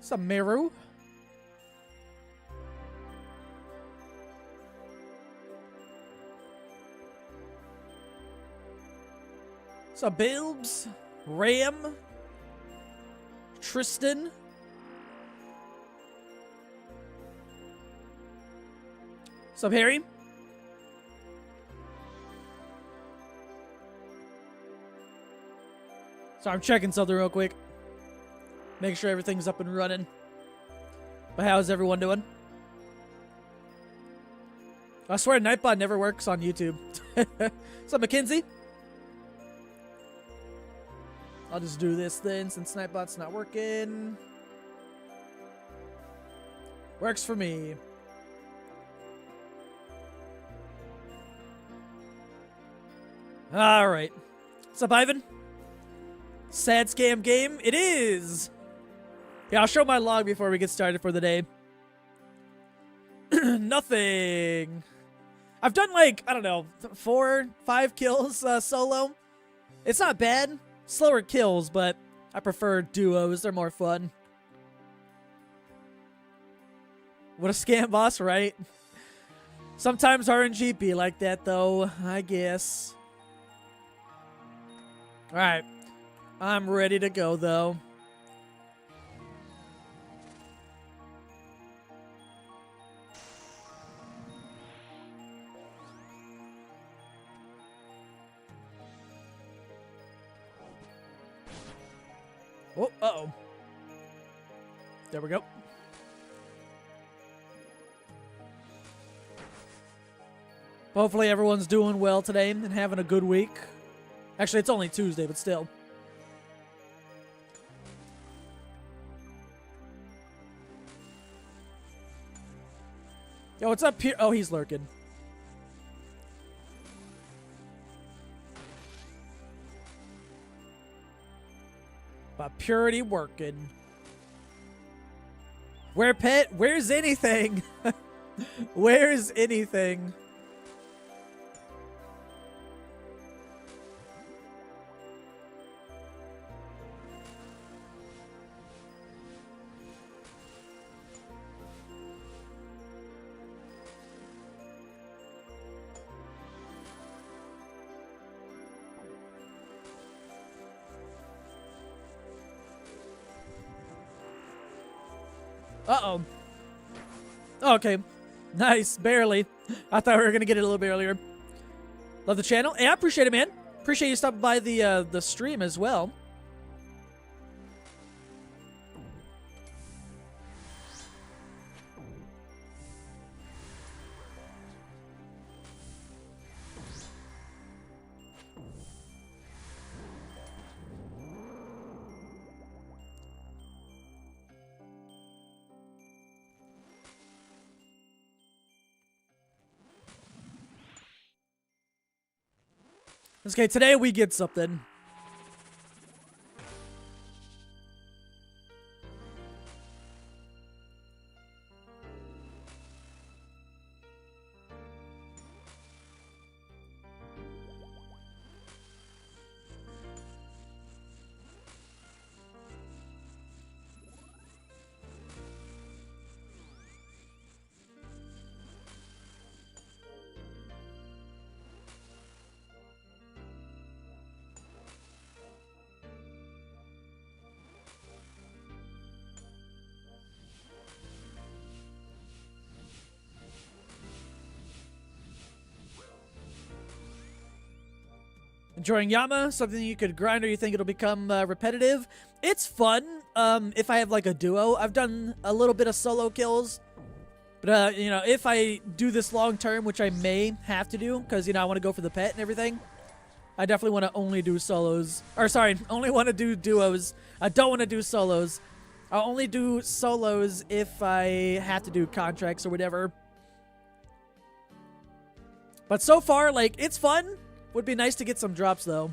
Some Meru. Some Bilbs. Ram. Tristan. Some Harry. So I'm checking something real quick. Make sure everything's up and running. But how's everyone doing? I swear Nightbot never works on YouTube. So Mackenzie? I'll just do this then since Nightbot's not working. Works for me. Alright. What's up, Ivan? Sad scam game? It is! Yeah, I'll show my log before we get started for the day. Nothing. I've done like, I don't know, 4, 5 kills solo. It's not bad. Slower kills, but I prefer duos. They're more fun. What a scam boss, right? Sometimes RNG be like that, though, I guess. Alright. I'm ready to go, though. Oh, uh-oh. There we go. Hopefully everyone's doing well today and having a good week. Actually, it's only Tuesday, but still. Yo, what's up here? Oh, he's lurking. But purity working. Where pet? Where's anything? Where's anything? Uh-oh. Okay. Nice. Barely. I thought we were going to get it a little bit earlier. Love the channel. Hey, I appreciate it, man. Appreciate you stopping by the stream as well. Okay, today we get something. Enjoying Yama? Something you could grind or you think it'll become repetitive? It's fun if I have like a duo. I've done a little bit of solo kills. But, you know, if I do this long term, which I may have to do, because, you know, I want to go for the pet and everything, I definitely want to only do solos. Or, sorry, only want to do duos. I don't want to do solos. I'll only do solos if I have to do contracts or whatever. But so far, like, it's fun. Would be nice to get some drops, though.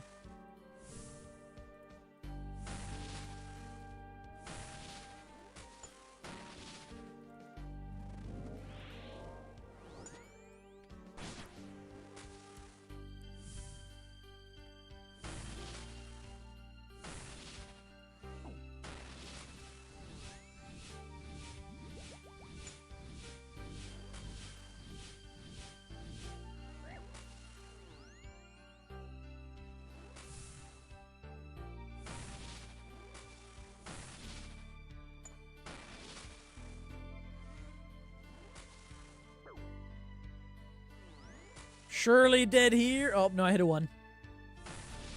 Surely dead here. Oh, no, I hit a 1.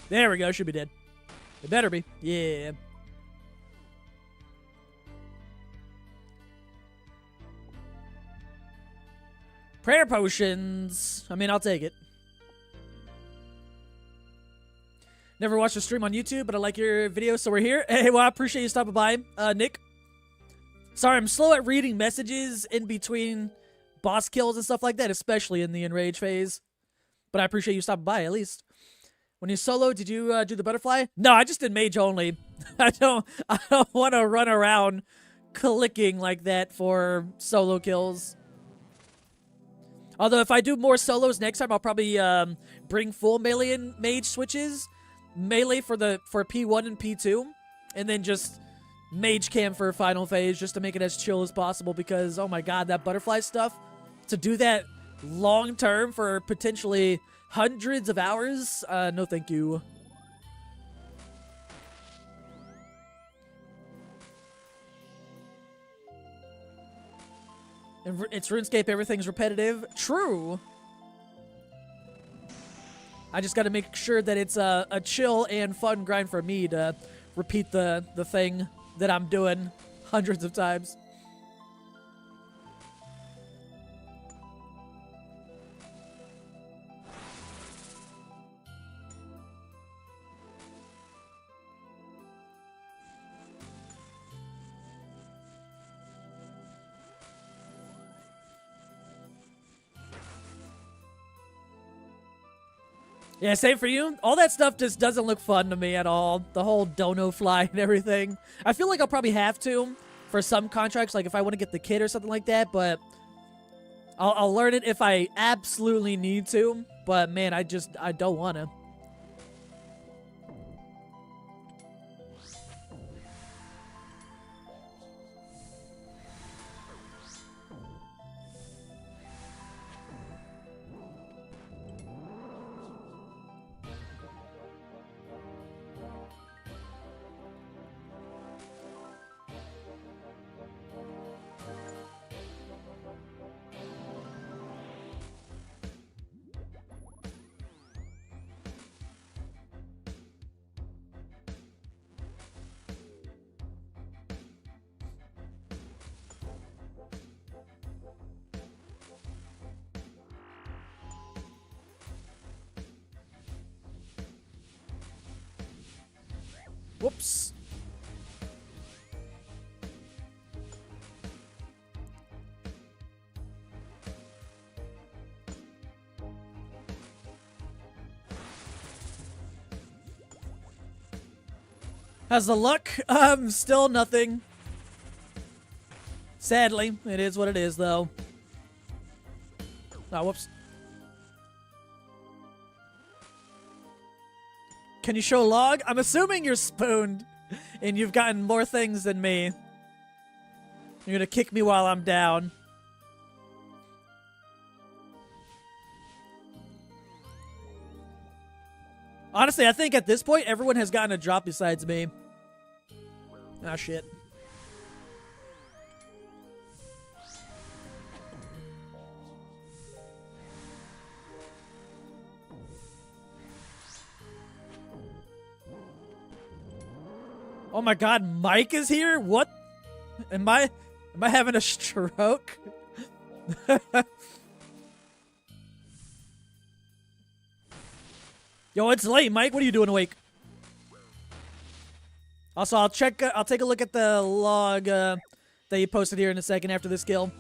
There we go. Should be dead. It better be. Yeah. Prayer potions. I mean, I'll take it. Never watched a stream on YouTube, but I like your videos, so we're here. Hey, well, I appreciate you stopping by, Nick. Sorry, I'm slow at reading messages in between boss kills and stuff like that, especially in the enrage phase. But I appreciate you stopping by, at least. When you solo, did you do the butterfly? No, I just did mage only. I don't want to run around clicking like that for solo kills. Although if I do more solos next time, I'll probably bring full melee and mage switches. Melee for P1 and P2, and then just mage cam for final phase just to make it as chill as possible, because oh my god, that butterfly stuff, to do that long term for potentially hundreds of hours, no thank you. And it's RuneScape, everything's repetitive. True. I just got to make sure that it's a chill and fun grind for me to repeat the thing that I'm doing hundreds of times. Yeah, same for you. All that stuff just doesn't look fun to me at all. The whole dono fly and everything. I feel like I'll probably have to for some contracts, like if I want to get the kit or something like that, but I'll learn it if I absolutely need to. But man, I don't want to. Whoops. How's the luck? Still nothing. Sadly, it is what it is, though. Oh, whoops. Can you show log? I'm assuming you're spooned and you've gotten more things than me. You're gonna kick me while I'm down. Honestly, I think at this point, everyone has gotten a drop besides me. Ah, shit. Oh my god, Mike is here? What? Am I having a stroke? Yo, it's late, Mike. What are you doing awake? Also, I'll take a look at the log that you posted here in a second after this kill.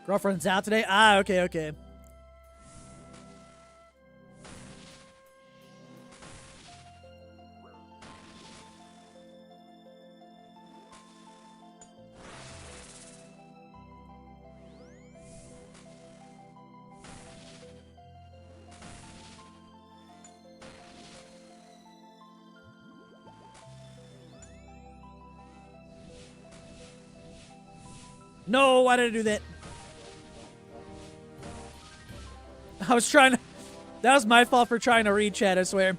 Girlfriend's out today? Ah, okay, okay. No, why did I do that? I was trying That was my fault for trying to read chat, I swear.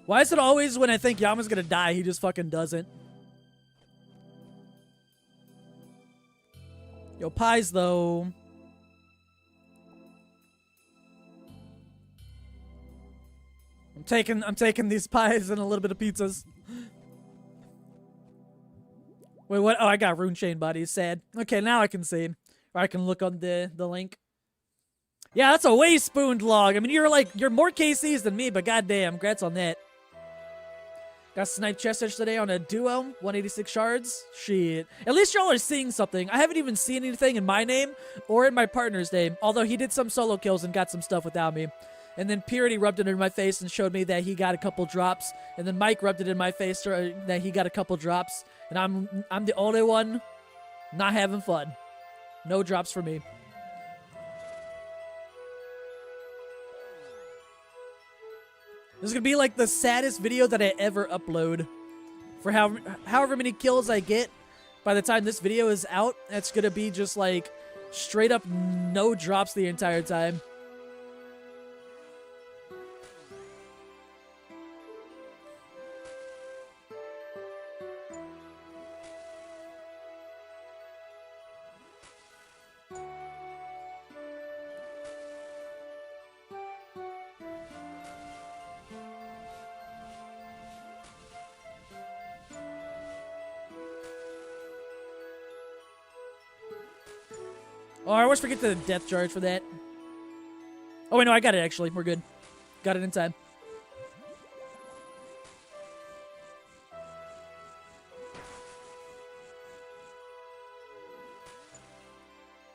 Why is it always when I think Yama's gonna die, he just fucking doesn't? Yo, pies, though. I'm taking these pies and a little bit of pizzas. Wait, what? Oh, I got Rune Chain Bodies. Sad. Okay, now I can see. Or I can look on the link. Yeah, that's a way spooned log. I mean, you're more KCs than me, but goddamn, congrats on that. Got sniped chest edge today on a duo, 186 shards. Shit. At least y'all are seeing something. I haven't even seen anything in my name or in my partner's name, although he did some solo kills and got some stuff without me. And then Purity rubbed it in my face and showed me that he got a couple drops. And then Mike rubbed it in my face that he got a couple drops. And I'm the only one not having fun. No drops for me. This is gonna be like the saddest video that I ever upload. For however many kills I get by the time this video is out, that's gonna be just like straight up no drops the entire time. Oh, I always forget the death charge for that. Oh, wait, no, I got it, actually. We're good. Got it in time.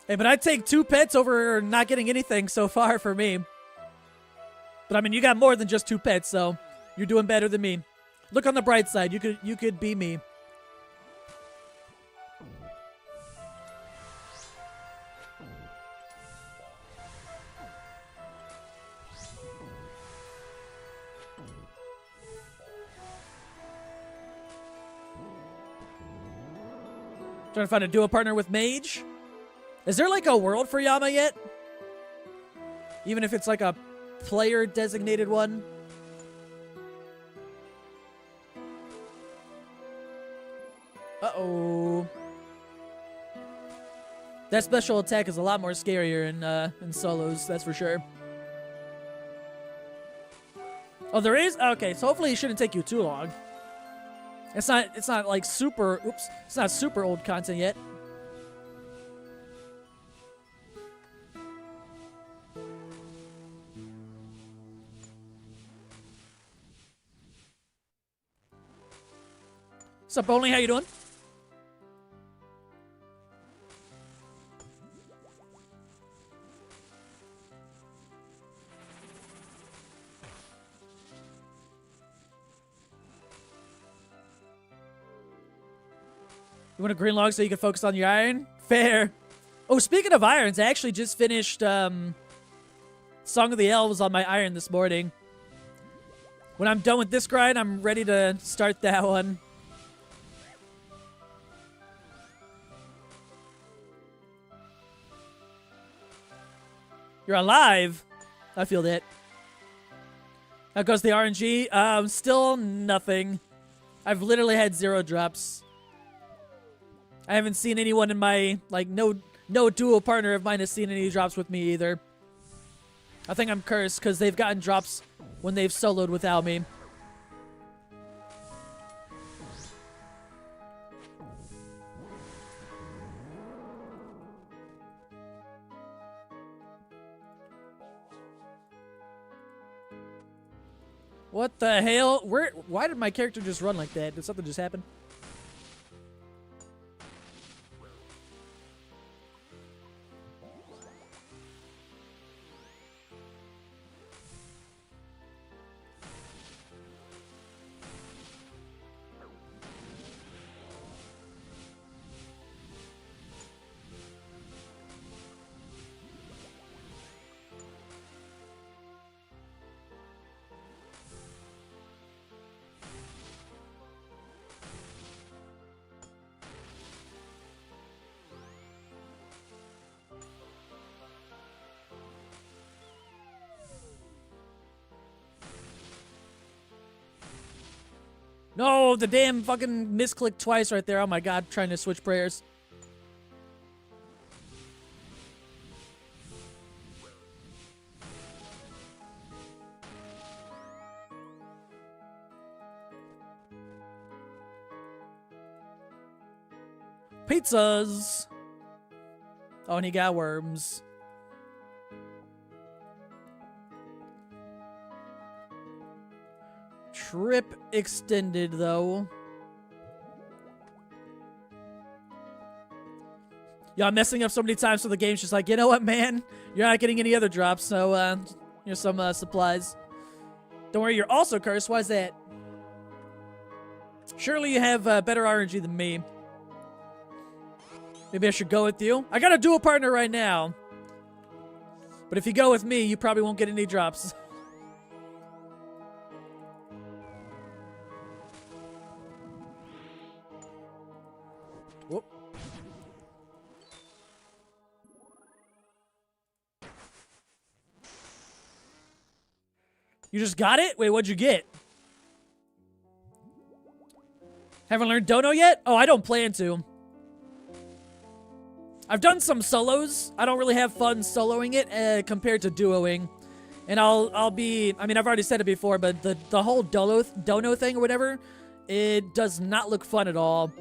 Hey, but I'd take 2 pets over not getting anything so far for me. But, I mean, you got more than just 2 pets, so you're doing better than me. Look on the bright side. You could be me. Trying to find a duo partner with Mage. Is there like a world for Yama yet? Even if it's like a player designated one? Uh-oh. That special attack is a lot more scarier in solos, that's for sure. Oh, there is? Okay, so hopefully it shouldn't take you too long. It's not like super, oops, it's not super old content yet. What's up, Only? How you doing? You want a green log so you can focus on your iron? Fair. Oh, speaking of irons, I actually just finished Song of the Elves on my iron this morning. When I'm done with this grind, I'm ready to start that one. You're alive. I feel that. How goes the RNG? Still nothing. I've literally had 0 drops. I haven't seen anyone in my, like, no duo partner of mine has seen any drops with me either. I think I'm cursed because they've gotten drops when they've soloed without me. What the hell? Why did my character just run like that? Did something just happen? No, the damn fucking misclick twice right there. Oh my god, trying to switch prayers. Pizzas. Oh, and he got worms. Trip extended, though. Yeah, I'm messing up so many times, so the game's just like, you know what, man? You're not getting any other drops, so, here's some, supplies. Don't worry, you're also cursed. Why is that? Surely you have, better RNG than me. Maybe I should go with you. I got a dual partner right now. But if you go with me, you probably won't get any drops. Whoop. You just got it? Wait, what'd you get? Haven't learned Dono yet? Oh, I don't plan to. I've done some solos. I don't really have fun soloing it compared to duoing. And I'll be, I mean, I've already said it before, but the whole Dono thing or whatever, it does not look fun at all.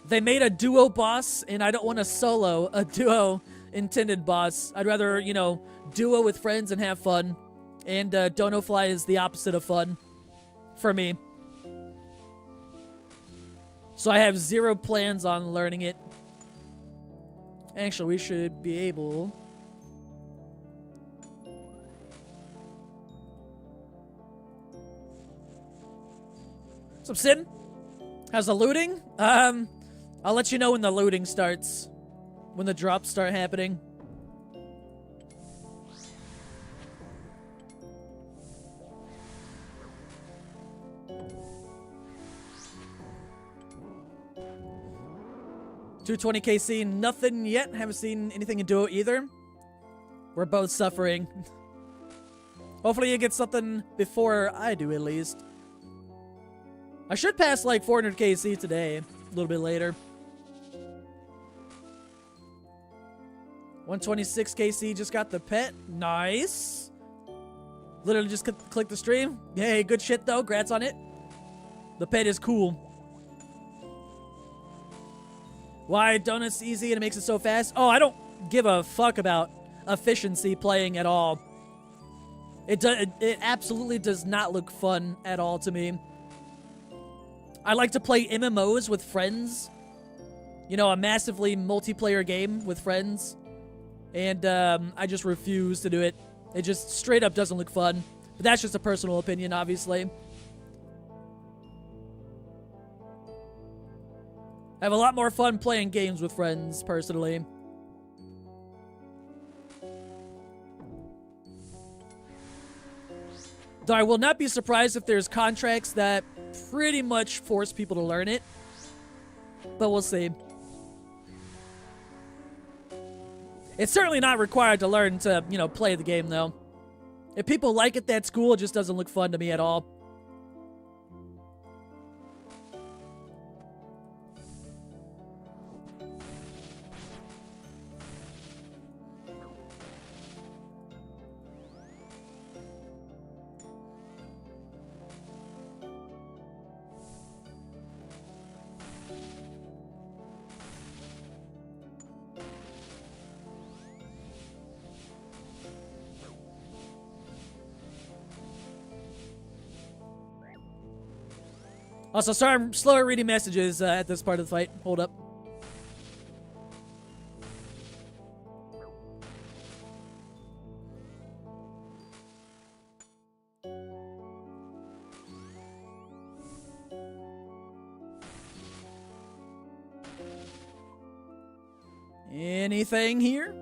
They made a duo boss, and I don't want to solo a duo intended boss. I'd rather, you know, duo with friends and have fun. And Dono Fly is the opposite of fun for me. So I have zero plans on learning it. Actually, we should be able... What's up, Sin? How's the looting? I'll let you know when the looting starts. When the drops start happening. $220 KC, nothing yet. Haven't seen anything in Duo either. We're both suffering. Hopefully you get something before I do, at least. I should pass like 400 KC today, a little bit later. 126 KC just got the pet. Nice. Literally just click the stream. Hey, good shit though. Grats on it. The pet is cool. Why Donut's easy and it makes it so fast? Oh, I don't give a fuck about efficiency playing at all. It absolutely does not look fun at all to me. I like to play MMOs with friends. You know, a massively multiplayer game with friends. And I just refuse to do it. It just straight up doesn't look fun. But that's just a personal opinion, obviously. I have a lot more fun playing games with friends, personally. Though I will not be surprised if there's contracts that pretty much force people to learn it. But we'll see. It's certainly not required to learn to, you know, play the game, though. If people like it, that's cool. It just doesn't look fun to me at all. Also, sorry I'm slower reading messages at this part of the fight. Hold up. Anything here?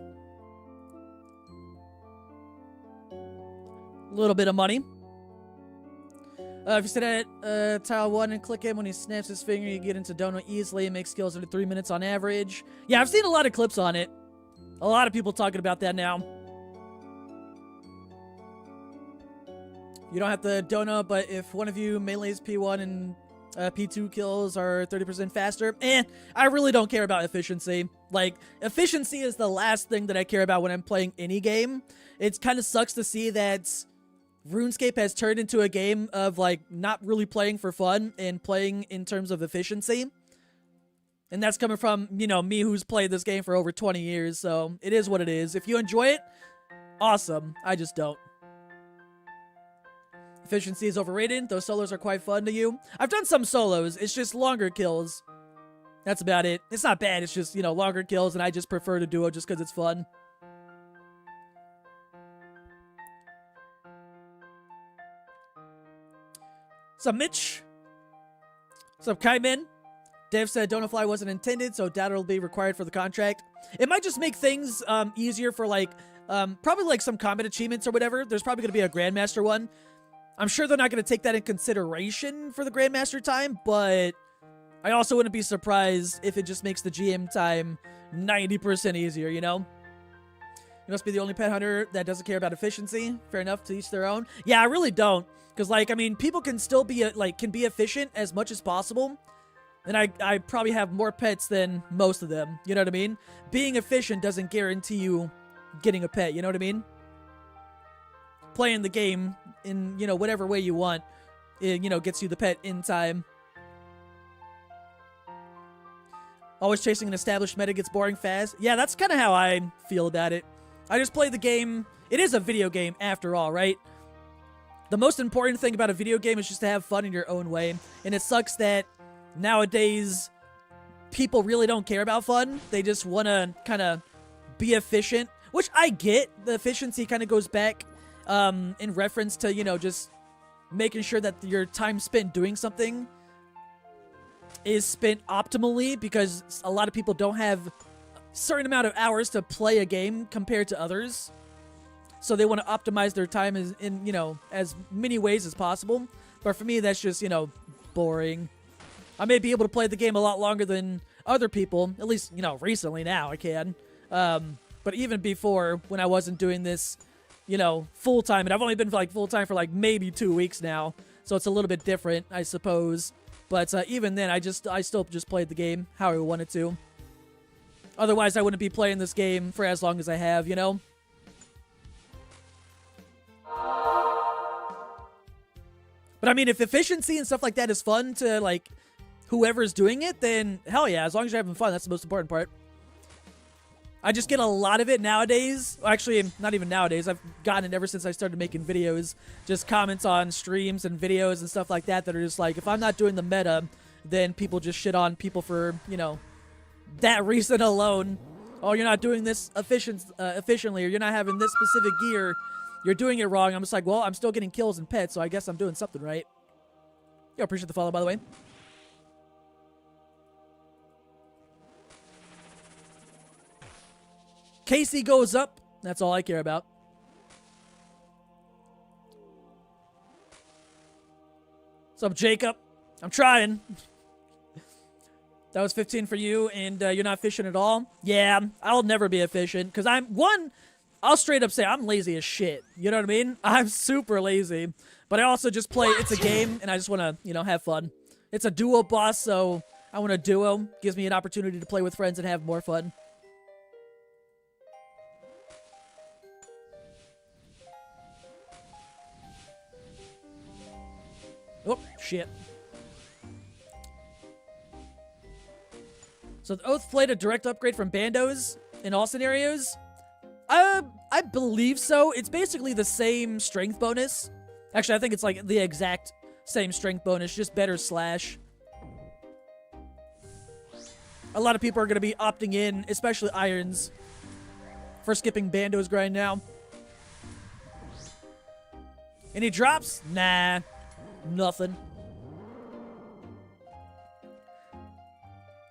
A little bit of money. If you sit at tile 1 and click him when he snaps his finger, you get into Dono easily and make skills under 3 minutes on average. Yeah, I've seen a lot of clips on it. A lot of people talking about that now. You don't have to donut, but if one of you melees P1 and P2 kills are 30% faster, I really don't care about efficiency. Like, efficiency is the last thing that I care about when I'm playing any game. It kind of sucks to see that RuneScape has turned into a game of, like, not really playing for fun and playing in terms of efficiency. And that's coming from, you know, me who's played this game for over 20 years, so it is what it is. If you enjoy it, awesome. I just don't. Efficiency is overrated. Those solos are quite fun to you. I've done some solos. It's just longer kills. That's about it. It's not bad. It's just, you know, longer kills, and I just prefer to duo just because it's fun. What's up, Mitch? What's up, Kaiman? Dev said Donut Fly wasn't intended, so doubt it'll be required for the contract. It might just make things easier for, like, probably, like, some combat achievements or whatever. There's probably going to be a Grandmaster one. I'm sure they're not going to take that in consideration for the Grandmaster time, but I also wouldn't be surprised if it just makes the GM time 90% easier, you know? You must be the only pet hunter that doesn't care about efficiency. Fair enough, to each their own. Yeah, I really don't. Because, like, I mean, people can still be, can be efficient as much as possible. And I probably have more pets than most of them. You know what I mean? Being efficient doesn't guarantee you getting a pet. You know what I mean? Playing the game in, you know, whatever way you want, it, you know, gets you the pet in time. Always chasing an established meta gets boring fast. Yeah, that's kind of how I feel about it. I just play the game. It is a video game after all, right? The most important thing about a video game is just to have fun in your own way. And it sucks that nowadays people really don't care about fun. They just want to kind of be efficient, which I get. The efficiency kind of goes back in reference to, you know, just making sure that your time spent doing something is spent optimally, because a lot of people don't have a certain amount of hours to play a game compared to others. So they want to optimize their time in, you know, as many ways as possible. But for me, that's just, you know, boring. I may be able to play the game a lot longer than other people, at least, you know, recently now I can. But even before, when I wasn't doing this, you know, full-time, and I've only been like full-time for like maybe 2 weeks now, so it's a little bit different, I suppose. But even then, I still just played the game how I wanted to. Otherwise, I wouldn't be playing this game for as long as I have, you know? But I mean, if efficiency and stuff like that is fun to, like, whoever's doing it, then hell yeah, as long as you're having fun, that's the most important part. I just get a lot of it nowadays. Actually, not even nowadays. I've gotten it ever since I started making videos. Just comments on streams and videos and stuff like that are just like, if I'm not doing the meta, then people just shit on people for, you know, that reason alone. Oh, you're not doing this efficiently, or you're not having this specific gear. You're doing it wrong. I'm just like, well, I'm still getting kills and pets, so I guess I'm doing something right. Yo, appreciate the follow, by the way. Casey goes up. That's all I care about. What's up, Jacob? I'm trying. That was 15 for you, and you're not efficient at all? Yeah, I'll never be efficient, because I'll straight up say I'm lazy as shit. You know what I mean? I'm super lazy. But I also just play, it's a game, and I just want to, you know, have fun. It's a duo boss, so I want a duo. Gives me an opportunity to play with friends and have more fun. Oh, shit. So the Oath played a direct upgrade from Bandos in all scenarios? I believe so. It's basically the same strength bonus. Actually, I think it's like the exact same strength bonus, just better slash. A lot of people are going to be opting in, especially Irons, for skipping Bando's grind now. Any drops? Nah. Nothing.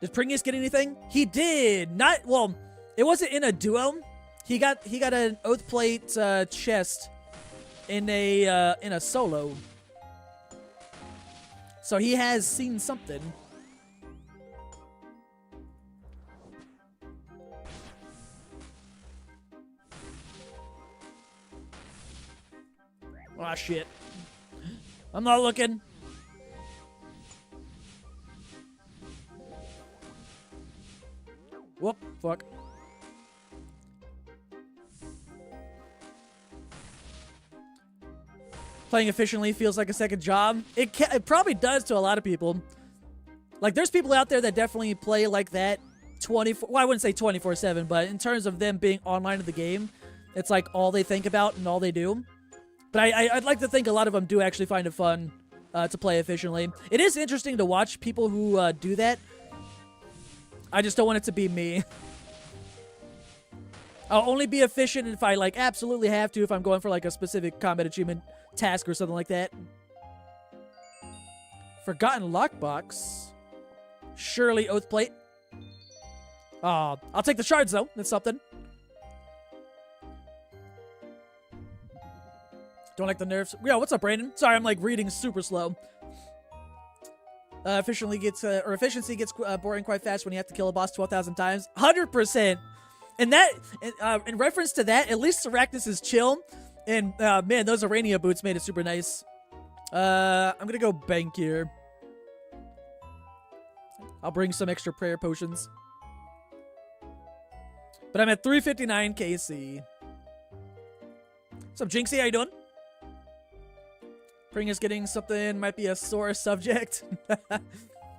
Did Pringus get anything? He did. Not, well, it wasn't in a duo. He got an Oath Plate chest in a solo. So he has seen something. Ah, shit. I'm not looking. Whoop, fuck. Playing efficiently feels like a second job. It probably does to a lot of people. Like, there's people out there that definitely play like that 24... Well, I wouldn't say 24/7, but in terms of them being online in the game, it's like all they think about and all they do. But I'd like to think a lot of them do actually find it fun to play efficiently. It is interesting to watch people who do that. I just don't want it to be me. I'll only be efficient if I, like, absolutely have to, if I'm going for, like, a specific combat achievement task or something like that. Forgotten lockbox. Surely oath plate. Oh, I'll take the shards, though. That's something. Don't like the nerfs. Yo, what's up, Brandon? Sorry, I'm, like, reading super slow. Efficiency gets boring quite fast when you have to kill a boss 12,000 times. 100%. And that, in reference to that, at least Arachnus is chill. And, man, those Arania boots made it super nice. I'm gonna go bank here. I'll bring some extra prayer potions. But I'm at 359 KC. What's up, Jinxie? How you doing? Pring is getting something, might be a sore subject.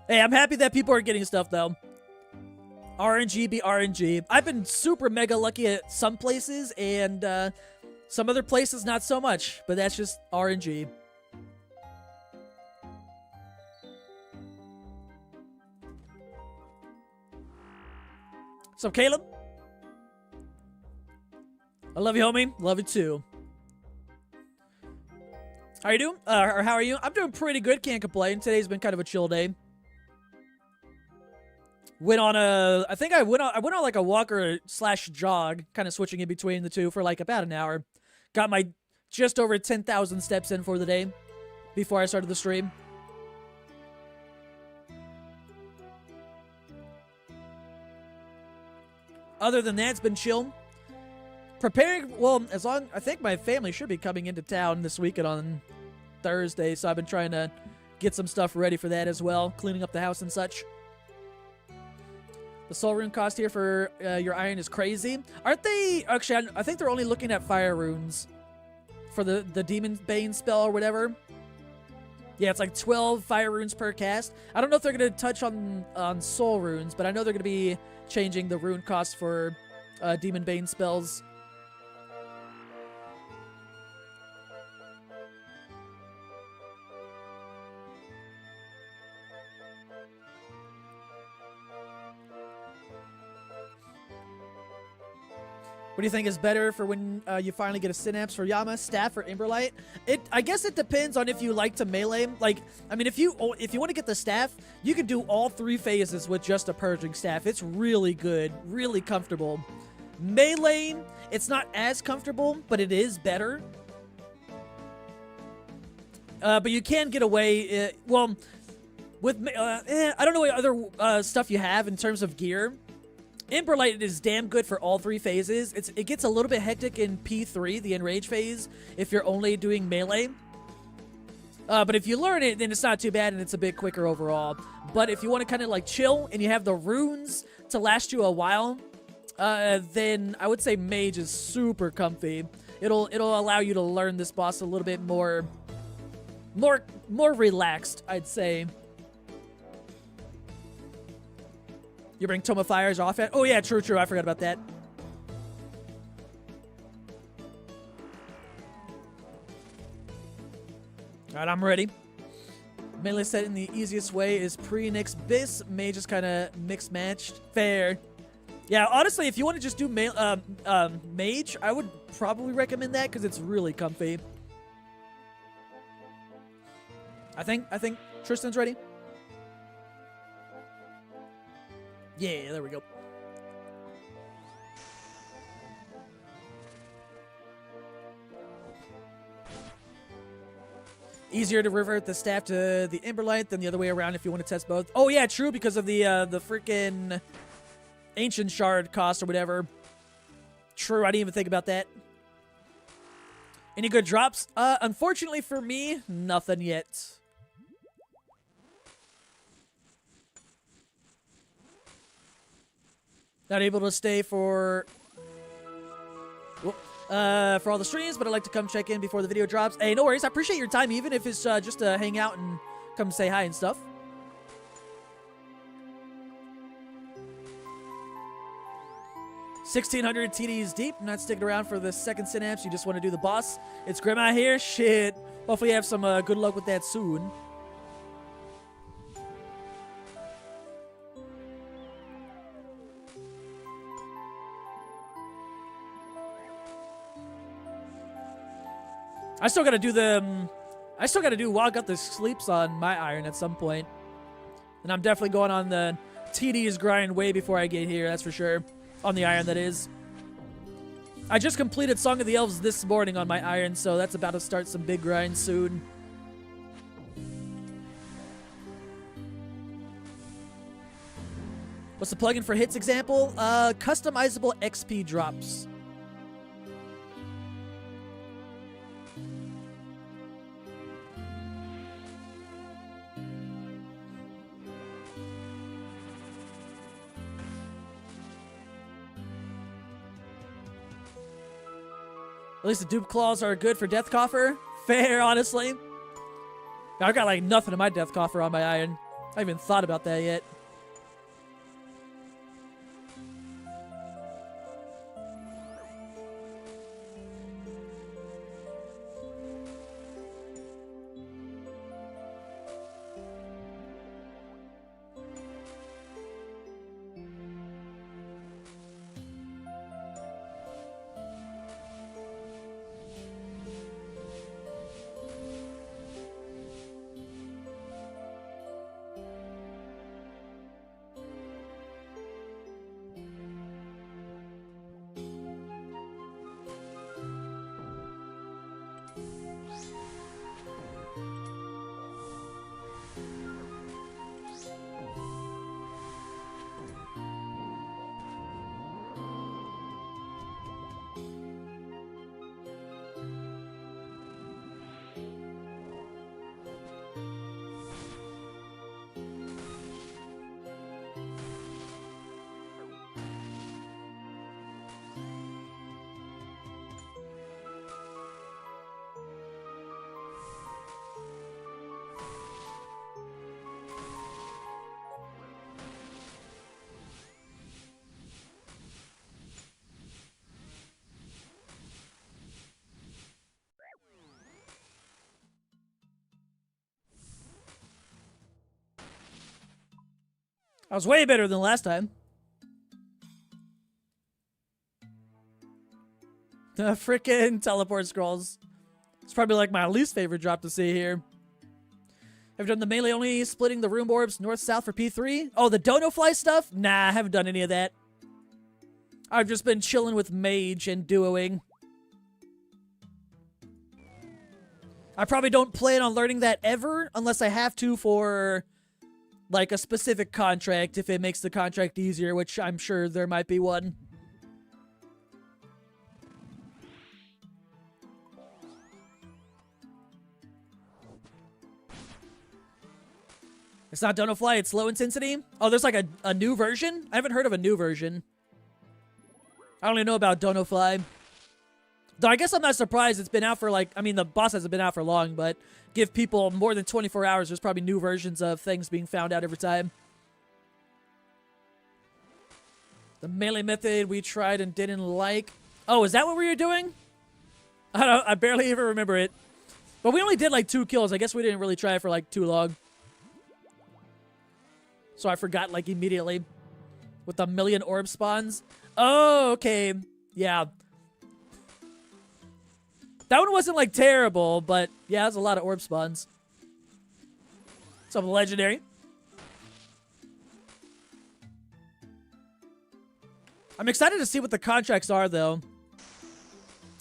Hey, I'm happy that people are getting stuff, though. RNG be RNG. I've been super mega lucky at some places, and some other places not so much, but that's just RNG. So, Caleb? I love you, homie. Love you, too. How you doing? Or how are you? I'm doing pretty good. Can't complain. Today's been kind of a chill day. Went on a... I went on like a walker / jog, kind of switching in between the two for like about an hour. Got my just over 10,000 steps in for the day before I started the stream. Other than that, it's been chill. Preparing, well, I think my family should be coming into town this weekend on Thursday, so I've been trying to get some stuff ready for that as well, cleaning up the house and such. The soul rune cost here for your iron is crazy. Aren't they, actually, I think they're only looking at fire runes for the Demon Bane spell or whatever. Yeah, it's like 12 fire runes per cast. I don't know if they're going to touch on soul runes, but I know they're going to be changing the rune cost for Demon Bane spells. What do you think is better for when you finally get a synapse for Yama, staff or Emberlight? I guess it depends on if you like to melee. Like, I mean, if you want to get the staff, you can do all 3 phases with just a purging staff. It's really good, really comfortable. Melee, it's not as comfortable, but it is better. But you can get away. Well, with I don't know what other stuff you have in terms of gear. Emberlight is damn good for all 3 phases. It gets a little bit hectic in P3, the Enrage phase, if you're only doing melee. But if you learn it, then it's not too bad, and it's a bit quicker overall. But if you want to kind of like chill, and you have the runes to last you a while, then I would say Mage is super comfy. It'll allow you to learn this boss a little bit more relaxed, I'd say. You bring Tome of Fires off it? Oh, yeah, true. I forgot about that. Alright, I'm ready. Melee set in the easiest way is pre-Nyx Bis. Mage is kind of mixed-matched. Fair. Yeah, honestly, if you want to just do Mage, I would probably recommend that because it's really comfy. I think Tristan's ready. Yeah, there we go. Easier to revert the staff to the Emberlight than the other way around if you want to test both. Oh yeah, true, because of the freaking Ancient Shard cost or whatever. True, I didn't even think about that. Any good drops? Unfortunately for me, nothing yet. Not able to stay for all the streams, but I'd like to come check in before the video drops. Hey, no worries. I appreciate your time, even if it's just to hang out and come say hi and stuff. $1,600 TDs deep. Not sticking around for the second synapse. You just want to do the boss. It's Grim out here. Shit. Hopefully you have some good luck with that soon. I still gotta do while I got the sleeps on my iron at some point. And I'm definitely going on the TDs grind way before I get here, that's for sure. On the iron, that is. I just completed Song of the Elves this morning on my iron, so that's about to start some big grinds soon. What's the plugin for hits example? Customizable XP drops. At least the dupe claws are good for Death Coffer. Fair, honestly. I've got like nothing in my Death Coffer on my iron. I haven't even thought about that yet. I was way better than last time. The frickin' teleport scrolls. It's probably like my least favorite drop to see here. Have you done the melee only splitting the room orbs north-south for P3? Oh, the dono fly stuff? Nah, I haven't done any of that. I've just been chilling with mage and duoing. I probably don't plan on learning that ever unless I have to for like a specific contract, if it makes the contract easier, which I'm sure there might be one. It's not Dono Fly, it's low intensity. Oh, there's like a new version? I haven't heard of a new version. I don't even know about Dono Fly. Though I guess I'm not surprised. It's been out for like, I mean, the boss hasn't been out for long, but give people more than 24 hours, there's probably new versions of things being found out every time. The melee method we tried and didn't like. Oh, is that what we were doing? I don't know, I barely even remember it. But we only did like 2 kills. I guess we didn't really try it for like too long. So I forgot like immediately. With the 1,000,000 orb spawns. Oh, okay. Yeah. That one wasn't like terrible, but yeah, there's a lot of orb spawns. Some legendary. I'm excited to see what the contracts are, though.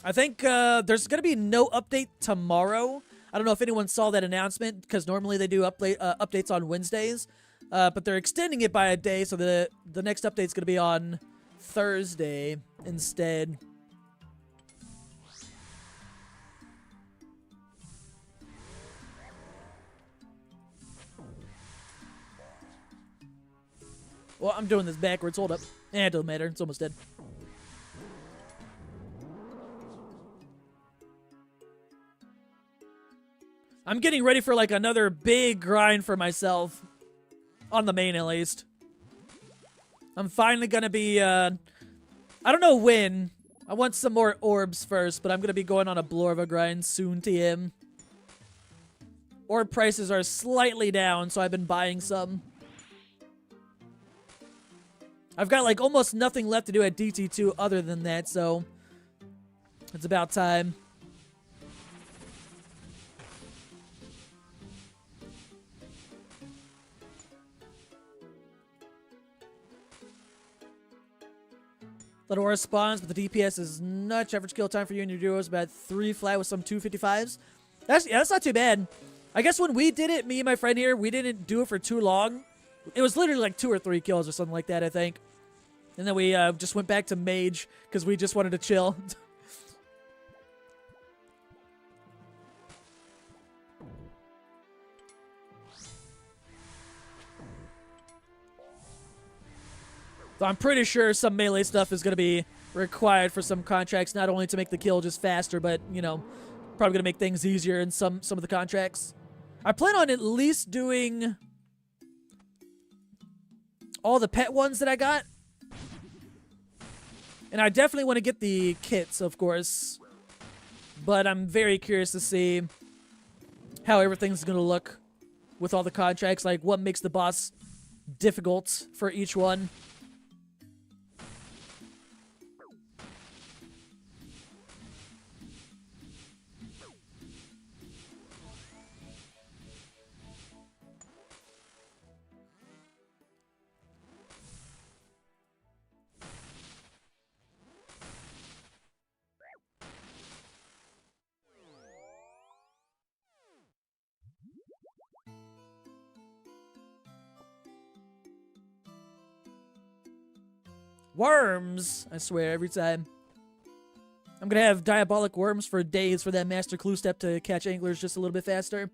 I think there's going to be no update tomorrow. I don't know if anyone saw that announcement, because normally they do updates on Wednesdays. But they're extending it by a day, so the next update's going to be on Thursday instead. Well, I'm doing this backwards. Hold up. Eh, it doesn't matter. It's almost dead. I'm getting ready for, like, another big grind for myself. On the main, at least. I'm finally gonna be, I don't know when. I want some more orbs first, but I'm gonna be going on a Blorva grind soon, TM. Orb prices are slightly down, so I've been buying some. I've got, like, almost nothing left to do at DT2 other than that, so it's about time. Little Aura spawns, but the DPS is nuts. Average kill time for you and your duo is about 3 flat with some 255s. That's not too bad. I guess when we did it, me and my friend here, we didn't do it for too long. It was literally like 2 or 3 kills or something like that, I think. And then we just went back to Mage because we just wanted to chill. So I'm pretty sure some melee stuff is going to be required for some contracts, not only to make the kill just faster, but, you know, probably going to make things easier in some of the contracts. I plan on at least doing all the pet ones that I got. And I definitely want to get the kits, of course. But I'm very curious to see how everything's going to look with all the contracts. Like, what makes the boss difficult for each one. Worms! I swear, every time. I'm gonna have diabolic worms for days for that master clue step to catch anglers just a little bit faster.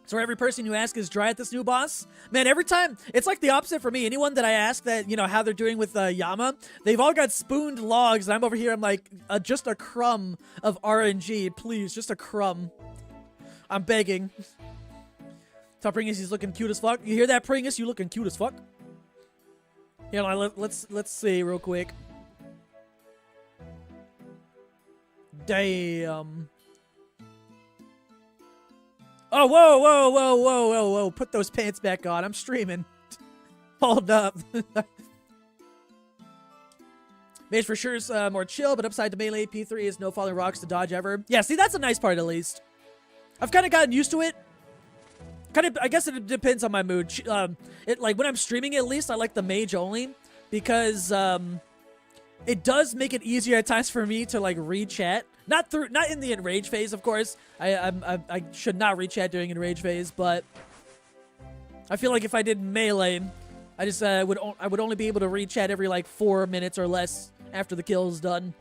So every person you ask is dry at this new boss? Man, every time, it's like the opposite for me. Anyone that I ask that, you know, how they're doing with Yama, they've all got spooned logs, and I'm over here, I'm like, just a crumb of RNG, please, just a crumb. I'm begging. Top Pringus, he's looking cute as fuck. You hear that, Pringus? You looking cute as fuck? Here, let's see real quick. Damn. Oh, whoa. Put those pants back on. I'm streaming. Hold up. Mage for sure is more chill, but upside to melee, P3 is no falling rocks to dodge ever. Yeah, see, that's a nice part at least. I've kind of gotten used to it. I guess it depends on my mood. Like when I'm streaming, at least I like the mage only because it does make it easier at times for me to like read chat. Not in the enrage phase, of course. I should not read chat during enrage phase, but I feel like if I did melee, I would only be able to read chat every like 4 minutes or less after the kill is done.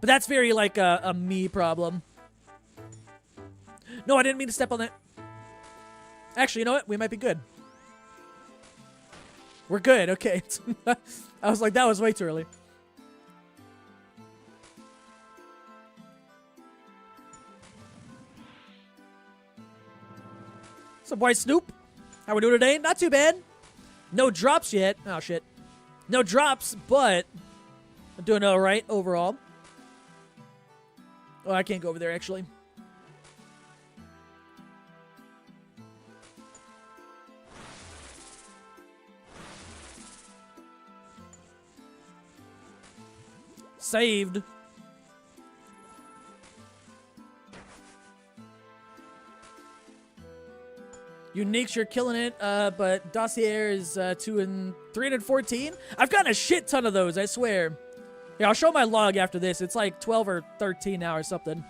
But that's very like a me problem. No, I didn't mean to step on that. Actually, you know what? We might be good. We're good. Okay. I was like, that was way too early. What's up, White Snoop? How we doing today? Not too bad. No drops yet. Oh, shit. No drops, but I'm doing all right overall. Oh, I can't go over there, actually. Saved. Uniques, you're killing it, but Dossier is 314. I've gotten a shit ton of those, I swear. Yeah, I'll show my log after this. It's like 12 or 13 now or something.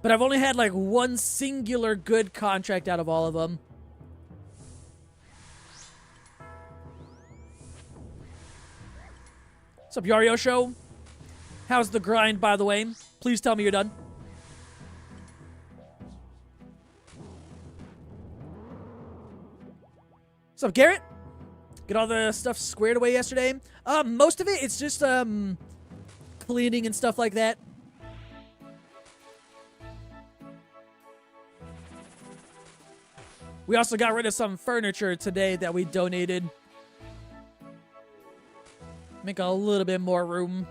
But I've only had like one singular good contract out of all of them. What's up, Yario Show? How's the grind, by the way? Please tell me you're done. What's up, Garrett? Get all the stuff squared away yesterday? Most of it, it's just, cleaning and stuff like that. We also got rid of some furniture today that we donated. Make a little bit more room.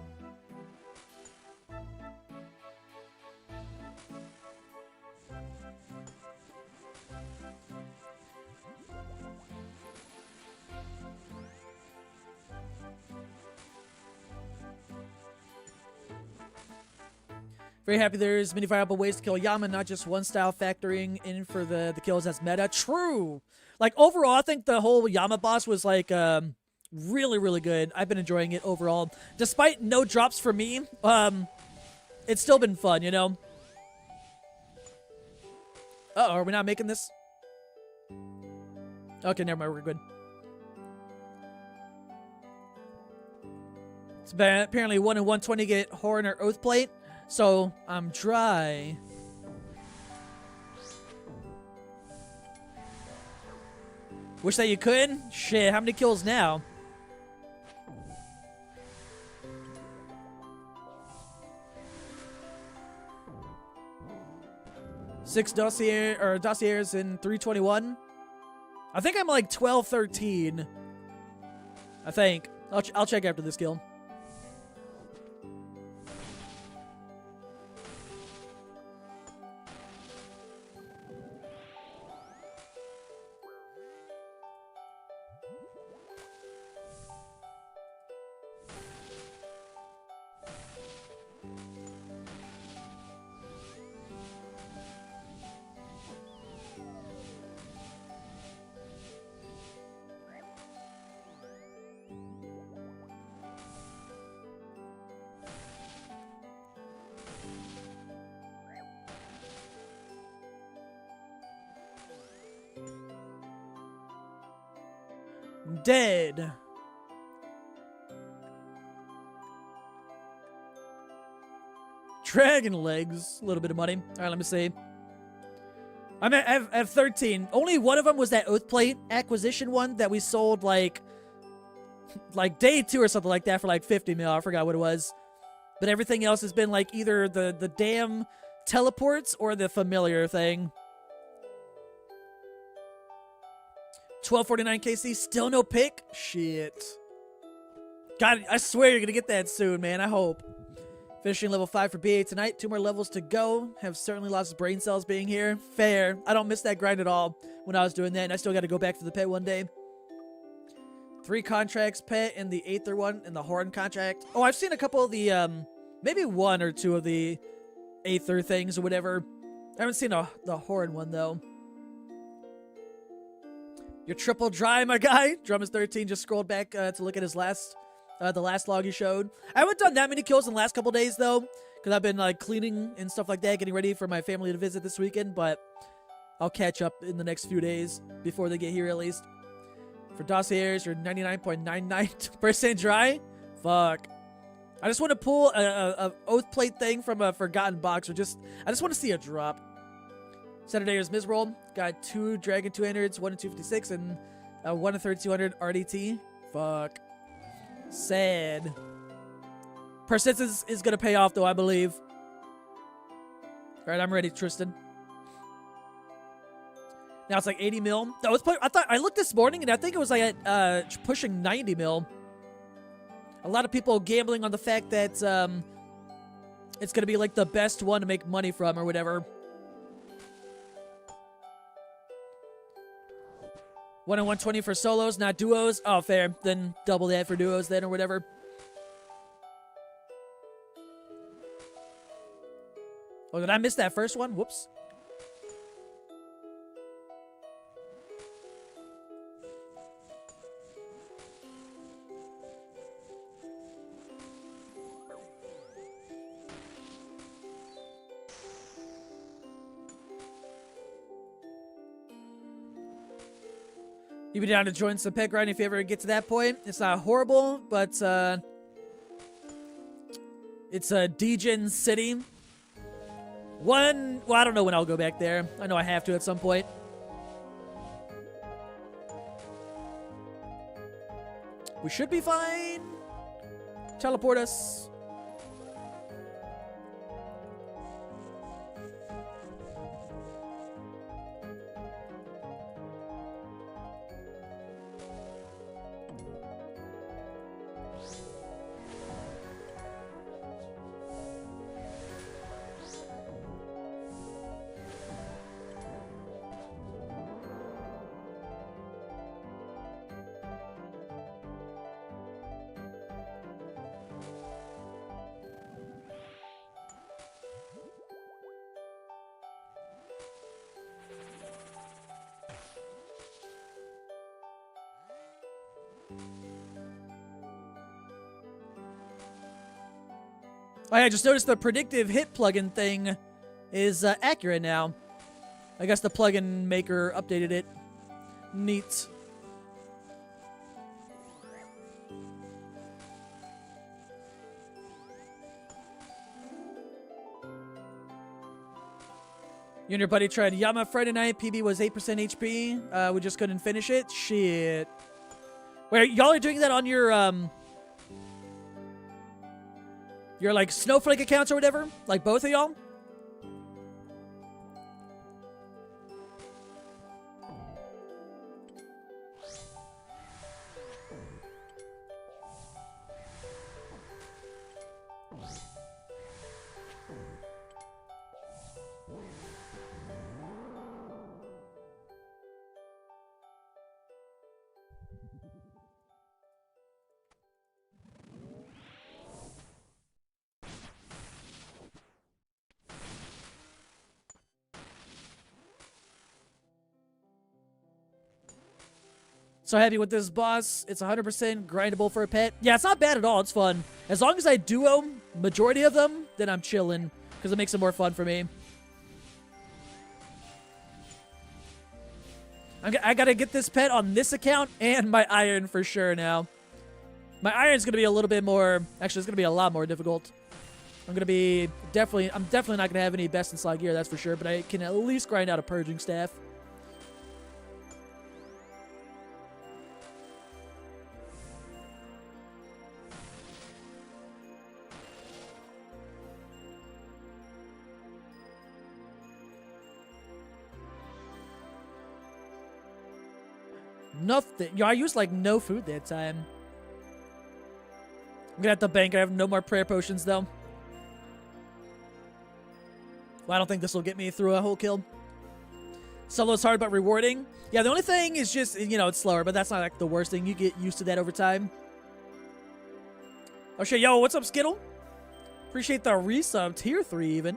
Very happy there's many viable ways to kill Yama, not just one style factoring in for the kills that's meta. True! Like, overall, I think the whole Yama boss was, like, really, really good. I've been enjoying it overall. Despite no drops for me, it's still been fun, you know? Uh-oh, are we not making this? Okay, never mind, we're good. It's been apparently 1 in 120 get Horn or Oath Plate. So, I'm dry. Wish that you could? Shit, how many kills now? Six dossiers in 321. I think I'm like 12, 13. I think. I'll check after this kill. Dead. Dragon legs. A little bit of money. All right, let me see. I have 13. Only one of them was that Oath Plate acquisition one that we sold like day 2 or something like that for like 50 mil. I forgot what it was. But everything else has been like either the damn teleports or the familiar thing. 1249 KC, still no pick? Shit. God, I swear you're gonna get that soon, man. I hope. Finishing level 5 for BA tonight. 2 more levels to go. Have certainly lost brain cells being here. Fair. I don't miss that grind at all when I was doing that, and I still gotta go back for the pet one day. 3 contracts, pet, and the Aether one, and the Horn contract. Oh, I've seen a couple of the, maybe 1 or 2 of the Aether things or whatever. I haven't seen the Horn one, though. You're triple dry, my guy. Drum is 13. Just scrolled back to look at his last, the last log he showed. I haven't done that many kills in the last couple days, though, because I've been, like, cleaning and stuff like that, getting ready for my family to visit this weekend, but I'll catch up in the next few days before they get here, at least. For dossiers, you're 99.99% dry. Fuck. I just want to pull a Oath Plate thing from a Forgotten Box, or I just want to see a drop. Saturday is Mizroll. Got 2 Dragon 200s, 1 in 256, and 1 in 3200 RDT. Fuck. Sad. Persistence is going to pay off, though, I believe. Alright, I'm ready, Tristan. Now it's like 80 mil. I looked this morning, and I think it was like at pushing 90 mil. A lot of people gambling on the fact that it's going to be like the best one to make money from or whatever. 1 in 120 for solos, not duos. Oh, fair. Then double that for duos then or whatever. Oh, did I miss that first one? Whoops. You'd be down to join some pet grind if you ever get to that point. It's not horrible, but it's a Degen city. Well, I don't know when I'll go back there. I know I have to at some point. We should be fine. Teleport us. Oh yeah, I just noticed the predictive hit plugin thing is accurate now. I guess the plugin maker updated it. Neat. You and your buddy tried Yama Friday night. PB was 8% HP. We just couldn't finish it. Shit. Wait, y'all are doing that on your like Snowflake accounts or whatever? Like both of y'all? So happy with this boss. It's 100% grindable for a pet. Yeah, it's not bad at all. It's fun. As long as I duo majority of them, then I'm chilling. Because it makes it more fun for me. I gotta get this pet on this account and my iron for sure now. My iron's gonna be a little bit more... Actually, it's gonna be a lot more difficult. I'm definitely not gonna have any best in slot gear, that's for sure. But I can at least grind out a purging staff. Nothing. Yo, I used like no food that time. I'm gonna have to bank. I have no more prayer potions though. Well, I don't think this will get me through a whole kill. Solo's hard but rewarding. Yeah, the only thing is just, you know, it's slower, but that's not like the worst thing. You get used to that over time. Oh shit, yo, what's up, Skittle? Appreciate the resub, tier 3 even.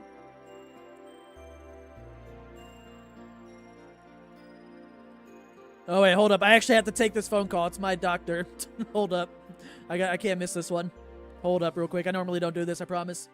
Oh wait, hold up. I actually have to take this phone call. It's my doctor. Hold up. I can't miss this one. Hold up real quick. I normally don't do this, I promise.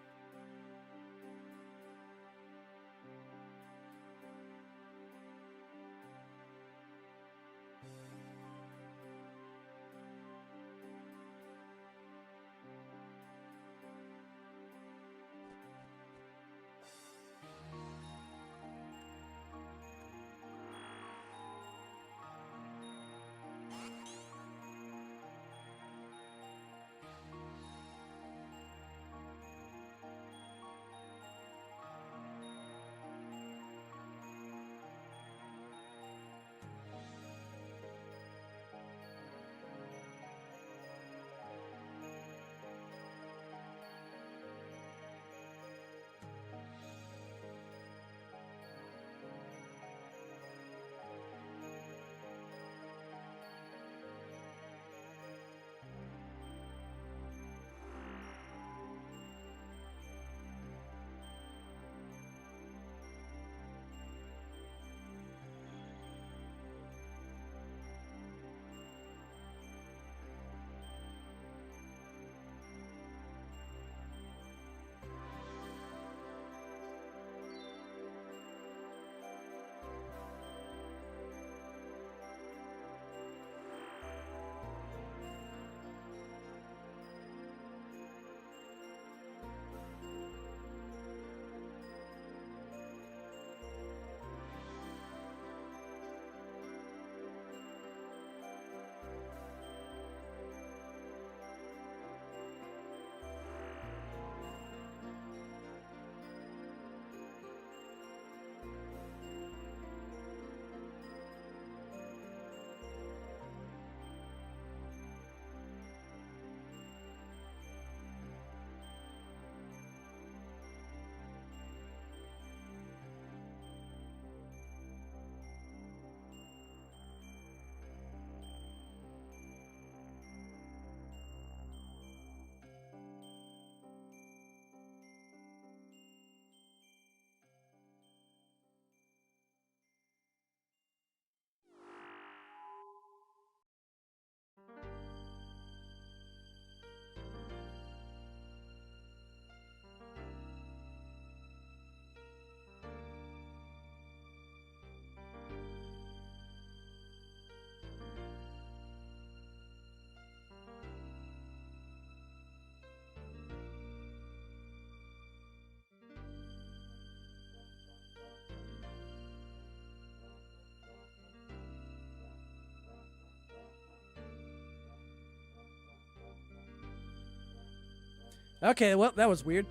Okay, well, that was weird.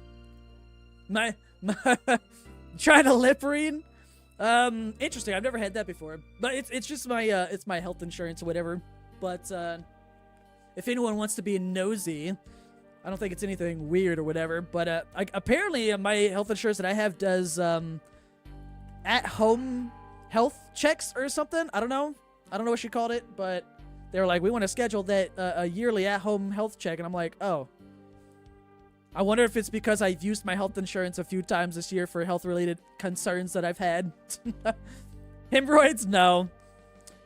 My trying to lip read. Interesting. I've never had that before, but it's just my it's my health insurance or whatever. But if anyone wants to be nosy, I don't think it's anything weird or whatever. But apparently my health insurance that I have does at-home health checks or something. I don't know what she called it, but they were like, we want to schedule that a yearly at-home health check, and I'm like, oh. I wonder if it's because I've used my health insurance a few times this year for health-related concerns that I've had. Hemorrhoids? No.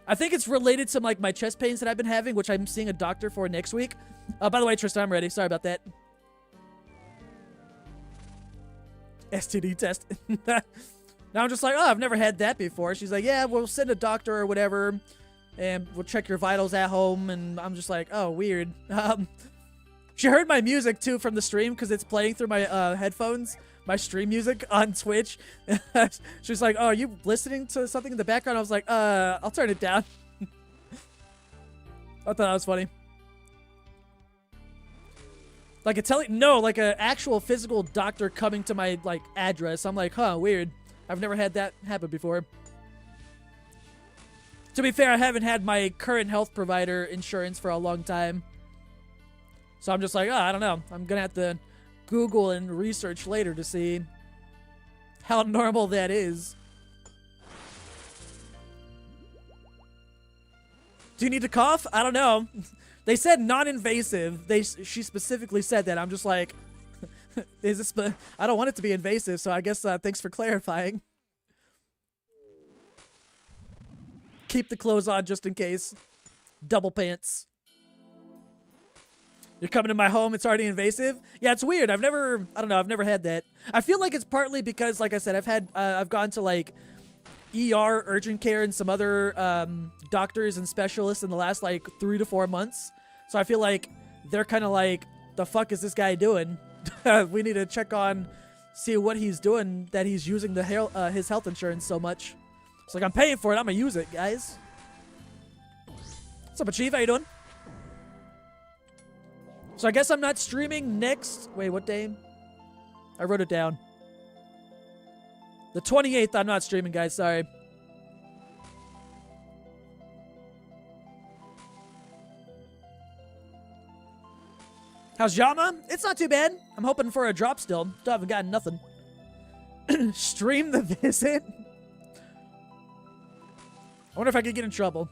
I think it's related to like my chest pains that I've been having, which I'm seeing a doctor for next week. By the way, Tristan, I'm ready. Sorry about that. STD test. Now I'm just like, oh, I've never had that before. She's like, yeah, we'll send a doctor or whatever, and we'll check your vitals at home. And I'm just like, oh, weird. She heard my music, too, from the stream because it's playing through my headphones, my stream music on Twitch. She's like, oh, are you listening to something in the background? I was like, I'll turn it down. I thought that was funny. Like like an actual physical doctor coming to my, like, address. I'm like, huh, weird. I've never had that happen before. To be fair, I haven't had my current health provider insurance for a long time. So I'm just like, oh, I don't know. I'm going to have to Google and research later to see how normal that is. Do you need to cough? I don't know. They said non-invasive. She specifically said that. I'm just like, is this? I don't want it to be invasive, so I guess thanks for clarifying. Keep the clothes on just in case. Double pants. You're coming to my home, it's already invasive? Yeah, it's weird. I've never had that. I feel like it's partly because, like I said, I've gone to, like, ER, urgent care, and some other doctors and specialists in the last, like, 3 to 4 months. So I feel like they're kind of like, the fuck is this guy doing? We need to check on, see what he's doing, that he's using his health insurance so much. It's like, I'm paying for it, I'm gonna use it, guys. What's up, Achieve? How you doing? So I guess I'm not streaming next... Wait, what day? I wrote it down. The 28th, I'm not streaming, guys. Sorry. How's Yama? It's not too bad. I'm hoping for a drop still. Still haven't gotten nothing. Stream the visit? I wonder if I could get in trouble.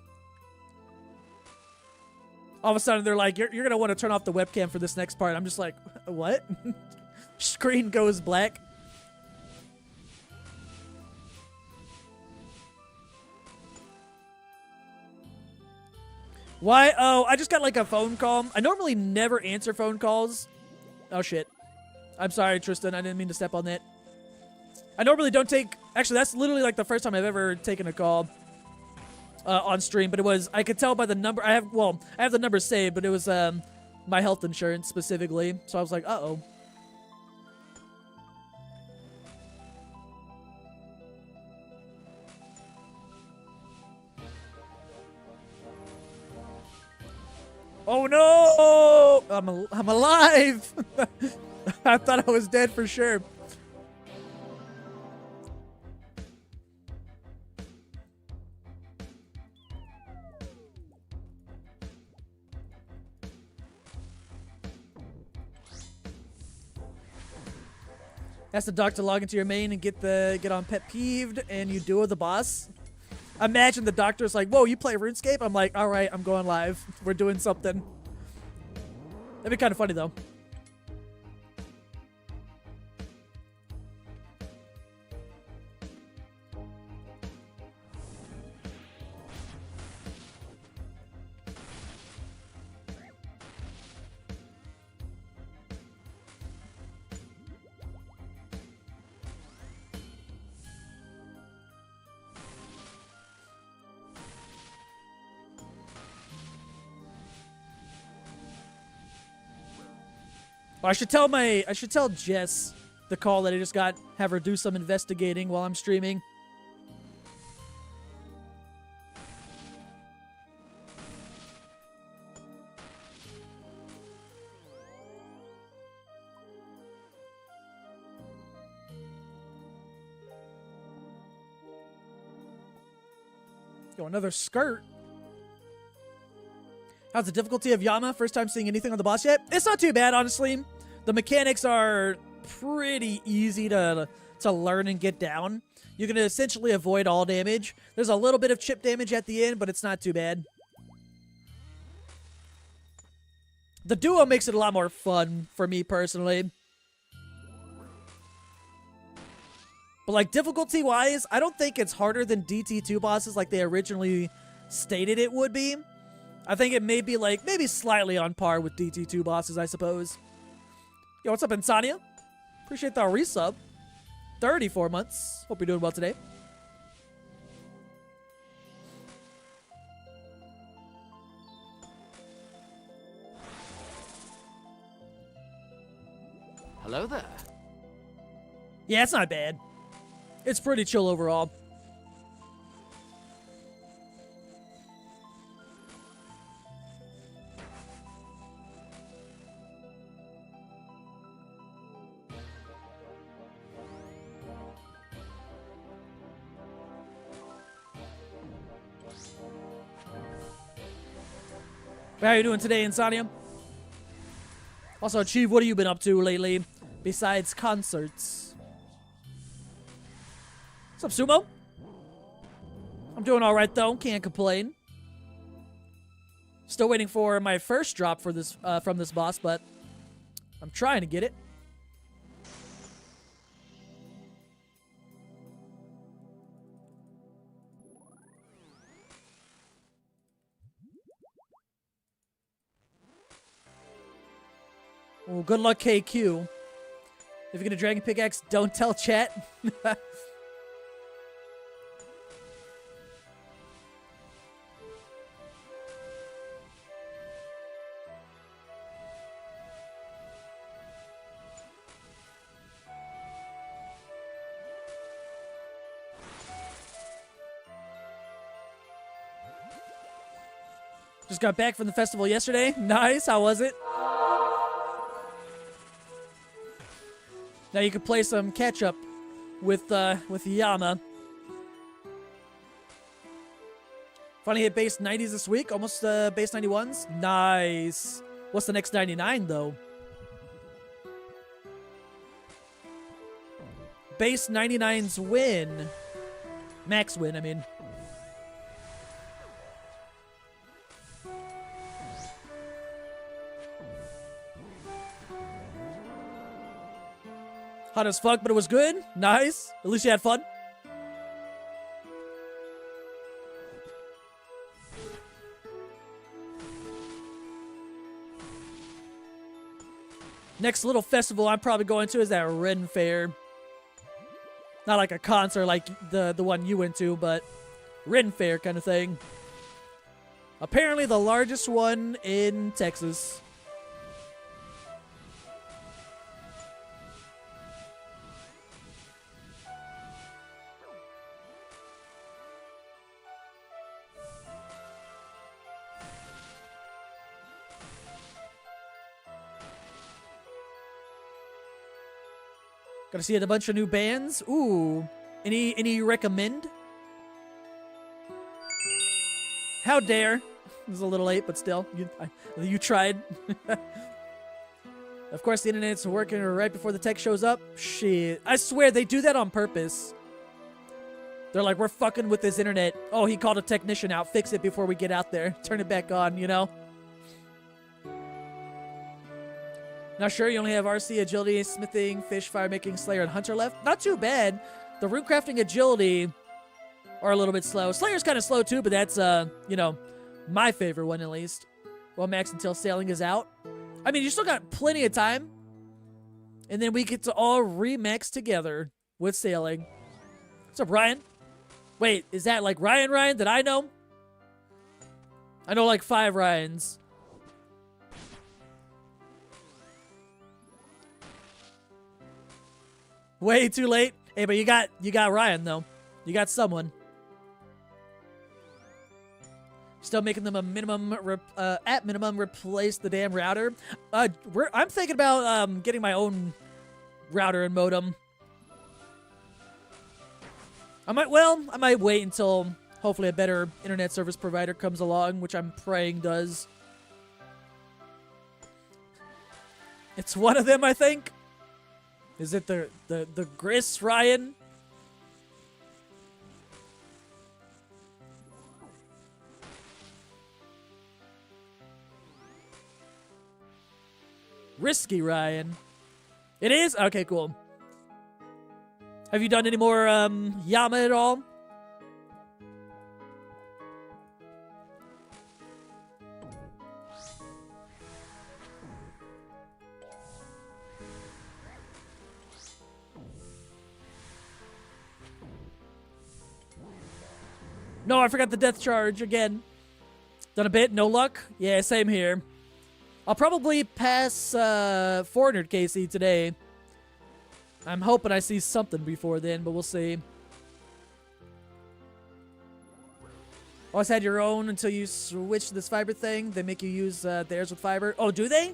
All of a sudden, they're like, you're going to want to turn off the webcam for this next part. I'm just like, what? Screen goes black. Why? Oh, I just got like a phone call. I normally never answer phone calls. Oh, shit. I'm sorry, Tristan. I didn't mean to step on that. I normally don't take... Actually, that's literally like the first time I've ever taken a call. On stream, but it was, I could tell by the number. I have the number saved, but it was my health insurance specifically. So I was like, uh-oh. Oh no! I'm alive! I thought I was dead for sure. Ask the doc to log into your main and get on Pet Peeved, and you duo the boss. Imagine the doctor's like, whoa, you play RuneScape? I'm like, all right, I'm going live. We're doing something. That'd be kind of funny, though. Well, I should tell Jess the call that I just got, have her do some investigating while I'm streaming. Yo, another skirt. How's the difficulty of Yama? First time seeing anything on the boss yet? It's not too bad, honestly. The mechanics are pretty easy to learn and get down. You can essentially avoid all damage. There's a little bit of chip damage at the end, but it's not too bad. The duo makes it a lot more fun for me personally. But like difficulty-wise, I don't think it's harder than DT2 bosses like they originally stated it would be. I think it may be like, maybe slightly on par with DT2 bosses, I suppose. Yo, what's up, Insania? Appreciate the resub. 34 months. Hope you're doing well today. Hello there. Yeah, it's not bad. It's pretty chill overall. How are you doing today, Insomnia? Also, Chief, what have you been up to lately besides concerts? What's up, Sumo? I'm doing all right though. Can't complain. Still waiting for my first drop for this from this boss, but I'm trying to get it. Well, good luck, KQ. If you get a dragon pickaxe, don't tell chat. Just got back from the festival yesterday. Nice. How was it? Now you can play some catch up with Yama. Finally hit base 90s this week. Almost base 91s. Nice. What's the next 99 though? Base 99's win. Max win, I mean. Hot as fuck, but it was good. Nice. At least you had fun. Next little festival I'm probably going to is that Ren Fair. Not like a concert like the one you went to, but Ren Fair kind of thing. Apparently the largest one in Texas. Gotta see a bunch of new bands. Ooh. Any recommend? How dare. It was a little late, but still. You tried. Of course, the internet's working right before the tech shows up. Shit. I swear, they do that on purpose. They're like, we're fucking with this internet. Oh, he called a technician out. Fix it before we get out there. Turn it back on, you know? Not sure, you only have RC, agility, smithing, fish, fire making, slayer, and hunter left. Not too bad. The rune crafting agility are a little bit slow. Slayer's kind of slow too, but that's, you know, my favorite one at least. Well, max until sailing is out. I mean, you still got plenty of time. And then we get to all remax together with sailing. What's up, Ryan? Wait, is that like Ryan that I know? I know like 5 Ryans. Way too late. Hey, but you got Ryan though. You got someone. Still making them a minimum at minimum replace the damn router. I'm thinking about getting my own router and modem. I might wait until hopefully a better internet service provider comes along, which I'm praying does. It's one of them, I think. Is it the Gris, Ryan? Risky Ryan. It is? Okay, cool. Have you done any more Yama at all? No, I forgot the death charge again. Done a bit, no luck. Yeah, same here. I'll probably pass 400 KC today. I'm hoping I see something before then, but we'll see. Always had your own until you switch to this fiber thing. They make you use theirs with fiber. Oh, do they? I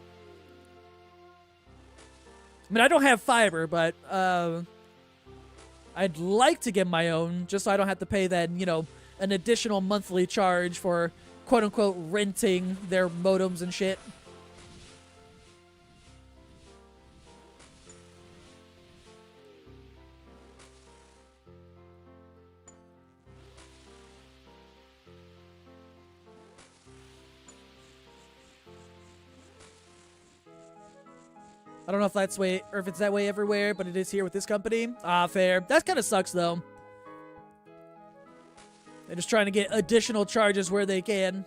mean, I don't have fiber, but I'd like to get my own just so I don't have to pay that, you know, an additional monthly charge for quote-unquote renting their modems and shit. I don't know if that's way or if it's that way everywhere, but it is here with this company. Ah, fair. That kind of sucks though. They're just trying to get additional charges where they can.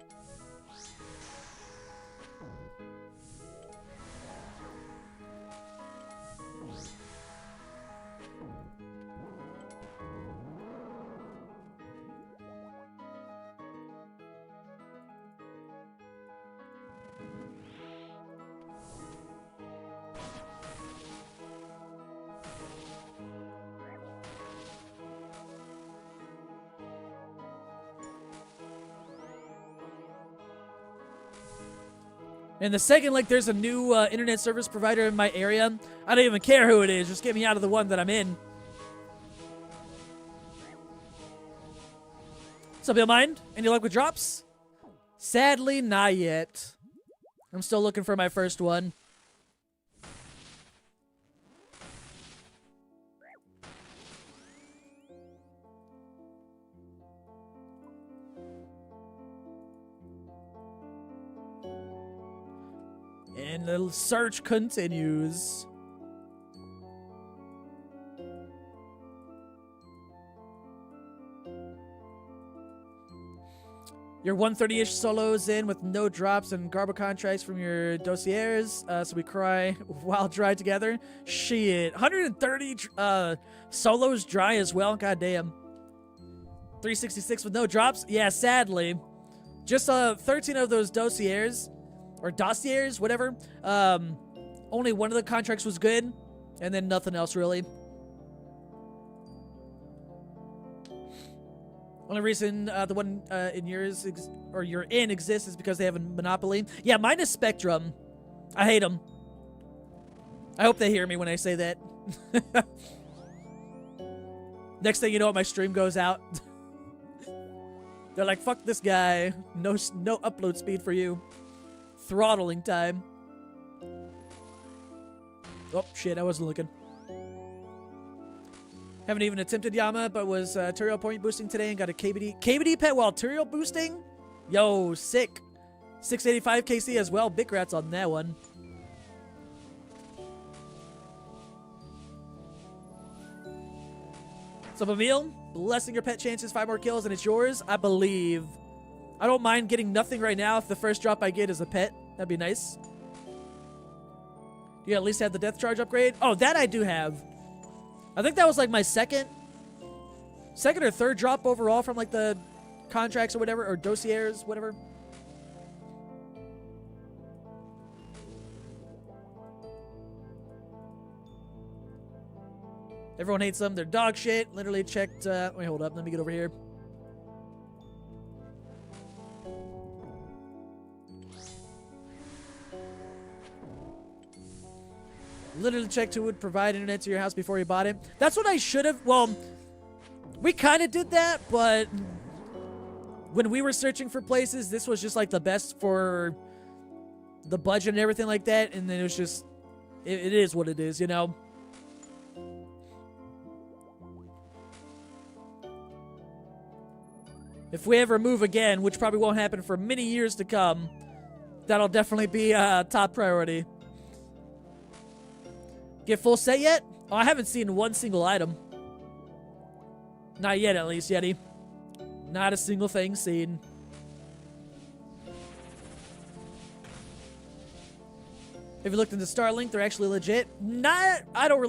And the second, like, there's a new internet service provider in my area, I don't even care who it is. Just get me out of the one that I'm in. So, Bill Mind, any luck with drops? Sadly, not yet. I'm still looking for my first one. And the search continues. Your 130-ish solos in with no drops and garble contracts from your dossiers, so we cry while dry together. Shit. 130 solos dry as well? Goddamn. 366 with no drops? Yeah, sadly. Just 13 of those dossiers. Or dossiers, whatever. Only one of the contracts was good, and then nothing else really. Only reason the one in yours or you're in exists is because they have a monopoly. Yeah, mine is Spectrum. I hate them. I hope they hear me when I say that. Next thing you know, my stream goes out. They're like, "Fuck this guy. No upload speed for you." Throttling time. Oh, shit, I wasn't looking. Haven't even attempted Yama, but was Turiel point boosting today and got a KBD pet while Turiel boosting? Yo, sick. 685 KC as well. Big rats on that one. So, Emil, blessing your pet chances, 5 more kills, and it's yours, I believe. I don't mind getting nothing right now if the first drop I get is a pet. That'd be nice. Do you at least have the death charge upgrade? Oh, that I do have. I think that was like my second or third drop overall from like the contracts or whatever, or dossiers, whatever. Everyone hates them. They're dog shit. Literally checked. Wait, hold up. Let me get over here. Literally checked who would provide internet to your house before you bought it. That's what I should have. Well, we kind of did that, but when we were searching for places, this was just like the best for the budget and everything like that. And then it was just, it is what it is, you know? If we ever move again, which probably won't happen for many years to come, that'll definitely be a top priority. Get full set yet? Oh, I haven't seen one single item. Not yet, at least, Yeti. Not a single thing seen. If you looked into Starlink, they're actually legit. I don't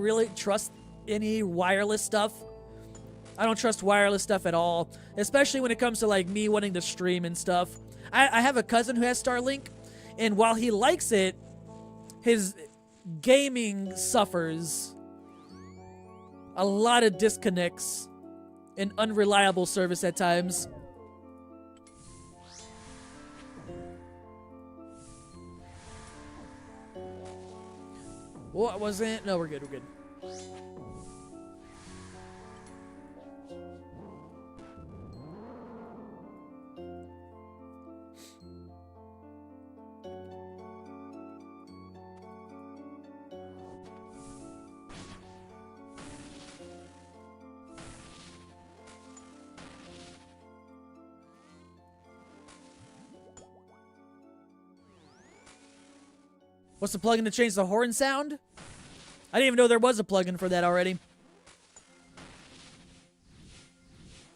really trust any wireless stuff. I don't trust wireless stuff at all, especially when it comes to like me wanting to stream and stuff. I have a cousin who has Starlink, and while he likes it, his gaming suffers a lot of disconnects and unreliable service at times. What was it? No, we're good, we're good. What's the plugin to change the horn sound? I didn't even know there was a plugin for that already.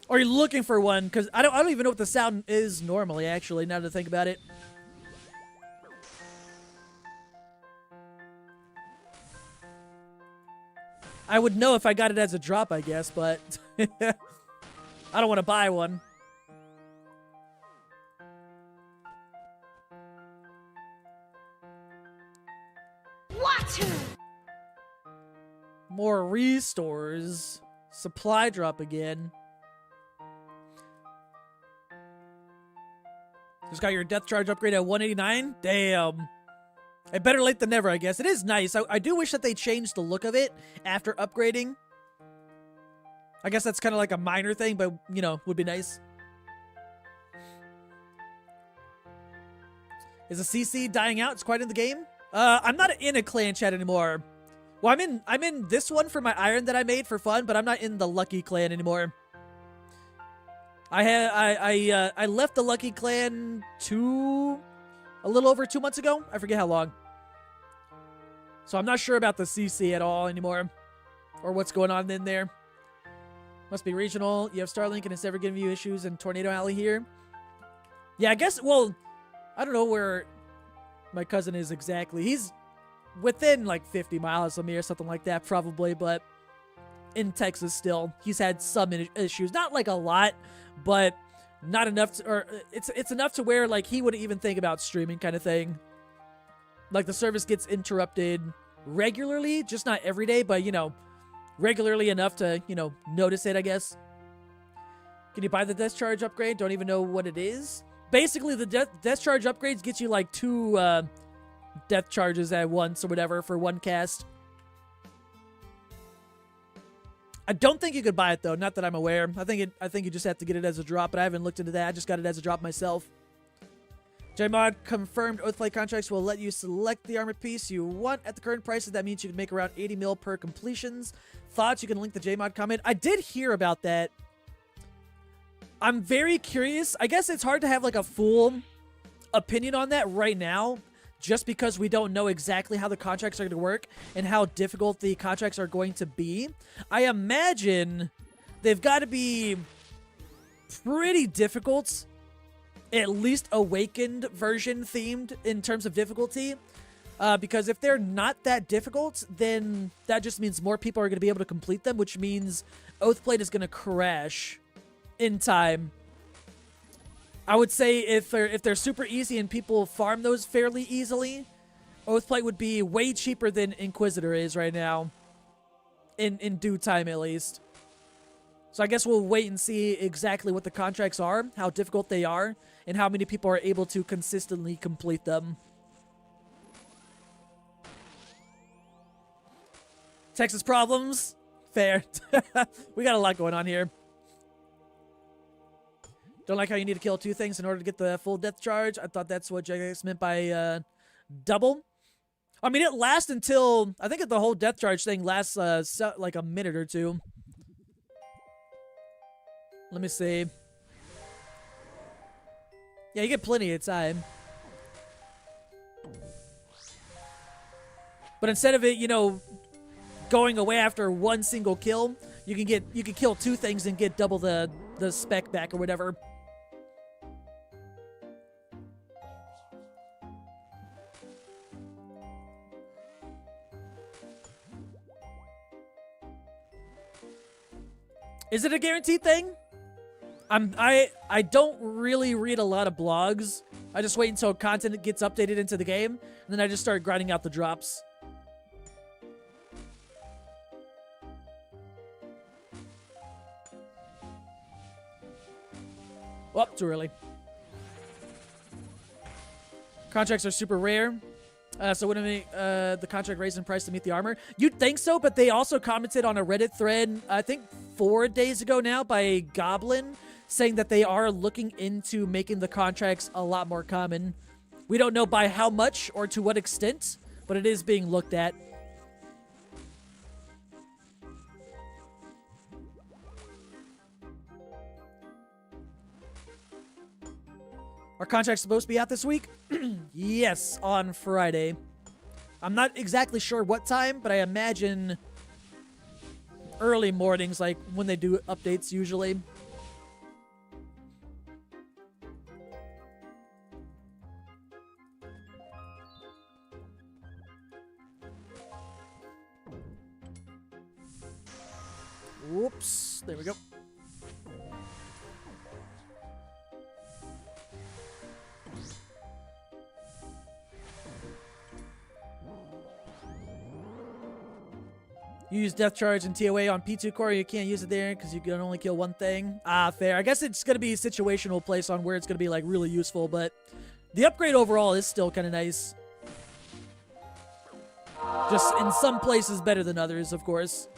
Or are you looking for one? Because I don't even know what the sound is normally, actually, now that I think about it. I would know if I got it as a drop, I guess, but I don't want to buy one. More restores. Supply drop again. Just got your death charge upgrade at 189? Damn. Hey, better late than never, I guess. It is nice. I do wish that they changed the look of it after upgrading. I guess that's kind of like a minor thing, but, you know, would be nice. Is the CC dying out? It's quite in the game? I'm not in a clan chat anymore. Well, I'm in this one for my iron that I made for fun, but I'm not in the Lucky clan anymore. I left the Lucky clan a little over 2 months ago. I forget how long. So I'm not sure about the CC at all anymore, or what's going on in there. Must be regional. You have Starlink and it's never giving you issues in Tornado Alley here. Yeah, I guess, well, I don't know where my cousin is exactly. He's within like 50 miles of me or something like that, probably, but in Texas still. He's had some issues. Not like a lot, but not enough to, or it's enough to where like he wouldn't even think about streaming kind of thing. Like the service gets interrupted regularly, just not every day, but you know, regularly enough to, you know, notice it, I guess. Can you buy the death charge upgrade? Don't even know what it is. Basically, the death charge upgrades get you like 2 death charges at once or whatever for one cast. I don't think you could buy it though, not that I'm aware. I think you just have to get it as a drop, but I haven't looked into that. I just got it as a drop myself. JMod confirmed Oathplay contracts will let you select the armor piece you want at the current prices. That means you can make around 80 mil per completions. Thoughts? You can link the JMod comment. I did hear about that. I'm very curious. I guess it's hard to have like a full opinion on that right now, just because we don't know exactly how the contracts are going to work and how difficult the contracts are going to be. I imagine they've got to be pretty difficult, at least Awakened version themed in terms of difficulty. Because if they're not that difficult, then that just means more people are going to be able to complete them, which means Oathblade is going to crash in time. I would say if they're super easy and people farm those fairly easily, Oathplate would be way cheaper than Inquisitor is right now. In due time, at least. So I guess we'll wait and see exactly what the contracts are, how difficult they are, and how many people are able to consistently complete them. Texas problems? Fair. We got a lot going on here. Don't like how you need to kill 2 things in order to get the full death charge. I thought that's what Jagex meant by double. I mean, it lasts until... I think the whole death charge thing lasts like a minute or 2. Let me see. Yeah, you get plenty of time. But instead of it, you know, going away after 1 single kill, you can kill 2 things and get double the spec back or whatever. Is it a guaranteed thing? I don't really read a lot of blogs. I just wait until content gets updated into the game, and then I just start grinding out the drops. Oh, too early. Contracts are super rare. So wouldn't it the contract raise in price to meet the armor? You'd think so, but they also commented on a Reddit thread, I think 4 days ago now, by Goblin, saying that they are looking into making the contracts a lot more common. We don't know by how much or to what extent, but it is being looked at. Are contracts supposed to be out this week? Yes, on Friday. I'm not exactly sure what time, but I imagine early mornings, like when they do updates usually. Whoops, there we go. You use Death Charge and TOA on P2 core, you can't use it there because you can only kill 1 thing. Ah, fair. I guess it's going to be a situational place on where it's going to be like really useful, but the upgrade overall is still kind of nice. Just in some places better than others, of course.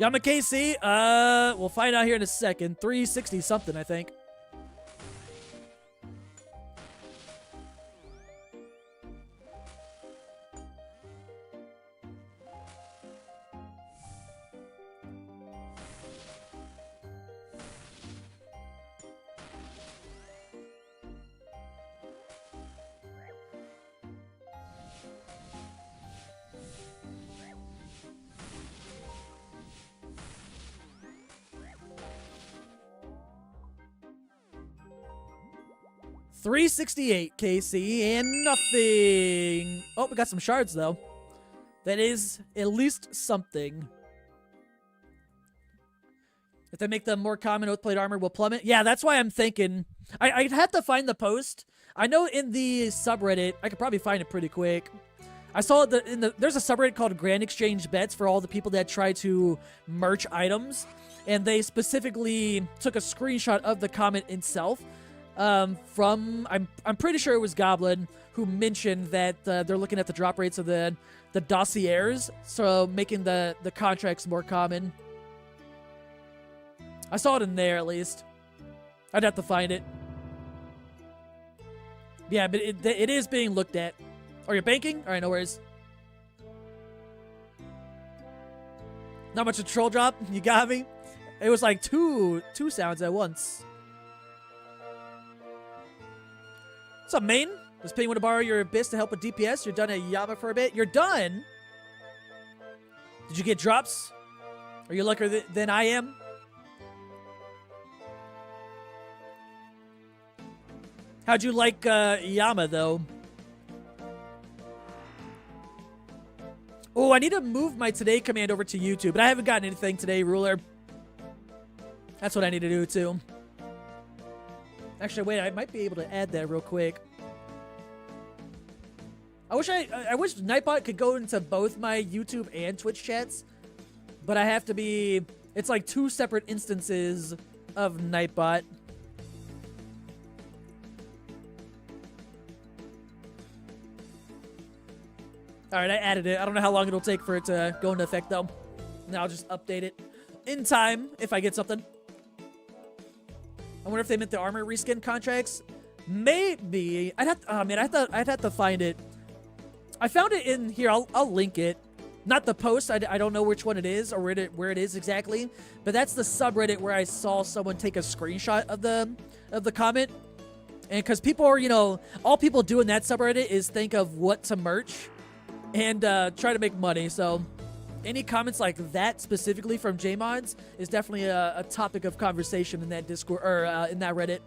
Yama KC, we'll find out here in a second. 360 something, I think. $368 KC and nothing. Oh, we got some shards though. That is at least something. If they make them more common, oath-plate armor will plummet. Yeah, that's why I'm thinking. I'd have to find the post. I know in the subreddit, I could probably find it pretty quick. I saw it there's a subreddit called Grand Exchange Bets for all the people that try to merch items, and they specifically took a screenshot of the comment itself. From I'm pretty sure it was Goblin who mentioned that they're looking at the drop rates of the dossiers, so making the contracts more common. I saw it in there at least. I'd have to find it. Yeah, but it is being looked at. Oh, you're banking? All right, no worries. Not much of a troll drop. You got me. It was like two sounds at once. What's up, main? Does Penny want to borrow your abyss to help with DPS? You're done at Yama for a bit. You're done? Did you get drops? Are you luckier than I am? How'd you like Yama, though? Oh, I need to move my today command over to YouTube, but I haven't gotten anything today, Ruler. That's what I need to do, too. Actually, wait, I might be able to add that real quick. I wish Nightbot could go into both my YouTube and Twitch chats, but I have to be It's like 2 separate instances of Nightbot. Alright, I added it. I don't know how long it'll take for it to go into effect, though. Now I'll just update it in time if I get something. I wonder if they meant the armor reskin contracts. Maybe. I'd have to find it. I found it in here. I'll link it. Not the post. I don't know which one it is or where it is exactly. But that's the subreddit where I saw someone take a screenshot of the comment. And because people are, you know, all people do in that subreddit is think of what to merch and try to make money. So any comments like that specifically from JMods is definitely a topic of conversation in that Discord or in that Reddit.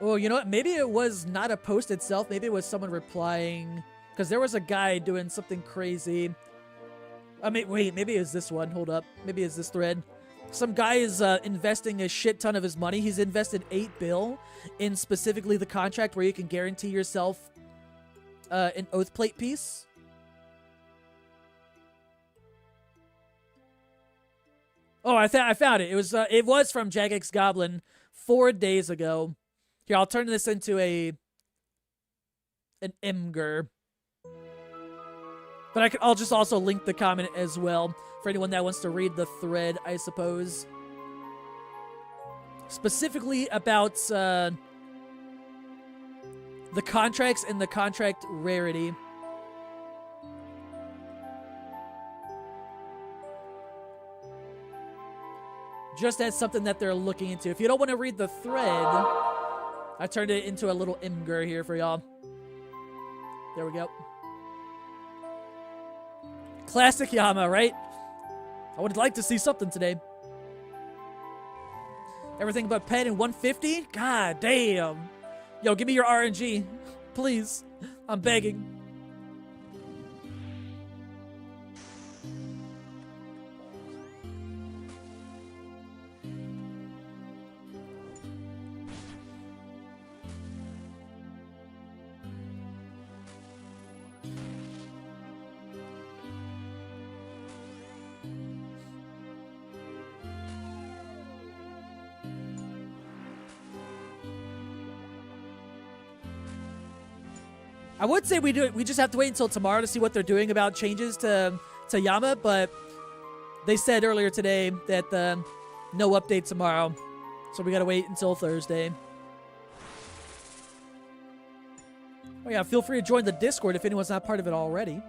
Oh, you know what? Maybe it was not a post itself. Maybe it was someone replying, because there was a guy doing something crazy. I mean, wait, maybe it's this one. Hold up. Maybe it's this thread. Some guy is investing a shit ton of his money. He's invested 8 bill in specifically the contract where you can guarantee yourself an oath plate piece. Oh, I found it. It was from Jagex Goblin 4 days ago. Here, I'll turn this into an Imgur. But I'll just also link the comment as well for anyone that wants to read the thread, I suppose. Specifically about the contracts and the contract rarity. Just as something that they're looking into. If you don't want to read the thread, I turned it into a little Imgur here for y'all. There we go. Classic Yama, right? I would like to see something today. Everything but pet and 150? God damn. Yo, give me your RNG. Please. I'm begging. I would say we just have to wait until tomorrow to see what they're doing about changes to Yama, but they said earlier today that no update tomorrow, so we gotta wait until Thursday. Oh yeah, feel free to join the Discord if anyone's not part of it already.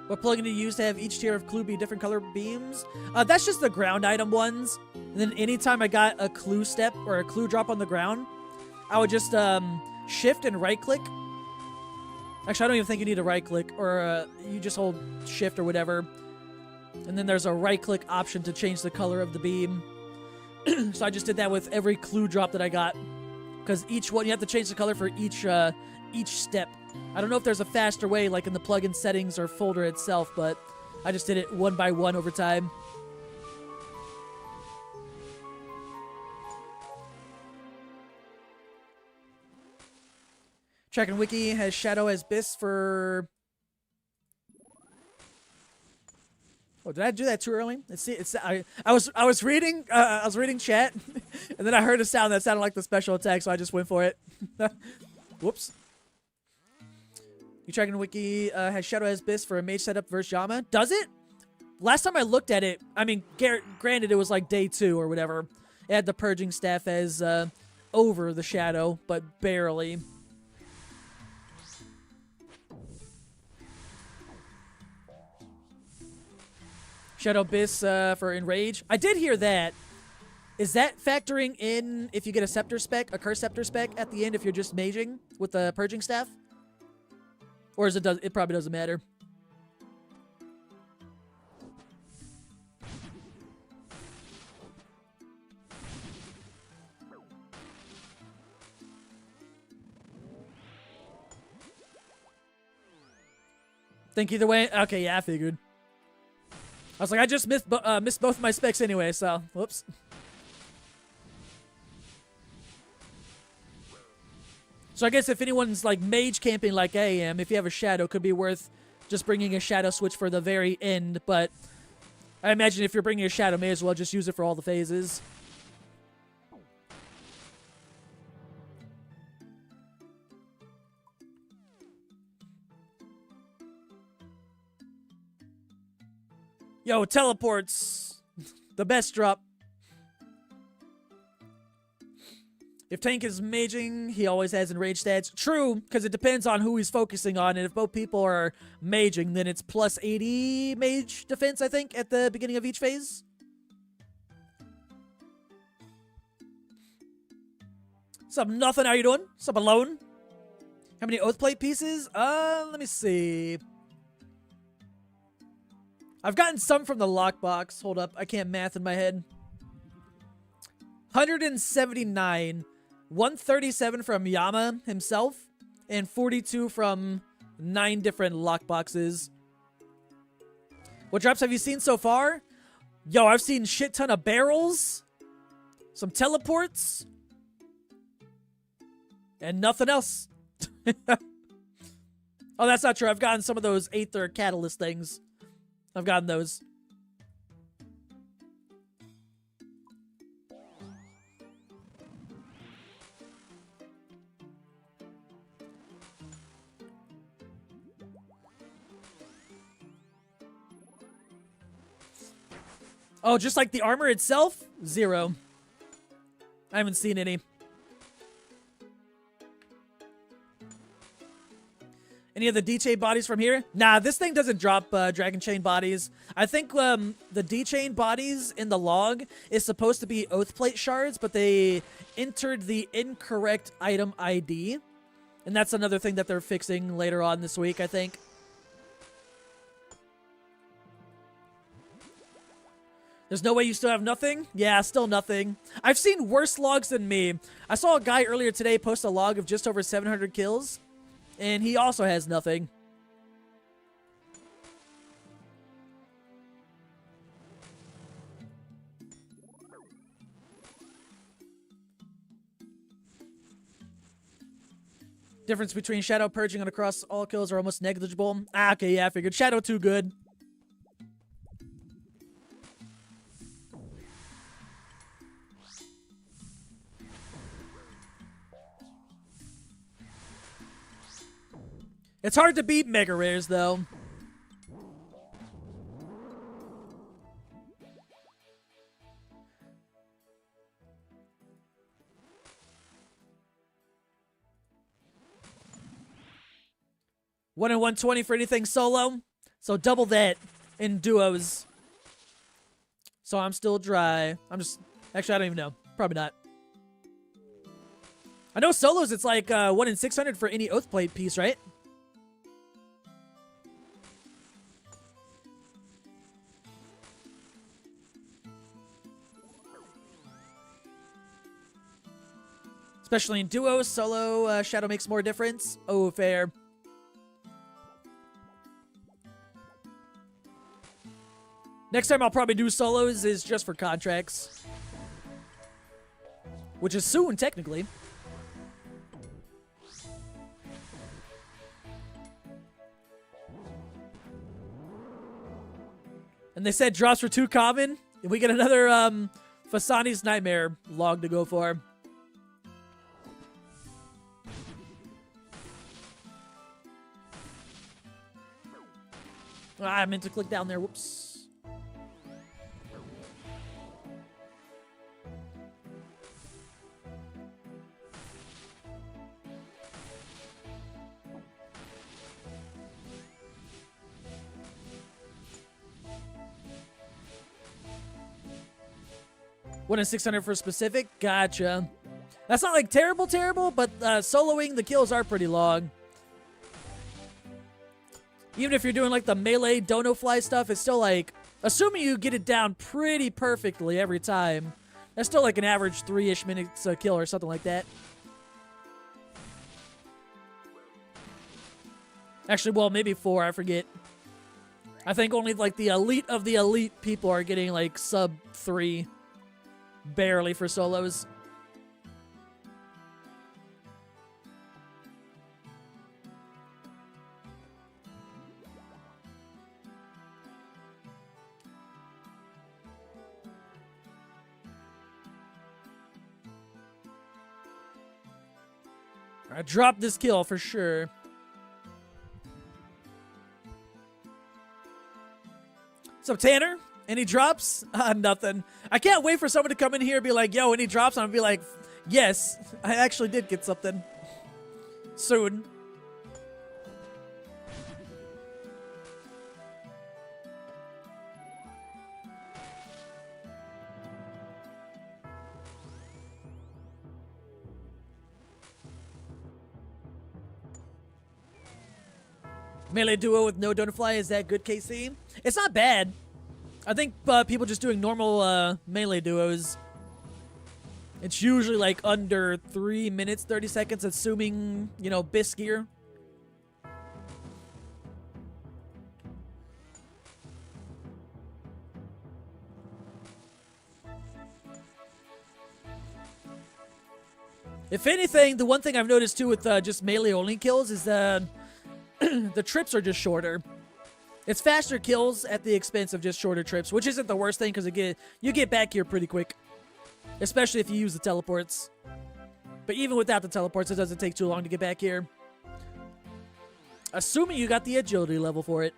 What plugin do you use to have each tier of clue be different color beams? That's just the ground item ones. And then anytime I got a clue step or a clue drop on the ground, I would just shift and right click. Actually, I don't even think you need to right click, or you just hold shift or whatever. And then there's a right click option to change the color of the beam. So I just did that with every clue drop that I got. Because each one, you have to change the color for each step. I don't know if there's a faster way, like in the plugin settings or folder itself, but I just did it one by one over time. Tracking Wiki has Shadow as Biss for... Oh, did I do that too early? I was reading chat, and then I heard a sound that sounded like the special attack, so I just went for it. Whoops. You tracking Wiki has Shadow as Biss for a mage setup versus Yama. Does it? Last time I looked at it, I mean, granted it was like day 2 or whatever. It had the purging staff as over the Shadow, but barely. Shadow Biss for Enrage. I did hear that. Is that factoring in if you get a scepter spec, a curse scepter spec at the end if you're just maging with the purging staff? Or is it probably doesn't matter. Think either way? Okay, yeah, I figured. I was like, I just missed both my specs anyway, so whoops. So I guess if anyone's like mage camping like I am, if you have a shadow, it could be worth just bringing a shadow switch for the very end. But I imagine if you're bringing a shadow, may as well just use it for all the phases. Yo, teleports. The best drop. If tank is maging, he always has enraged stats. True, because it depends on who he's focusing on. And if both people are maging, then it's plus 80 mage defense, I think, at the beginning of each phase. What's up, nothing? How you doing? What's up, alone? How many oath plate pieces? Let me see. I've gotten some from the lockbox. Hold up, I can't math in my head. 179. 137 from Yama himself, and 42 from 9 different lockboxes. What drops have you seen so far? Yo, I've seen a shit ton of barrels, some teleports, and nothing else. Oh, that's not true. I've gotten some of those Aether Catalyst things. I've gotten those. Oh, just like the armor itself? 0. I haven't seen any. Any of the D-chain bodies from here? Nah, this thing doesn't drop dragon chain bodies. I think the D-chain bodies in the log is supposed to be oath plate shards, but they entered the incorrect item ID. And that's another thing that they're fixing later on this week, I think. There's no way you still have nothing? Yeah, still nothing. I've seen worse logs than me. I saw a guy earlier today post a log of just over 700 kills. And he also has nothing. Difference between Shadow purging and across all kills are almost negligible. Ah, okay, yeah, I figured. Shadow too good. It's hard to beat Mega Rares, though. One in 120 for anything solo. So double that in duos. So I'm still dry. Actually, I don't even know. Probably not. I know solos, it's like 1 in 600 for any oath plate piece, right? Especially in duos, solo, Shadow makes more difference. Oh, fair. Next time I'll probably do solos is just for contracts. Which is soon, technically. And they said drops were too common. And we get another Fasani's Nightmare log to go for. Ah, I meant to click down there. Whoops. 1 in 600 for specific. Gotcha. That's not like terrible, but soloing the kills are pretty long. Even if you're doing like the melee dono fly stuff, it's still like, assuming you get it down pretty perfectly every time, that's still like an average 3-ish minutes a kill or something like that. Actually, well, maybe 4, I forget. I think only like the elite of the elite people are getting like sub 3, barely, for solos. I dropped this kill for sure. What's up, Tanner? Any drops? Nothing. I can't wait for someone to come in here and be like, yo, any drops? And I'll be like, yes, I actually did get something. Soon. Melee duo with no Donafly, is that good, KC? It's not bad. I think people just doing normal melee duos, it's usually like under 3 minutes, 30 seconds, assuming, you know, BIS gear. If anything, the one thing I've noticed too with just melee only kills is the trips are just shorter. It's faster kills at the expense of just shorter trips, which isn't the worst thing because you get back here pretty quick, especially if you use the teleports. But even without the teleports, it doesn't take too long to get back here, assuming you got the agility level for it.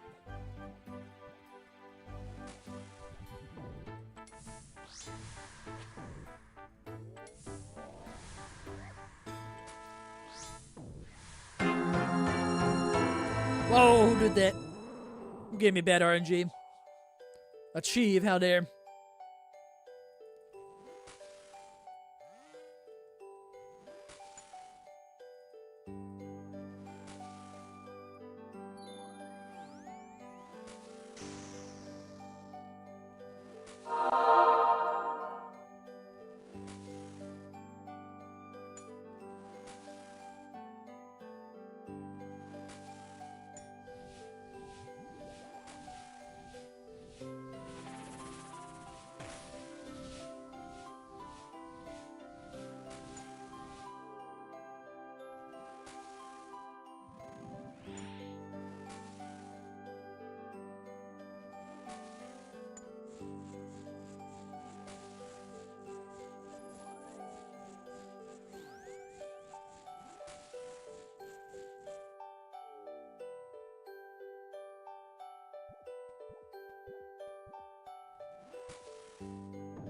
Whoa, who did that? Who gave me bad RNG? Achieve, how dare.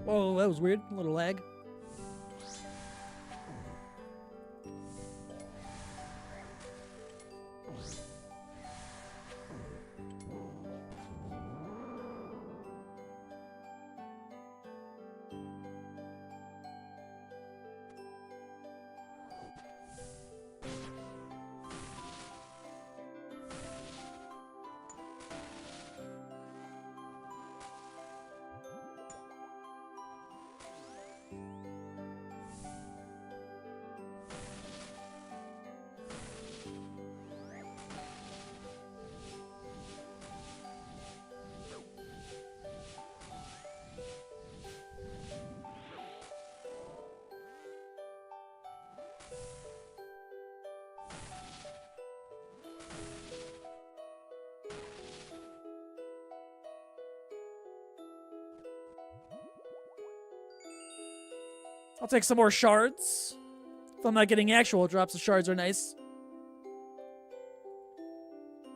Whoa, that was weird. A little lag. I'll take some more shards. If I'm not getting actual drops, the shards are nice.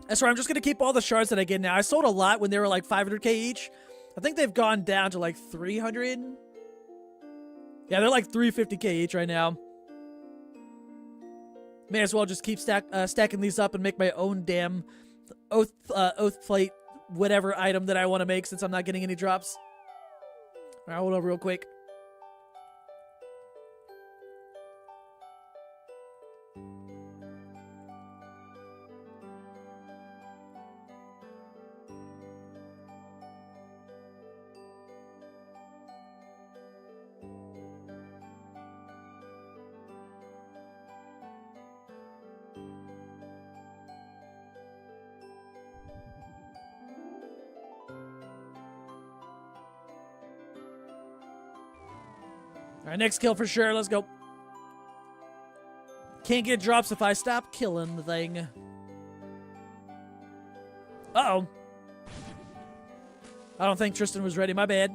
That's right, I'm just going to keep all the shards that I get now. I sold a lot when they were like 500k each. I think they've gone down to like 300. Yeah, they're like 350k each right now. May as well just keep stacking these up and make my own damn oath plate, whatever item that I want to make since I'm not getting any drops. Alright, hold on real quick. Alright, next kill for sure. Let's go. Can't get drops if I stop killing the thing. Uh-oh. I don't think Tristan was ready. My bad.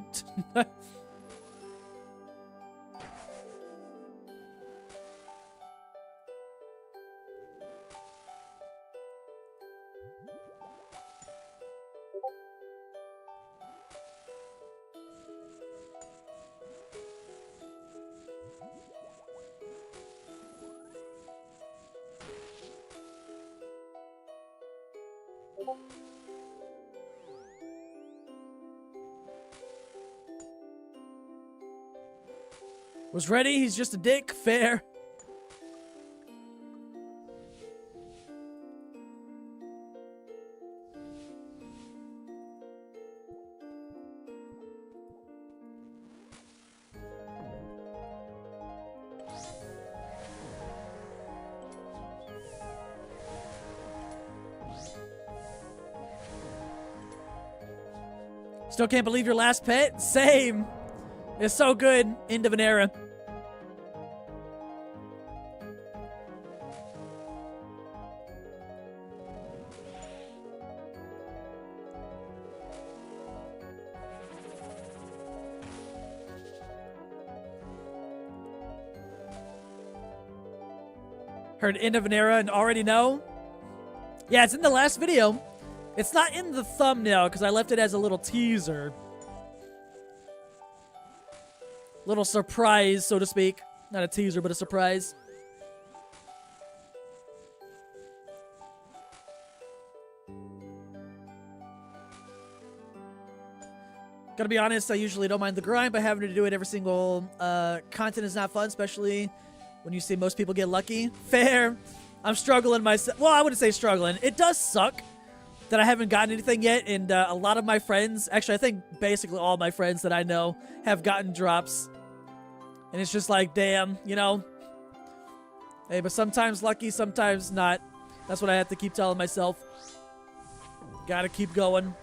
Was ready, he's just a dick. Fair. Still can't believe your last pet? Same. It's so good. End of an era. Heard end of an era and already know? Yeah, it's in the last video. It's not in the thumbnail because I left it as a little teaser. Little surprise, so to speak. Not a teaser, but a surprise. Gotta be honest, I usually don't mind the grind, but having to do it every single content is not fun, especially when you see most people get lucky. Fair. I'm struggling myself. Well, I wouldn't say struggling. It does suck that I haven't gotten anything yet, and a lot of my friends, actually I think basically all my friends that I know have gotten drops. And it's just like, damn, you know? Hey, but sometimes lucky, sometimes not. That's what I have to keep telling myself. Gotta keep going.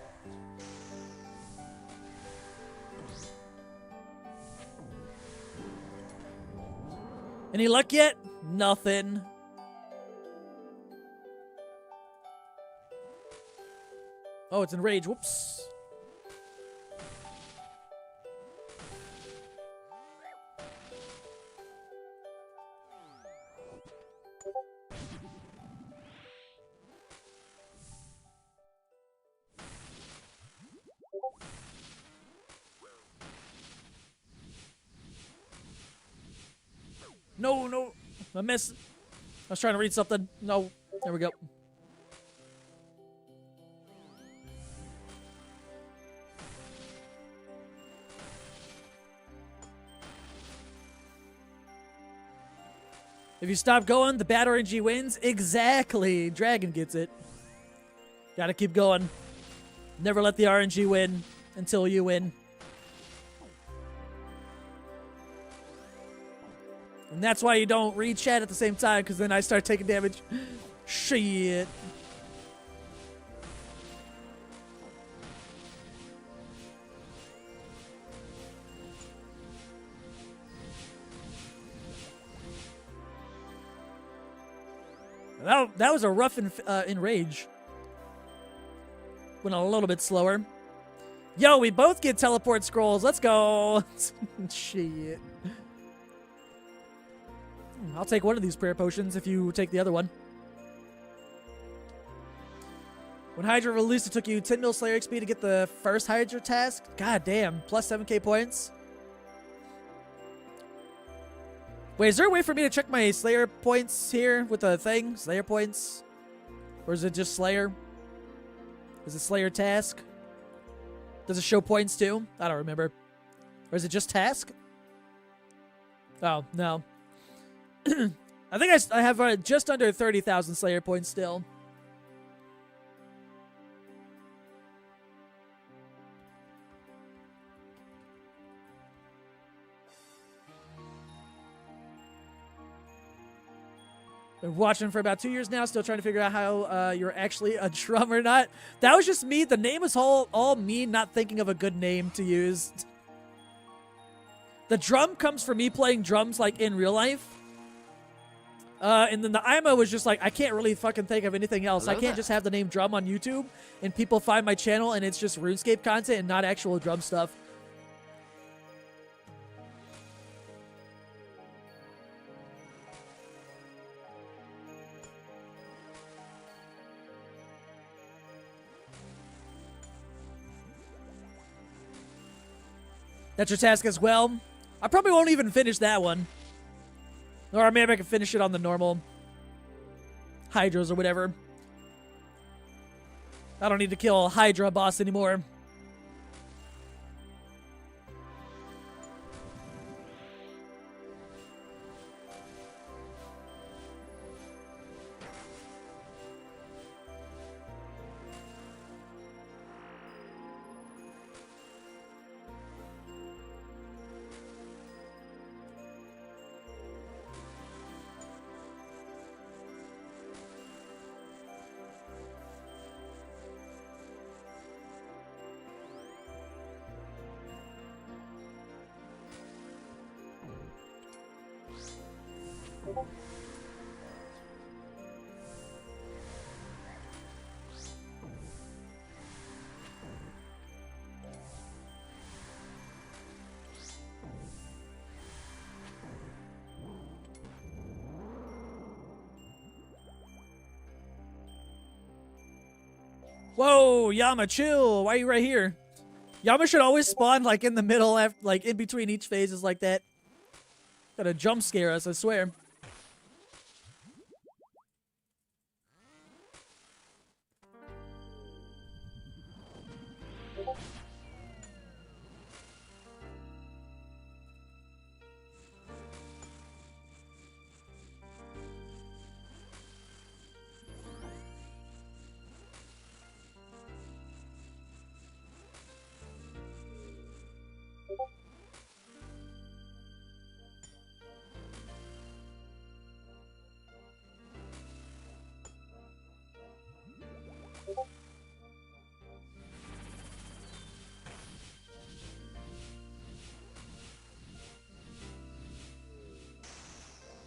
Any luck yet? Nothing. Oh, it's in rage. Whoops. No, no. I missed. I was trying to read something. No. There we go. If you stop going, the bad RNG wins. Exactly. Dragon gets it. Gotta keep going. Never let the RNG win until you win. And that's why you don't read chat at the same time, because then I start taking damage. Shit. That was a rough in rage. Went a little bit slower. Yo, we both get teleport scrolls. Let's go. Shit. I'll take one of these prayer potions if you take the other one. When Hydra released, it took you 10 mil Slayer XP to get the first Hydra task. God damn, plus 7k points. Wait, is there a way for me to check my Slayer points here with the thing? Slayer points? Or is it just Slayer? Is it Slayer task? Does it show points too? I don't remember. Or is it just task? Oh, no. I think I have just under 30,000 Slayer points still. Been watching for about 2 years now, still trying to figure out how you're actually a drum or not. That was just me. The name is all me not thinking of a good name to use. The drum comes from me playing drums like in real life. And then the IMA was just like, I can't really fucking think of anything else. Hello I can't there. just have the name drum on YouTube and people find my channel and it's just RuneScape content and not actual drum stuff. That's your task as well. I probably won't even finish that one. Or maybe I can finish it on the normal Hydras or whatever. I don't need to kill a Hydra boss anymore. Whoa, Yama, chill. Why are you right here? Yama should always spawn like in the middle, after, like in between each phases like that. Gotta jump scare us, I swear.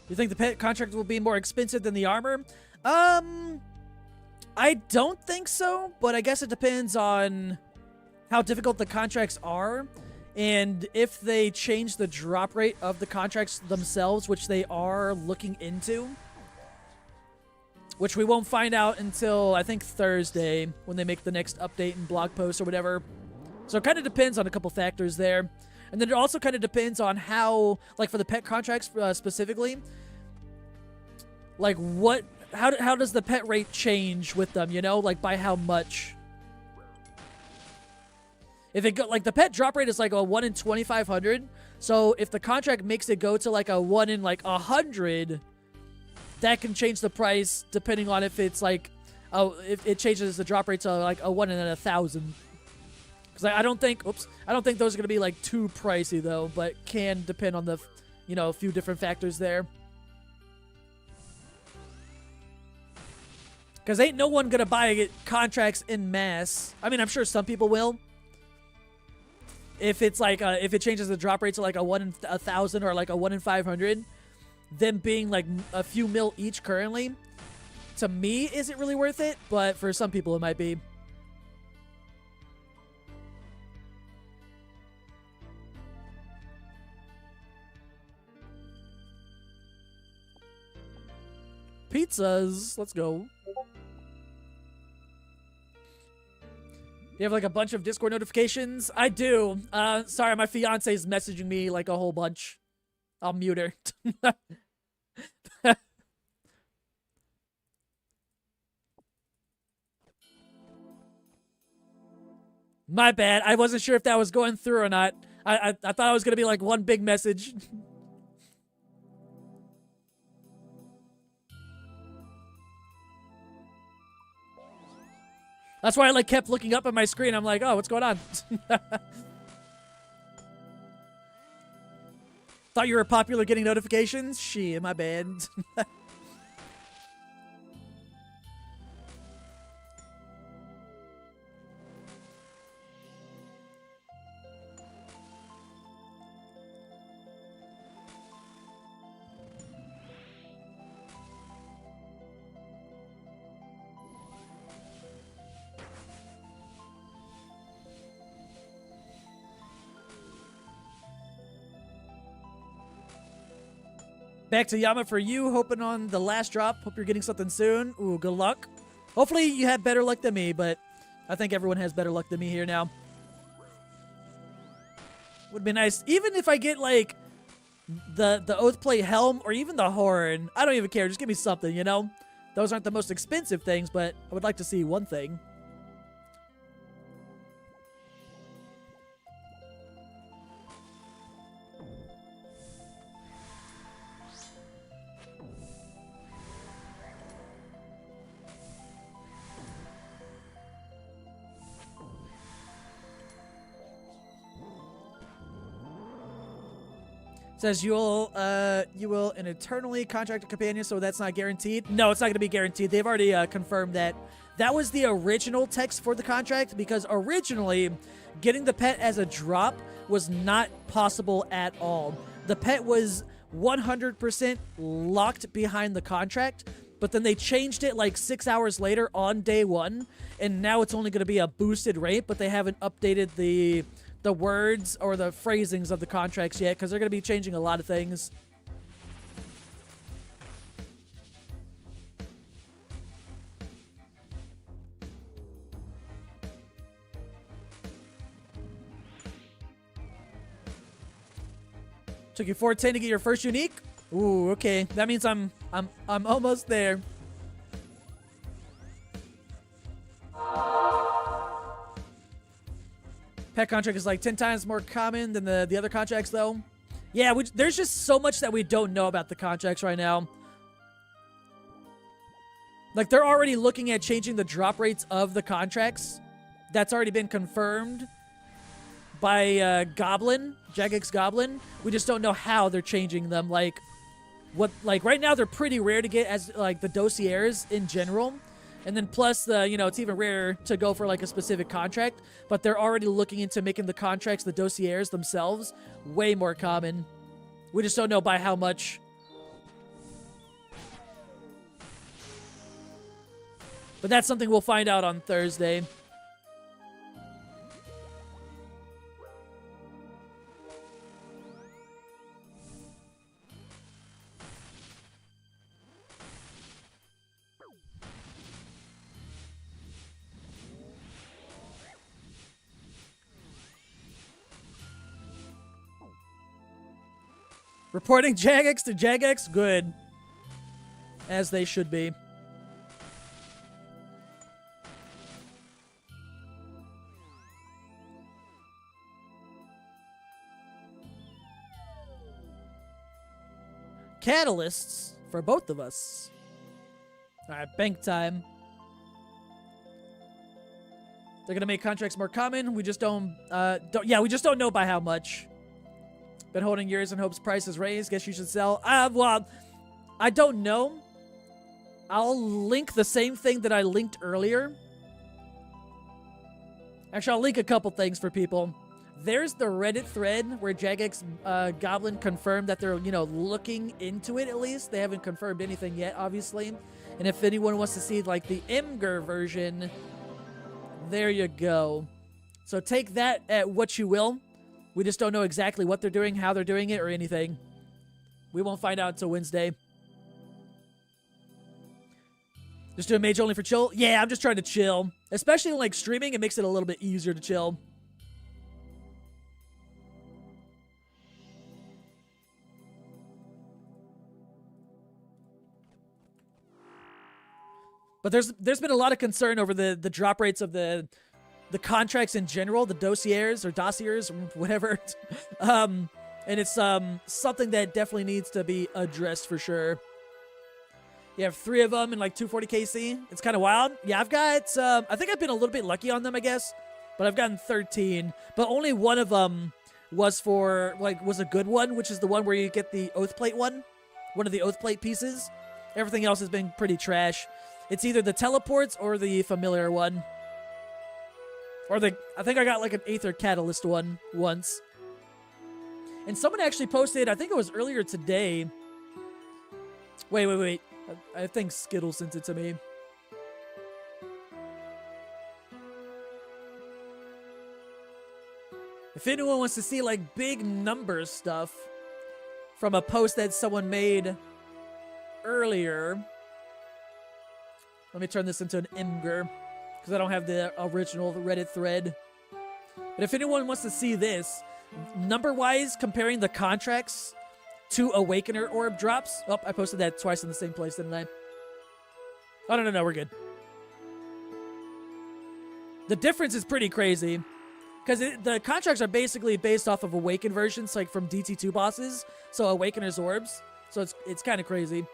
You think the pet contract will be more expensive than the armor? I don't think so, but I guess it depends on how difficult the contracts are and if they change the drop rate of the contracts themselves, which they are looking into. Which we won't find out until, I think, Thursday when they make the next update and blog post or whatever. So it kind of depends on a couple factors there. And then it also kind of depends on how, like for the pet contracts specifically, like how does the pet rate change with them, you know? Like by how much? If it go, like the pet drop rate is like a 1 in 2,500. So if the contract makes it go to like a 1 in like 100, that can change the price depending on if it's like, oh, if it changes the drop rate to like a 1 in 1,000. Because I don't think those are going to be like too pricey though, but can depend on the, you know, a few different factors there. Because ain't no one going to buy contracts in mass. I mean, I'm sure some people will. If it's like, if it changes the drop rate to like a 1 in 1,000 or like a 1 in 500, them being like a few mil each currently, to me, isn't really worth it. But for some people, it might be. Pizzas. Let's go. You have like a bunch of Discord notifications? I do. Sorry, my fiance's messaging me like a whole bunch. I'll mute her. My bad. I wasn't sure if that was going through or not. I thought it was going to be like one big message. That's why I like kept looking up at my screen. I'm like, oh, what's going on? Thought you were popular getting notifications? Shit, my bad. Back to Yama for you, hoping on the last drop. Hope you're getting something soon. Ooh, good luck. Hopefully you have better luck than me, but I think everyone has better luck than me here now. Would be nice. Even if I get, like, the Oathplate helm or even the horn. I don't even care. Just give me something, you know? Those aren't the most expensive things, but I would like to see one thing. Says you will an eternally contracted companion, so that's not guaranteed. No, it's not going to be guaranteed. They've already confirmed that. That was the original text for the contract, because originally getting the pet as a drop was not possible at all. The pet was 100% locked behind the contract, but then they changed it like 6 hours later on day one, and now it's only going to be a boosted rate, but they haven't updated the words or the phrasings of the contracts yet, because they're going to be changing a lot of things. Took you 410 to get your first unique? Ooh, okay. That means I'm almost there. Pet contract is like 10 times more common than the other contracts, though. Yeah, there's just so much that we don't know about the contracts right now. Like, they're already looking at changing the drop rates of the contracts. That's already been confirmed by Goblin, Jagex Goblin. We just don't know how they're changing them. Like right now they're pretty rare to get as like the dossiers in general. And then plus it's even rarer to go for like a specific contract, but they're already looking into making the contracts, the dossiers themselves, way more common. We just don't know by how much. But that's something we'll find out on Thursday. Reporting Jagex to Jagex, good. As they should be. Catalysts for both of us. Alright, bank time. They're gonna make contracts more common. We just don't we just don't know by how much. Been holding yours in hopes price is raised. Guess you should sell. Well, I don't know. I'll link the same thing that I linked earlier. Actually, I'll link a couple things for people. There's the Reddit thread where Jagex Goblin confirmed that they're, looking into it at least. They haven't confirmed anything yet, obviously. And if anyone wants to see, like, the Imgur version, there you go. So take that at what you will. We just don't know exactly what they're doing, how they're doing it, or anything. We won't find out until Wednesday. Just doing mage only for chill? Yeah, I'm just trying to chill. Especially when, like, streaming, it makes it a little bit easier to chill. But there's been a lot of concern over the drop rates of the contracts in general, the dossiers, whatever. And it's something that definitely needs to be addressed for sure. You have 3 of them in like 240 KC. It's kind of wild. Yeah, I've got, I think I've been a little bit lucky on them, I guess. But I've gotten 13. But only one of them was was a good one, which is the one where you get the Oathplate one. One of the Oathplate pieces. Everything else has been pretty trash. It's either the teleports or the familiar one. Or I think I got like an Aether Catalyst one once. And someone actually posted, I think it was earlier today. Wait. I think Skittle sent it to me. If anyone wants to see like big number stuff from a post that someone made earlier. Let me turn this into an Imgur, because I don't have the original Reddit thread. But if anyone wants to see this, number-wise, comparing the contracts to Awakener orb drops. Oh, I posted that twice in the same place, didn't I? Oh, no, we're good. The difference is pretty crazy, because the contracts are basically based off of Awakened versions, like from DT2 bosses, so Awakener's orbs. So it's kind of crazy.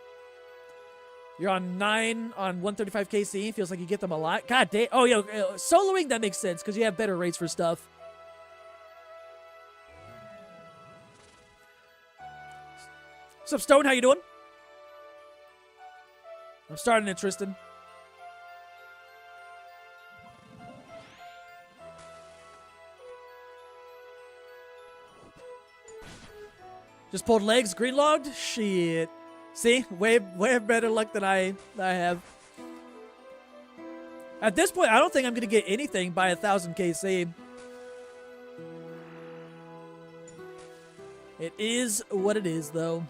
You're on 9 on 135 KC. Feels like you get them a lot. God damn. Oh, yo, soloing, that makes sense, because you have better rates for stuff. What's up, Stone? How you doing? I'm starting it, Tristan. Just pulled legs, green logged? Shit. See? Way better luck than I have. At this point, I don't think I'm going to get anything by 1,000 KC. It is what it is, though.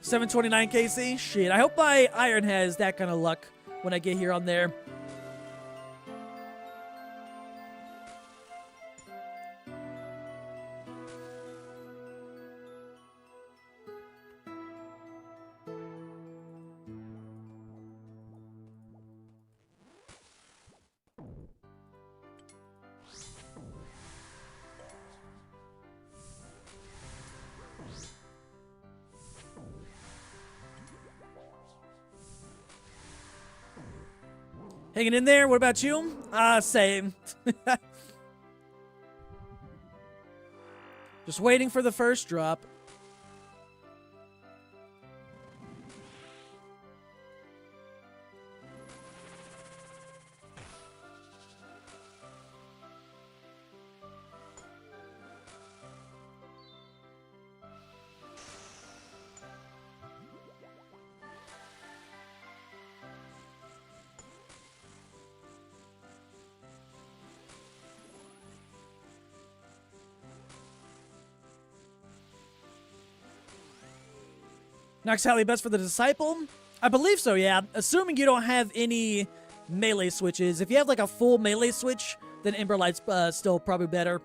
$729 KC? Shit, I hope my iron has that kind of luck when I get here on there. Hanging in there. What about you? Same. Just waiting for the first drop. Nox Halley best for the Disciple? I believe so, yeah. Assuming you don't have any melee switches. If you have like a full melee switch, then Emberlight's still probably better.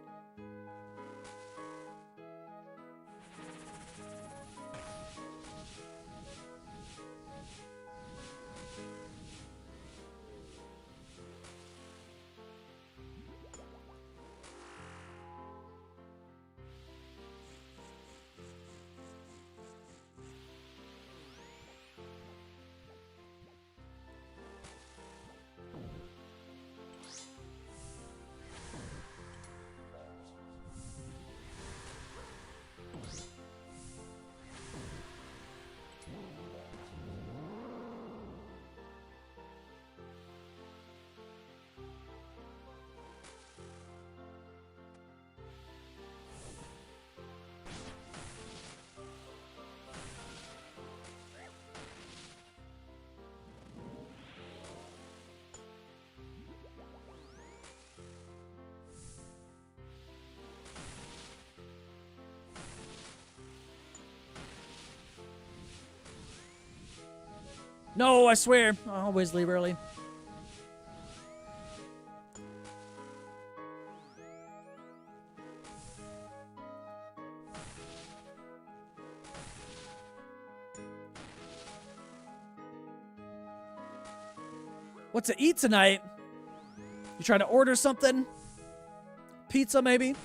No, I swear. I always leave early. What to eat tonight? You trying to order something? Pizza, maybe?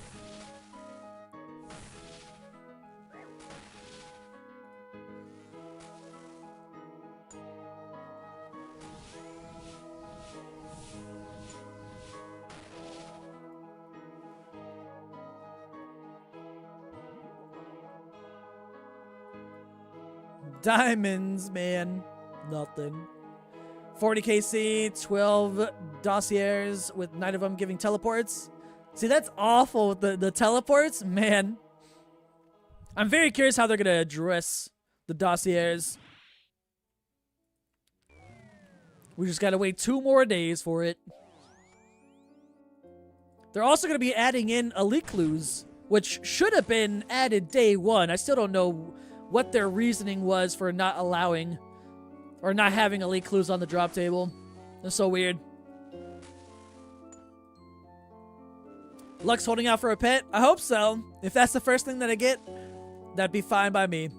Diamonds, man. Nothing. 40 KC, 12 dossiers with 9 of them giving teleports. See, that's awful with the teleports. Man. I'm very curious how they're going to address the dossiers. We just got to wait 2 more days for it. They're also going to be adding in elite clues, which should have been added day one. I still don't know what their reasoning was for not allowing or not having elite clues on the drop table. It's so weird. Luck's holding out for a pet? I hope so. If that's the first thing that I get, that'd be fine by me.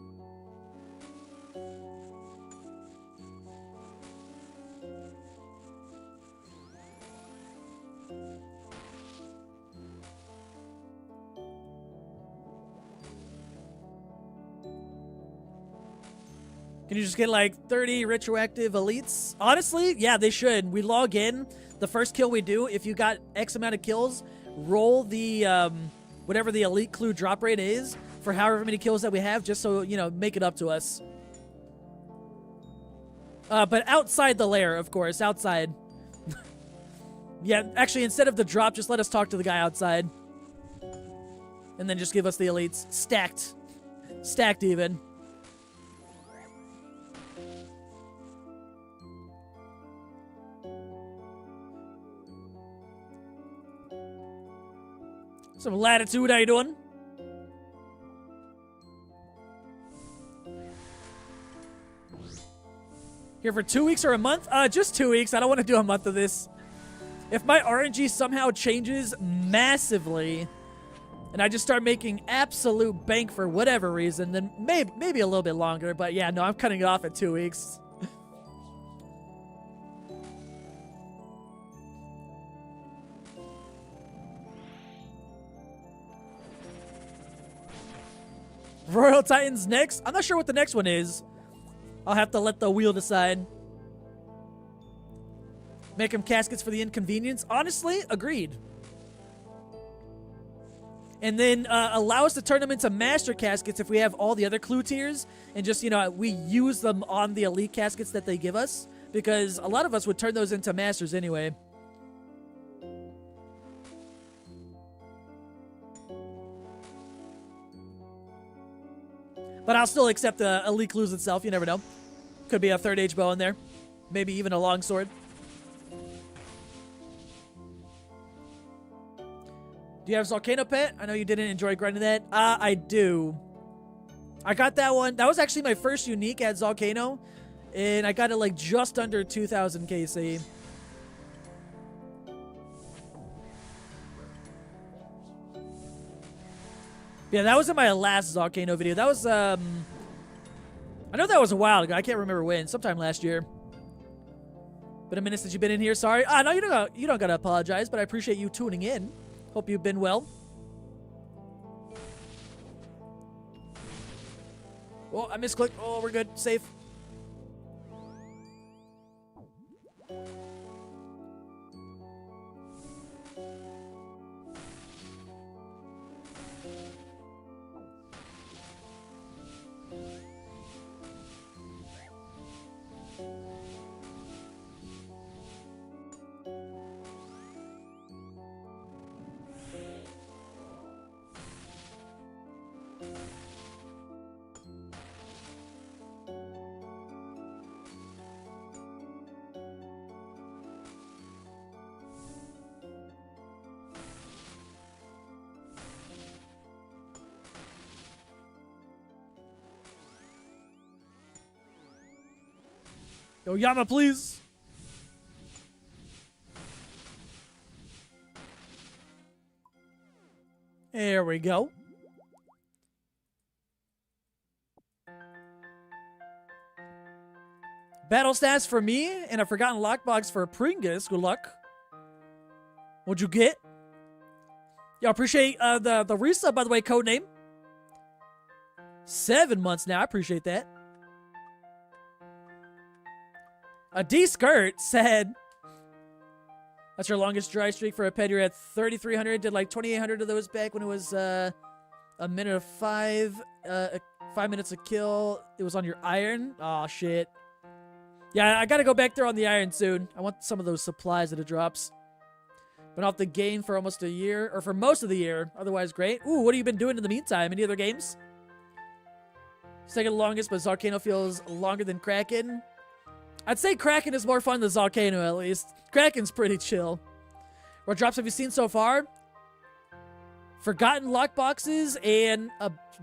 Can you just get like 30 retroactive elites? Honestly, yeah, they should. We log in. The first kill we do, if you got X amount of kills, roll the, whatever the elite clue drop rate is for however many kills that we have, just so, you know, make it up to us. But outside the lair, of course, outside. Yeah, actually, instead of the drop, just let us talk to the guy outside. And then just give us the elites. Stacked. Stacked even. Some latitude, how you doing? Here for 2 weeks or a month? Just 2 weeks. I don't want to do a month of this. If my RNG somehow changes massively, and I just start making absolute bank for whatever reason, then maybe a little bit longer. But yeah, no, I'm cutting it off at 2 weeks. Royal Titans next? I'm not sure what the next one is. I'll have to let the wheel decide. Make them caskets for the inconvenience? Honestly, agreed. And then allow us to turn them into master caskets if we have all the other clue tiers. And just, you know, we use them on the elite caskets that they give us. Because a lot of us would turn those into masters anyway. But I'll still accept the elite clues itself. You never know. Could be a third age bow in there. Maybe even a longsword. Do you have Volcano Pet? I know you didn't enjoy grinding that. I do. I got that one. That was actually my first unique at Volcano. And I got it like just under 2,000 KC. Yeah, that was in my last Volcano video. That was, I know that was a while ago. I can't remember when. Sometime last year. Been a minute since you've been in here. Sorry. No, you don't gotta apologize, but I appreciate you tuning in. Hope you've been well. Oh, I misclicked. Oh, we're good. Safe. Yo, Yama, please. There we go. Battle stats for me and a forgotten lockbox for Pringus. Good luck. What'd you get? Yo, appreciate the resub, by the way, codename. 7 months now. I appreciate that. A D-Skirt said, that's your longest dry streak for a pet. You're at 3,300. Did like 2,800 of those back when it was a minute of 5 minutes a kill. It was on your iron. Oh, shit. Yeah, I gotta go back there on the iron soon. I want some of those supplies that it drops. Been off the game for almost a year, or for most of the year. Otherwise, great. Ooh, what have you been doing in the meantime? Any other games? Second longest, but Volcano feels longer than Kraken. I'd say Kraken is more fun than Volcano, at least. Kraken's pretty chill. What drops have you seen so far? Forgotten lockboxes and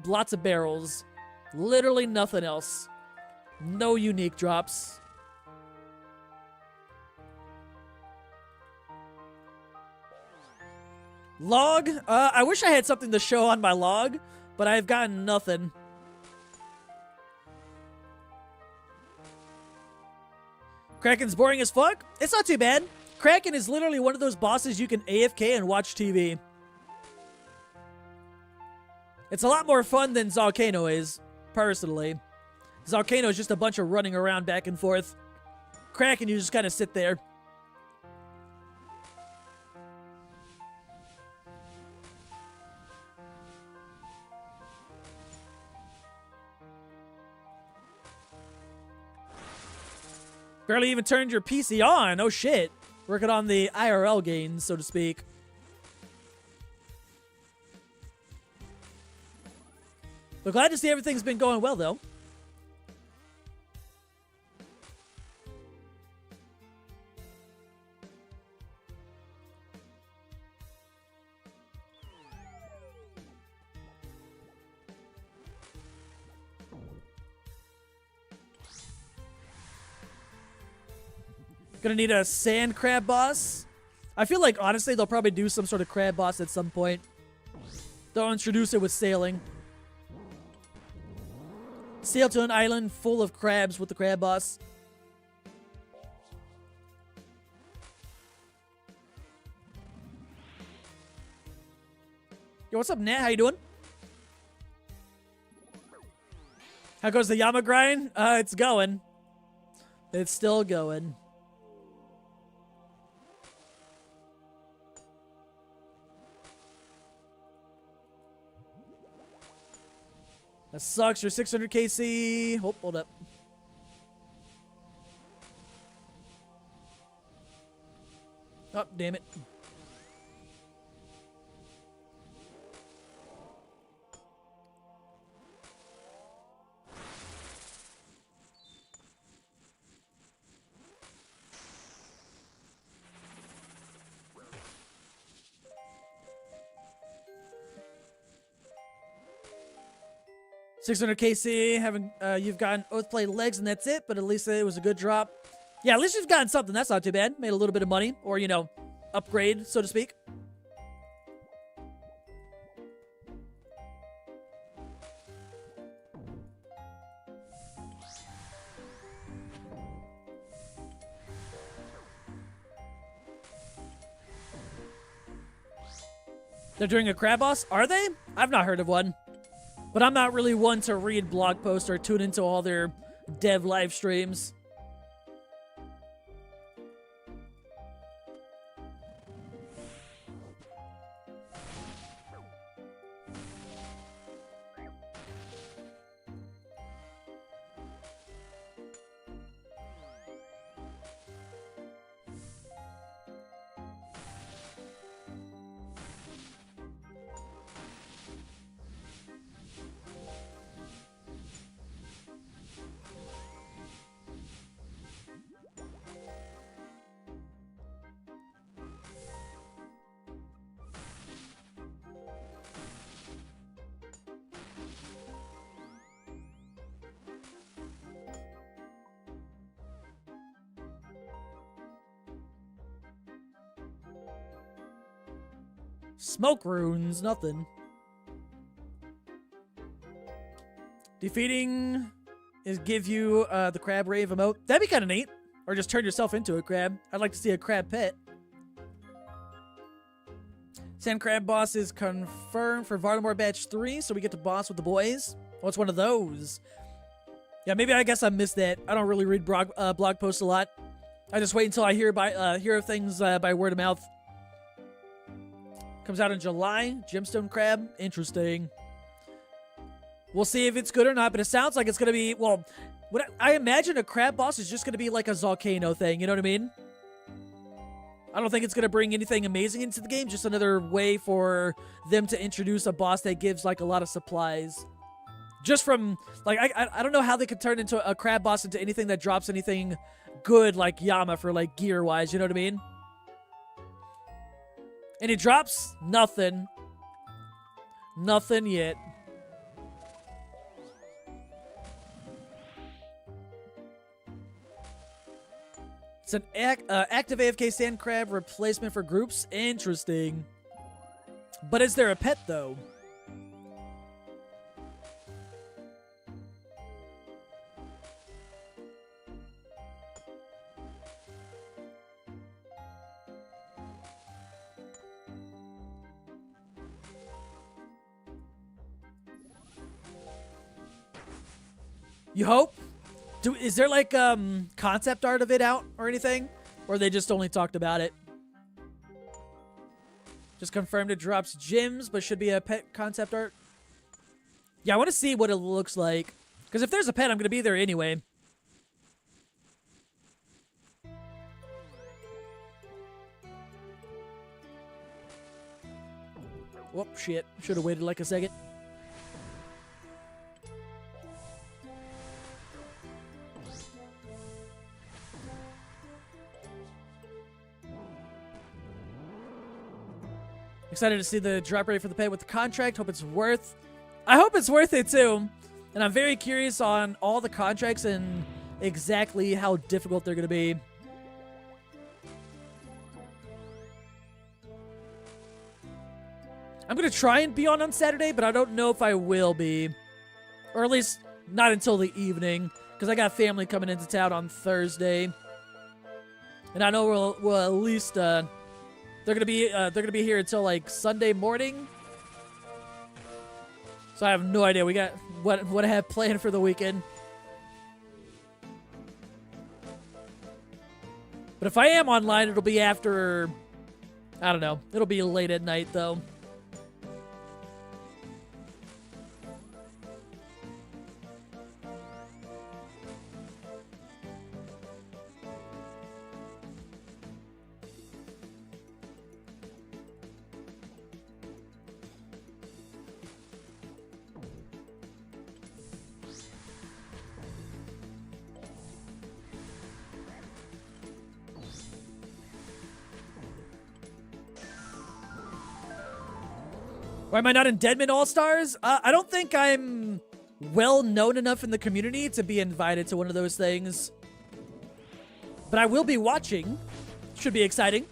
lots of barrels. Literally nothing else. No unique drops. Log. I wish I had something to show on my log, but I've gotten nothing. Kraken's boring as fuck? It's not too bad. Kraken is literally one of those bosses you can AFK and watch TV. It's a lot more fun than Volcano is, personally. Volcano is just a bunch of running around back and forth. Kraken, you just kind of sit there. Barely even turned your PC on. Oh, shit. Working on the IRL gains, so to speak. But glad to see everything's been going well, though. Gonna need a sand crab boss. I feel like, honestly, they'll probably do some sort of crab boss at some point. They'll introduce it with sailing. Sail to an island full of crabs with the crab boss. Yo, what's up, Nat? How you doing? How goes the Yama grind? It's going. It's still going. That sucks. You're 600 KC. Oh, hold up. Oh, damn it. $600 KC, you've gotten Oathblade legs and that's it, but at least it was a good drop. Yeah, at least you've gotten something. That's not too bad. Made a little bit of money, or, you know, upgrade, so to speak. They're doing a crab boss? Are they? I've not heard of one. But I'm not really one to read blog posts or tune into all their dev live streams. Smoke runes, nothing. Defeating is give you the crab rave emote. That'd be kind of neat. Or just turn yourself into a crab. I'd like to see a crab pet. Sand crab boss is confirmed for Varlamore batch 3, so we get to boss with the boys. Oh, it's one of those. Yeah, maybe I guess I missed that. I don't really read blog posts a lot. I just wait until I hear of things by word of mouth. Comes out in July. Gemstone crab. Interesting. We'll see if it's good or not, but it sounds like it's going to be, well, what I imagine a crab boss is just going to be like a Volcano thing, you know what I mean? I don't think it's going to bring anything amazing into the game, just another way for them to introduce a boss that gives, like, a lot of supplies. Just from, like, I don't know how they could turn into a crab boss into anything that drops anything good, like Yama, for, like, gear-wise, you know what I mean? And it drops nothing. Nothing yet. It's an active AFK sand crab replacement for groups. Interesting. But is there a pet, though? You hope? Is there like concept art of it out or anything? Or they just only talked about it? Just confirmed it drops gyms, but should be a pet concept art. Yeah, I want to see what it looks like. Because if there's a pet, I'm going to be there anyway. Whoop, shit. Should have waited like a second. Excited to see the drop rate for the pet with the contract. Hope it's worth... I hope it's worth it too. And I'm very curious on all the contracts and exactly how difficult they're going to be. I'm going to try and be on Saturday, but I don't know if I will be. Or at least not until the evening. Because I got family coming into town on Thursday. And I know we'll at least... They're gonna be here until like Sunday morning. So I have no idea. We got what I have planned for the weekend. But if I am online, it'll be after, I don't know. It'll be late at night though. Why am I not in Deadman All-Stars? I don't think I'm well known enough in the community to be invited to one of those things. But I will be watching. Should be exciting.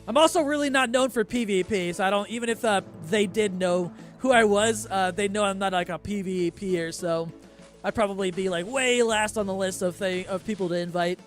I'm also really not known for PvP, so I don't, even if they did know who I was, they know I'm not like a PvPer, so I'd probably be like way last on the list of people to invite.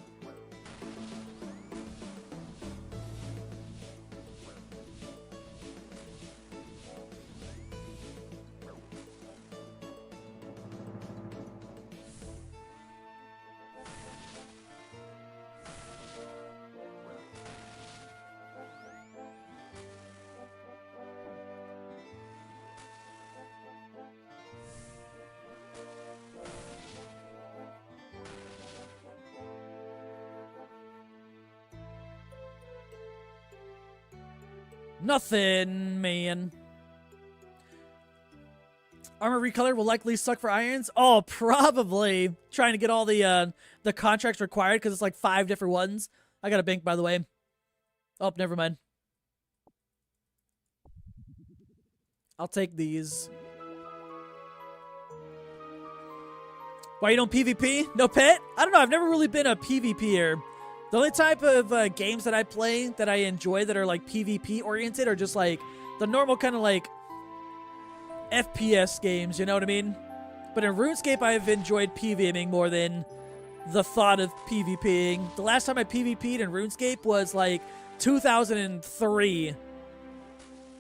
Nothing, man. Armor recolor will likely suck for irons. Oh, probably. Trying to get all the contracts required because it's like 5 different ones. I got a bank, by the way. Oh, never mind. I'll take these. Why you don't PvP? No pet? I don't know. I've never really been a PvPer. The only type of games that I play that I enjoy that are like PvP oriented are just like the normal kind of like FPS games, you know what I mean? But in RuneScape, I've enjoyed PvPing more than the thought of PvPing. The last time I PvP'd in RuneScape was like 2003.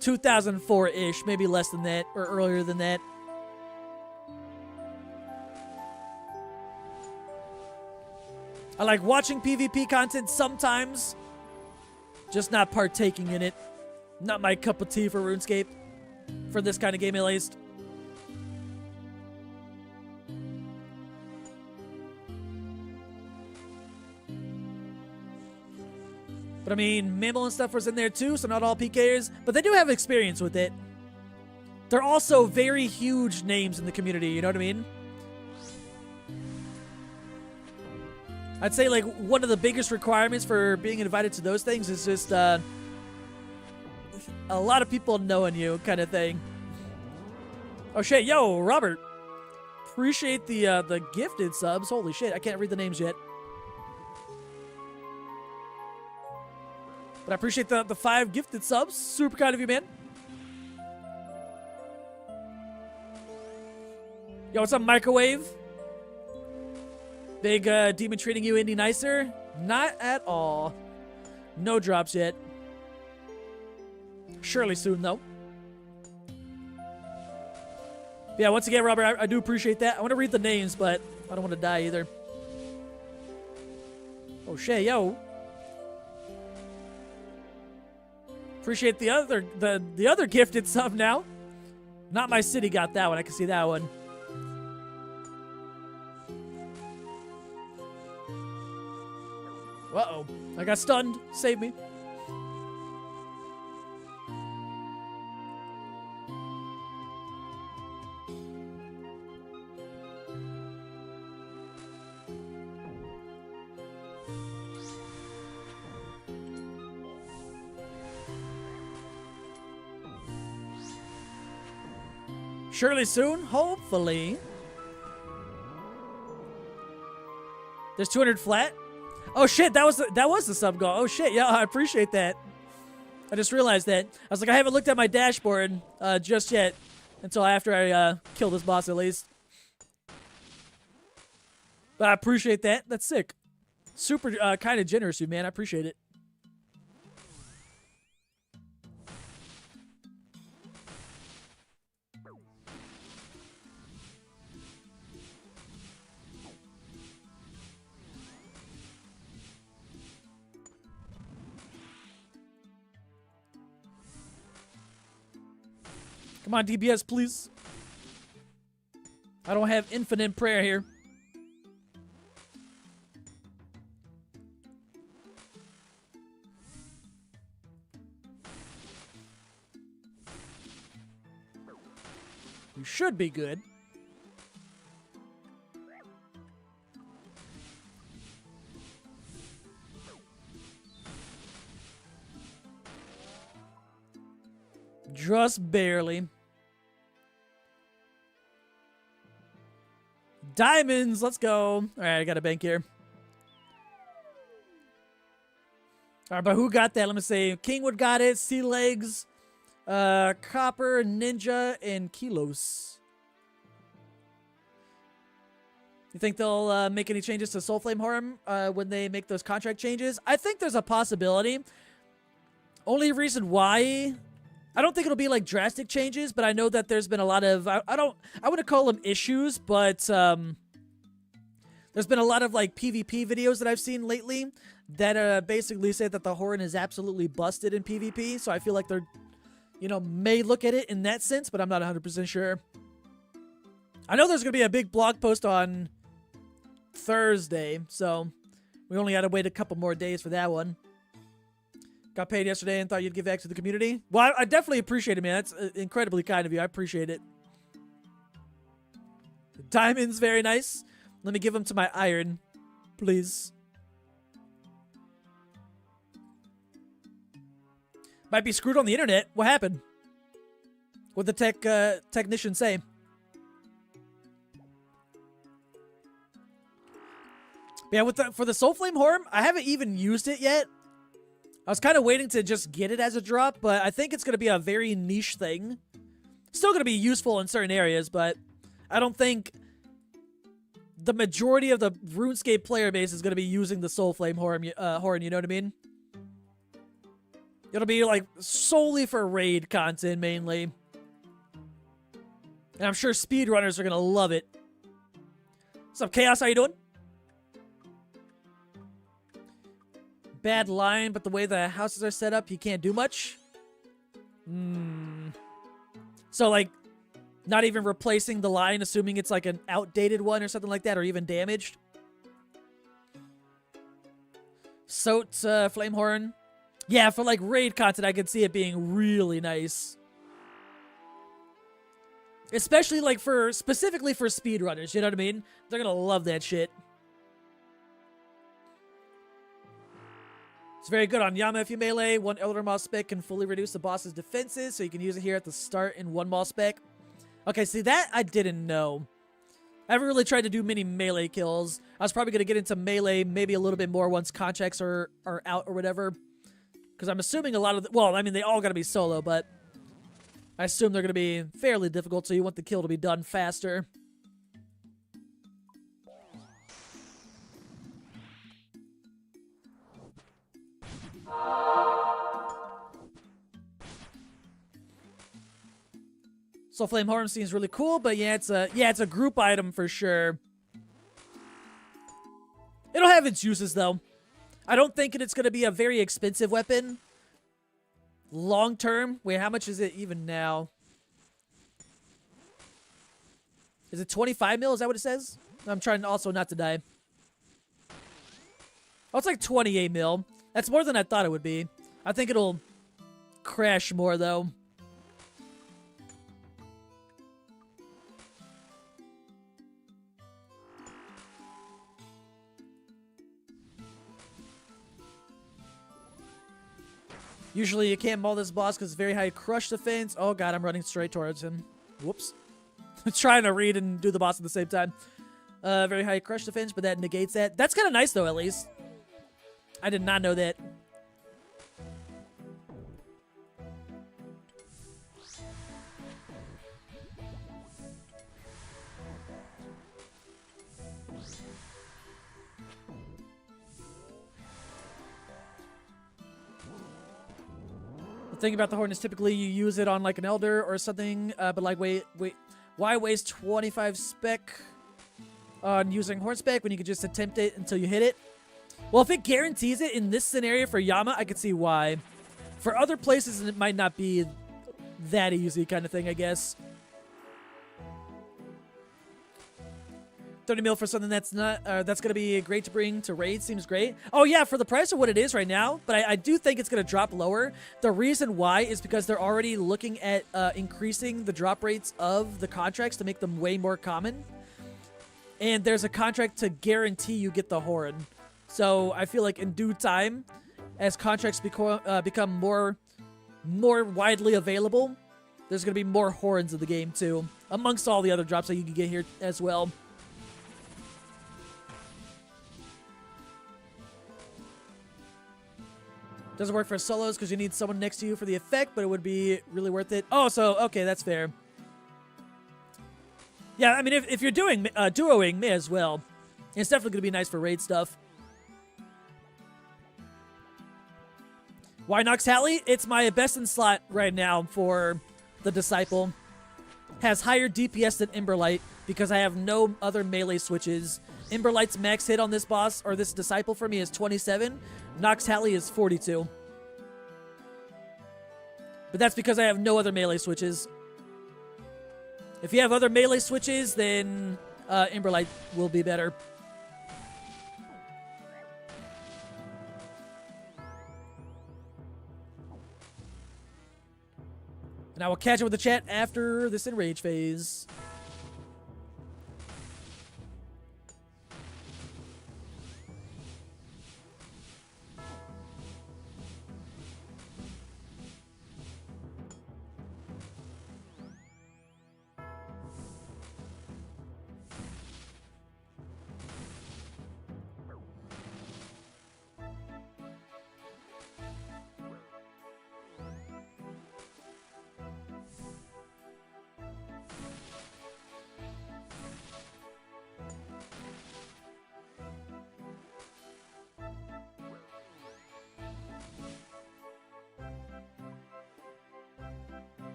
2004-ish, maybe less than that, or earlier than that. I like watching PvP content sometimes, just not partaking in it. Not my cup of tea for RuneScape, for this kind of game at least. But I mean, Mammal and stuff was in there too, so not all PKers, but they do have experience with it. They're also very huge names in the community, you know what I mean? I'd say like one of the biggest requirements for being invited to those things is just a lot of people knowing you kind of thing. Oh shit, yo, Robert. Appreciate the gifted subs. Holy shit, I can't read the names yet. But I appreciate the 5 gifted subs. Super kind of you, man. Yo, what's up, Microwave? Big demon treating you any nicer? Not at all. No drops yet. Surely soon, though. Yeah, once again, Robert, I do appreciate that. I want to read the names, but I don't want to die either. Oh, shit, yo. Appreciate the other gifted sub now. Not My City got that one. I can see that one. Uh-oh. I got stunned. Save me. Surely soon, hopefully. There's 200 flat. Oh shit, that was the sub goal. Oh shit, yeah, I appreciate that. I just realized that. I was like, I haven't looked at my dashboard just yet until after I kill this boss at least. But I appreciate that. That's sick. Super kind of generous of you, man. I appreciate it. Come on, DBS, please. I don't have infinite prayer here. You should be good. Just barely. Diamonds, let's go. All right, I got a bank here. All right, but who got that? Let me see. Kingwood got it. Sea Legs, Copper, Ninja, and Kilos. You think they'll make any changes to Soulflame Harem when they make those contract changes? I think there's a possibility. Only reason why... I don't think it'll be like drastic changes, but I know that there's been a lot of, I wouldn't call them issues, but there's been a lot of like PvP videos that I've seen lately that basically say that the Horn is absolutely busted in PvP, so I feel like they're, you know, may look at it in that sense, but I'm not 100% sure. I know there's going to be a big blog post on Thursday, so we only got to wait a couple more days for that one. Got paid yesterday and thought you'd give back to the community. Well, I definitely appreciate it, man. That's incredibly kind of you. I appreciate it. Diamonds, very nice. Let me give them to my iron, please. Might be screwed on the internet. What happened? What'd the technician say? Yeah, for the Soulflame Horn, I haven't even used it yet. I was kind of waiting to just get it as a drop, but I think it's going to be a very niche thing. Still going to be useful in certain areas, but I don't think the majority of the RuneScape player base is going to be using the Soulflame Horn, you know what I mean? It'll be like solely for raid content mainly. And I'm sure speedrunners are going to love it. What's up, Chaos? How you doing? Bad line, but the way the houses are set up, you can't do much. So, like, not even replacing the line, assuming it's like an outdated one or something like that, or even damaged. Soat, Flamehorn. Yeah, for, like, raid content, I could see it being really nice. Especially, like, specifically for speedrunners, you know what I mean? They're gonna love that shit. It's very good on Yama if you melee. One Elder Maw spec can fully reduce the boss's defenses, so you can use it here at the start in one Maw spec. Okay, see, that I didn't know. I haven't really tried to do many melee kills. I was probably going to get into melee maybe a little bit more once contracts are out or whatever. Because I'm assuming a lot of well, I mean, they all got to be solo, but I assume they're going to be fairly difficult, so you want the kill to be done faster. Soul Flame Horn seems really cool, but yeah, it's a group item for sure. It'll have its uses though. I don't think it's going to be a very expensive weapon. Long term. Wait, how much is it even now? Is it 25 mil? Is that what it says? I'm trying also not to die. Oh, it's like 28 mil. That's more than I thought it would be. I think it'll crash more though. Usually you can't maul this boss because it's very high crush defense. Oh god, I'm running straight towards him. Whoops. Trying to read and do the boss at the same time. Very high crush defense, but that negates that. That's kind of nice though, at least. I did not know that. Thing about the horn is typically you use it on like an elder or something, but like wait, why waste 25 spec on using horn spec when you could just attempt it until you hit it? Well, if it guarantees it in this scenario for Yama, I could see why. For other places, it might not be that easy kind of thing, I guess. 30 mil for something that's not that's gonna be great to bring to raid seems great. Oh yeah, for the price of what it is right now, but I do think it's gonna drop lower. The reason why is because they're already looking at increasing the drop rates of the contracts to make them way more common. And there's a contract to guarantee you get the horn. So I feel like in due time, as contracts become more widely available, there's gonna be more horns in the game too, amongst all the other drops that you can get here as well. Doesn't work for solos because you need someone next to you for the effect, but it would be really worth it. Oh, so, okay, that's fair. Yeah, I mean, if you're doing duoing, may as well. It's definitely going to be nice for raid stuff. Why Nox Halley? It's my best in slot right now for the Disciple. Has higher DPS than Emberlight because I have no other melee switches. Emberlight's max hit on this boss, or this Disciple for me, is 27. Nox Halley is 42. But that's because I have no other melee switches. If you have other melee switches, then Emberlight will be better. And I will catch up with the chat after this enrage phase.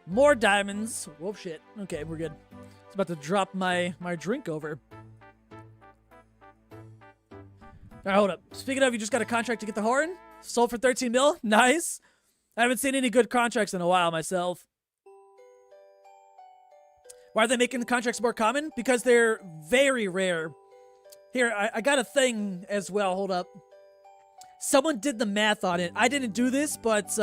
More diamonds. Whoa, shit. Okay, we're good. It's about to drop my drink over. Alright, hold up. Speaking of, you just got a contract to get the horn? Sold for 13 mil? Nice. I haven't seen any good contracts in a while myself. Why are they making the contracts more common? Because they're very rare. Here, I got a thing as well. Hold up. Someone did the math on it. I didn't do this, but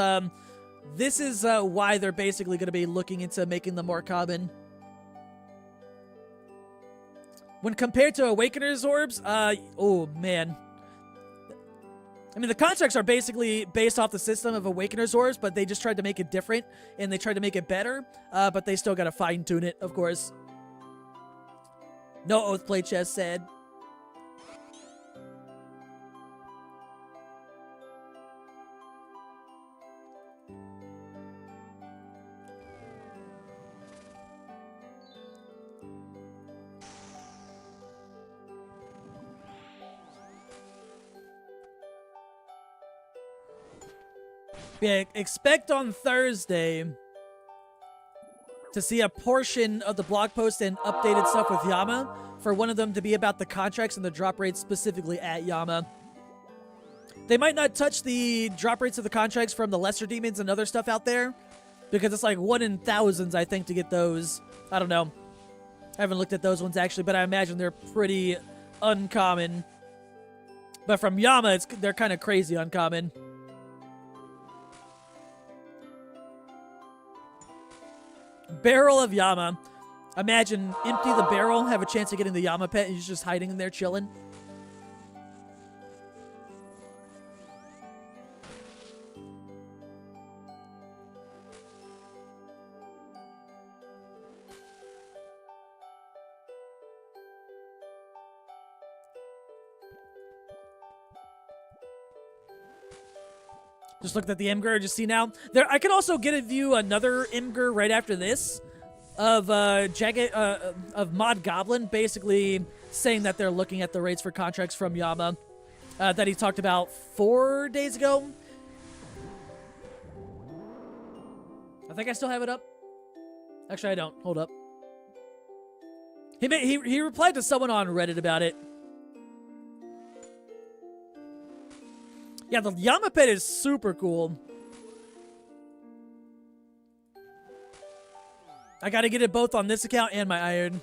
this is why they're basically going to be looking into making them more common. When compared to Awakener's Orbs, oh man. I mean, the contracts are basically based off the system of Awakener's Orbs, but they just tried to make it different, and they tried to make it better, but they still gotta fine-tune it, of course. No Oath Play Chest said. Yeah, expect on Thursday to see a portion of the blog post and updated stuff with Yama, for one of them to be about the contracts and the drop rates specifically at Yama. They might not touch the drop rates of the contracts from the lesser demons and other stuff out there, because it's like 1 in thousands, I think, to get those. I don't know. I haven't looked at those ones, actually, but I imagine they're pretty uncommon. But from Yama, they're kind of crazy uncommon. Barrel of Yama. Imagine empty the barrel, have a chance of getting the Yama pet, and he's just hiding in there chilling. Just looked at the Imgur, just see now. There, I could also get a view another Imgur right after this of of Mod Goblin, basically saying that they're looking at the rates for contracts from Yama that he talked about 4 days ago. I think I still have it up. Actually, I don't. Hold up. He replied to someone on Reddit about it. Yeah, the Yama pet is super cool. I gotta get it both on this account and my Iron.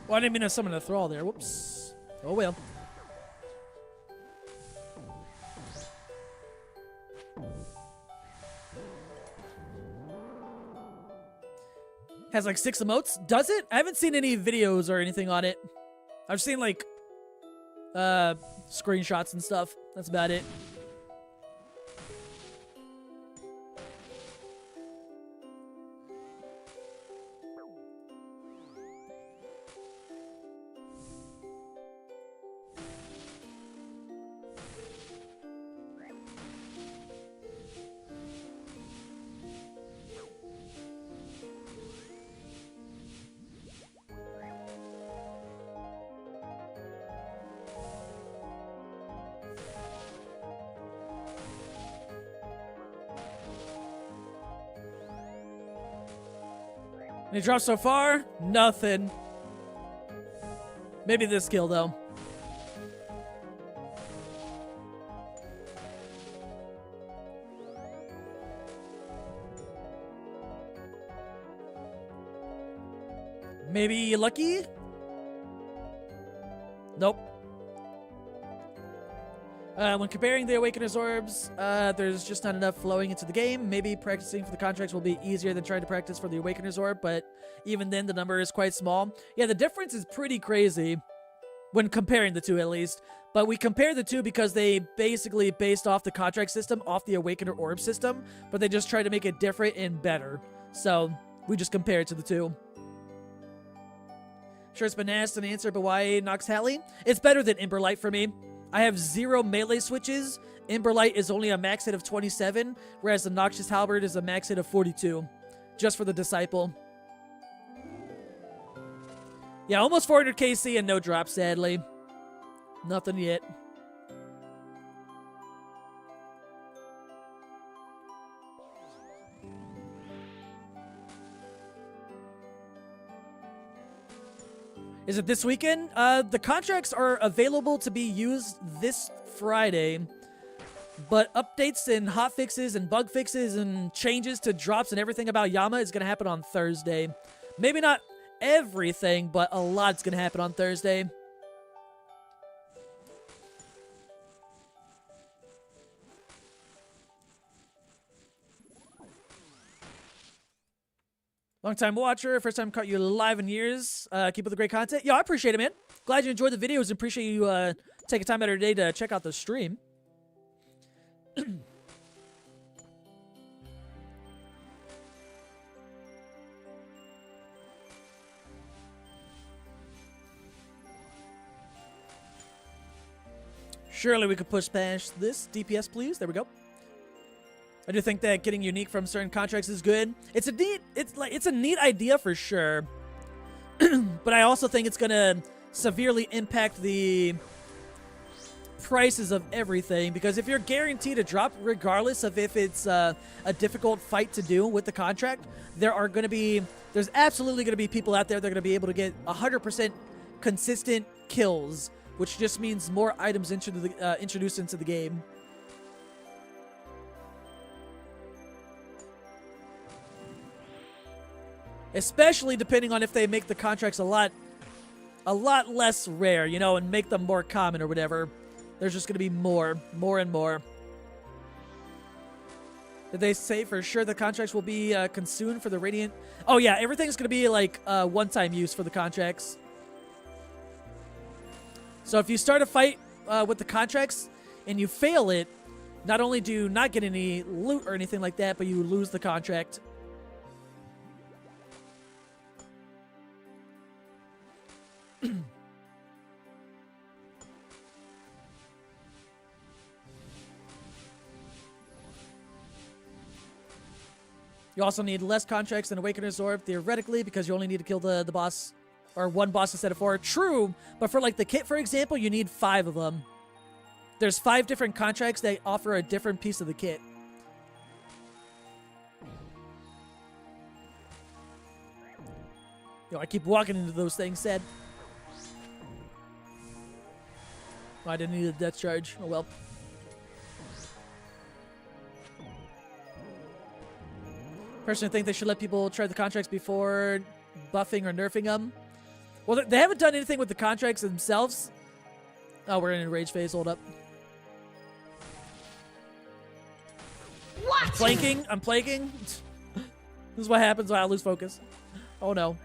Well, I didn't mean to summon a thrall there. Whoops. Oh well. Has like 6 emotes. Does it? I haven't seen any videos or anything on it. I've seen like screenshots and stuff. That's about it. Any drops so far? Nothing. Maybe this kill, though. Maybe lucky? Nope. When comparing the Awakener's Orbs, there's just not enough flowing into the game. Maybe practicing for the contracts will be easier than trying to practice for the Awakener's Orb, but even then, the number is quite small. Yeah, the difference is pretty crazy when comparing the two, at least. But we compare the two because they basically based off the contract system, off the Awakener Orb system, but they just try to make it different and better. So, we just compare it to the two. Sure, it's been asked and answered, but why Nox Halley? It's better than Emberlight for me. I have 0 melee switches. Emberlight is only a max hit of 27, whereas the Noxious Halberd is a max hit of 42, just for the Disciple. Yeah, almost 400 KC and no drop, sadly. Nothing yet. Is it this weekend? The contracts are available to be used this Friday, but updates and hotfixes and bug fixes and changes to drops and everything about Yama is going to happen on Thursday. Maybe not everything, but a lot's going to happen on Thursday. Long-time watcher, first time caught you live in years. Keep up the great content. Yo, I appreciate it, man. Glad you enjoyed the videos and appreciate you taking time out of your day to check out the stream. Surely we could push past this. DPS, please. There we go. I do think that getting unique from certain contracts is good. It's a neat idea for sure. But I also think it's gonna severely impact the prices of everything, because if you're guaranteed a drop, regardless of if it's a difficult fight to do with the contract, there's absolutely gonna be people out there that are gonna be able to get 100% consistent kills, which just means more items introduced into the game. Especially depending on if they make the contracts a lot less rare, you know, and make them more common or whatever. There's just going to be more and more. Did they say for sure the contracts will be consumed for the Radiant? Oh yeah, everything's going to be like one-time use for the contracts. So if you start a fight with the contracts and you fail it, not only do you not get any loot or anything like that, but you lose the contract. You also need less contracts than Awakener's Orb, theoretically, because you only need to kill the boss, or one boss instead of 4. True, but for like the kit, for example, you need 5 of them. There's 5 different contracts that offer a different piece of the kit. Yo, I keep walking into those things, sad. Oh, I didn't need a death charge. Oh well. Personally, think they should let people try the contracts before buffing or nerfing them. Well, they haven't done anything with the contracts themselves. Oh, we're in a rage phase. Hold up. What? I'm flanking. This is what happens when I lose focus. Oh no.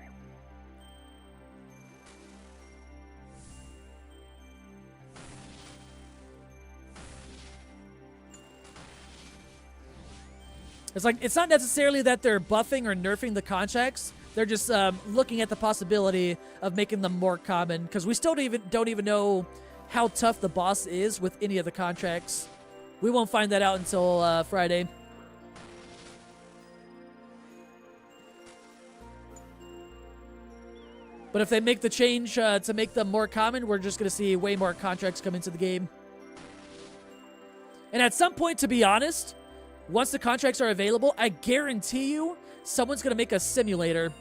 It's like, it's not necessarily that they're buffing or nerfing the contracts. They're just looking at the possibility of making them more common, because we still don't even know how tough the boss is with any of the contracts. We won't find that out until Friday. But if they make the change to make them more common, we're just going to see way more contracts come into the game. And at some point, to be honest, once the contracts are available, I guarantee you someone's going to make a simulator.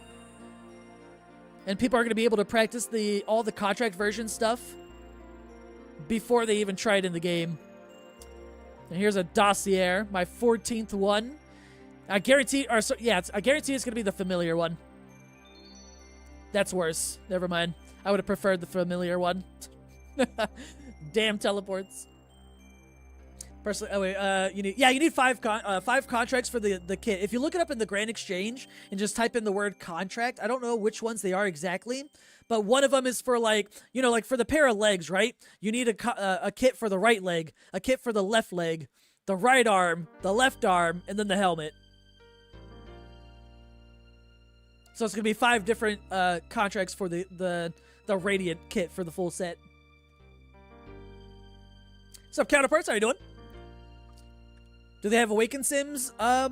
And people are going to be able to practice all the contract version stuff before they even try it in the game. And here's a dossier, my 14th one. I guarantee, I guarantee it's going to be the familiar one. That's worse. Never mind. I would have preferred the familiar one. Damn teleports. Personally, oh wait, you need 5 contracts for the kit. If you look it up in the Grand Exchange and just type in the word contract, I don't know which ones they are exactly, but one of them is for like, you know, like for the pair of legs, right? You need a kit for the right leg, a kit for the left leg, the right arm, the left arm, and then the helmet. So it's gonna be 5 different contracts for the Radiant kit for the full set. What's up, counterparts? How you doing? Do they have Awaken Sims? I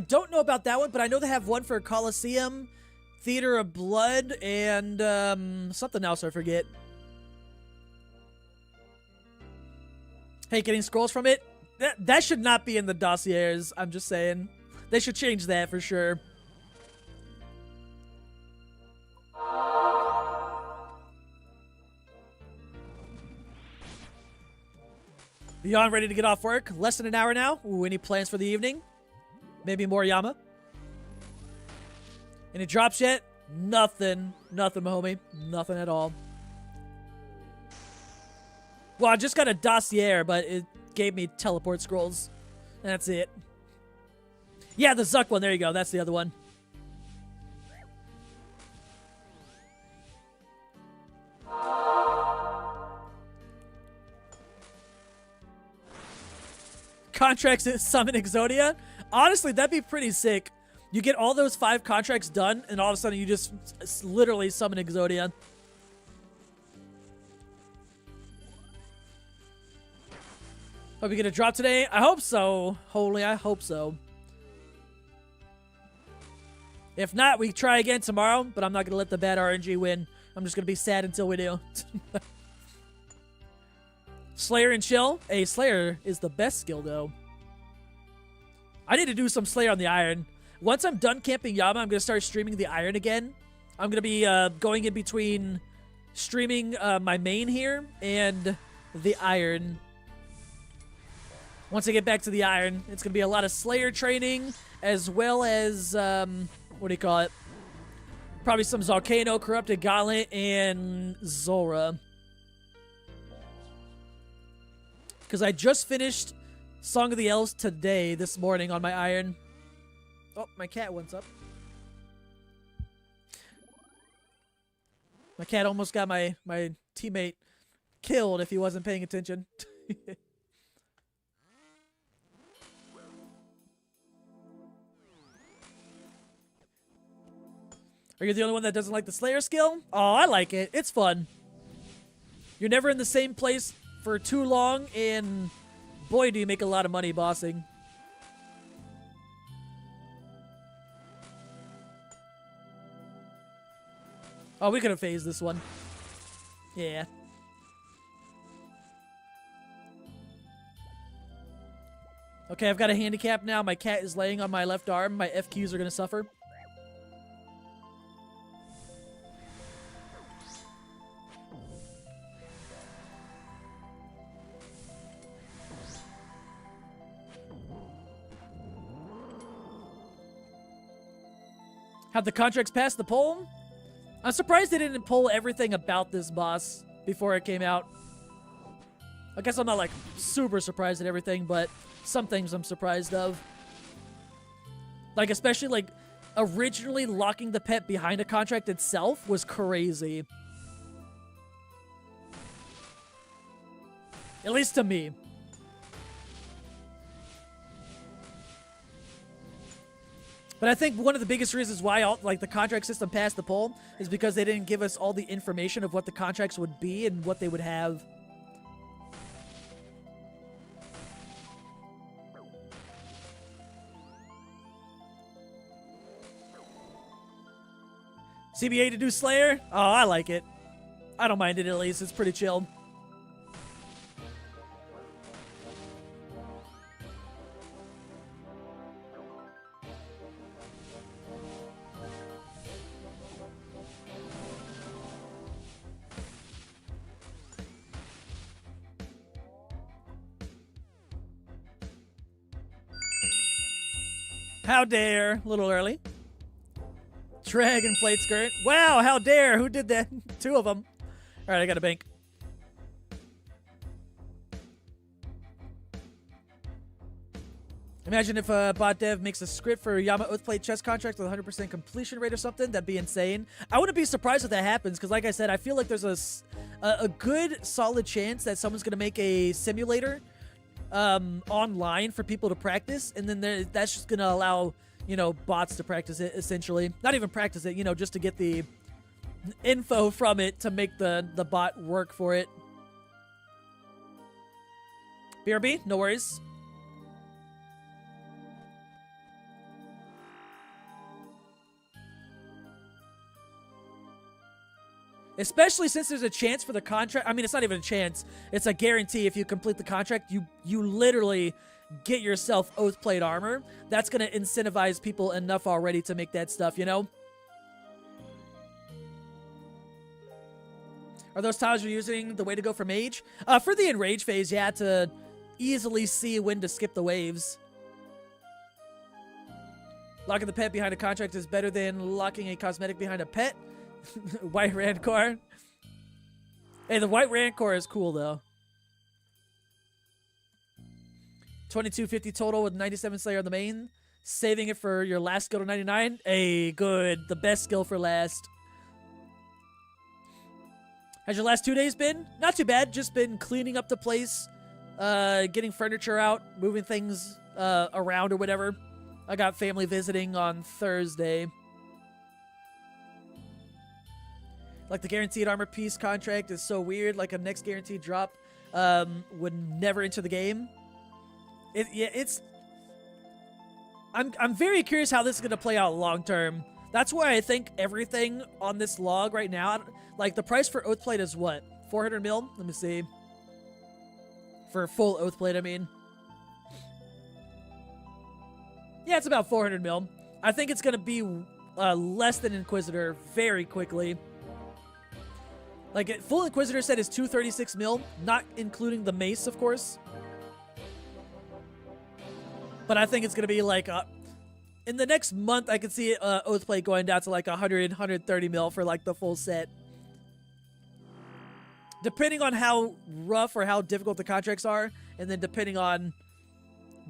don't know about that one, but I know they have one for Coliseum, Theater of Blood, and something else I forget. Hey, getting scrolls from it? That should not be in the dossiers, I'm just saying. They should change that for sure. Beyond ready to get off work? Less than an hour now. Ooh, any plans for the evening? Maybe more Yama? Any drops yet? Nothing. Nothing, homie. Nothing at all. Well, I just got a dossier, but it gave me teleport scrolls. That's it. Yeah, the Zuck one. There you go. That's the other one. Contracts to summon Exodia? Honestly, that'd be pretty sick. You get all those 5 contracts done, and all of a sudden you just literally summon Exodia. Hope you get a drop today. I hope so. Holy, I hope so. If not, we try again tomorrow, but I'm not going to let the bad RNG win. I'm just going to be sad until we do. Slayer and chill? Hey, Slayer is the best skill, though. I need to do some Slayer on the Iron. Once I'm done camping Yama, I'm going to start streaming the Iron again. I'm going to be going in between streaming my main here and the Iron. Once I get back to the Iron, it's going to be a lot of Slayer training, as well as, what do you call it? Probably some Volcano, Corrupted Gauntlet, and Zora. Because I just finished Song of the Elves today, this morning, on my Iron. Oh, my cat went up. My cat almost got my teammate killed if he wasn't paying attention. Are you the only one that doesn't like the Slayer skill? Oh, I like it. It's fun. You're never in the same place for too long, and boy, do you make a lot of money bossing. Oh, we could have phased this one. Yeah. Okay, I've got a handicap now. My cat is laying on my left arm. My FQs are going to suffer. Have the contracts passed the poll? I'm surprised they didn't pull everything about this boss before it came out. I guess I'm not, like, super surprised at everything, but some things I'm surprised of. Like, especially, like, originally locking the pet behind a contract itself was crazy. At least to me. But I think one of the biggest reasons why the contract system passed the poll is because they didn't give us all the information of what the contracts would be and what they would have. CBA to do Slayer? Oh, I like it. I don't mind it at least. It's pretty chill. How dare. A little early. Dragon plate skirt. Wow, how dare. Who did that? 2 of them. All right, I got a bank. Imagine if bot dev makes a script for Yama Oathplate chess contract with 100% completion rate or something. That'd be insane. I wouldn't be surprised if that happens because, like I said, I feel like there's a good, solid chance that someone's going to make a simulator online for people to practice, and then that's just going to allow, you know, bots to practice it, essentially. Not even practice it, you know, just to get the info from it to make the bot work for it. BRB, no worries. Especially since there's a chance for the contract. I mean, it's not even a chance. It's a guarantee. If you complete the contract, you literally get yourself Oath Plate armor. That's going to incentivize people enough already to make that stuff, you know? Are those tiles you're using the way to go for Mage? For the Enrage phase, yeah, to easily see when to skip the waves. Locking the pet behind a contract is better than locking a cosmetic behind a pet. White Rancor. Hey, the White Rancor is cool, though. 2250 total with 97 Slayer on the main. Saving it for your last skill to 99. Hey, good. The best skill for last. How's your last 2 days been? Not too bad. Just been cleaning up the place. Getting furniture out. Moving things around or whatever. I got family visiting on Thursday. Like the guaranteed armor piece contract is so weird. Like a next guaranteed drop would never enter the game. I'm very curious how this is gonna play out long term. That's why I think everything on this log right now, like the price for Oath Plate is what? 400 mil? Let me see. For full Oath Plate, I mean. Yeah, it's about 400 mil. I think it's gonna be less than Inquisitor very quickly. Like, full Inquisitor set is 236 mil, not including the mace, of course. But I think it's going to be like, in the next month, I could see Oath Plate going down to like 100, 130 mil for like the full set. Depending on how rough or how difficult the contracts are, and then depending on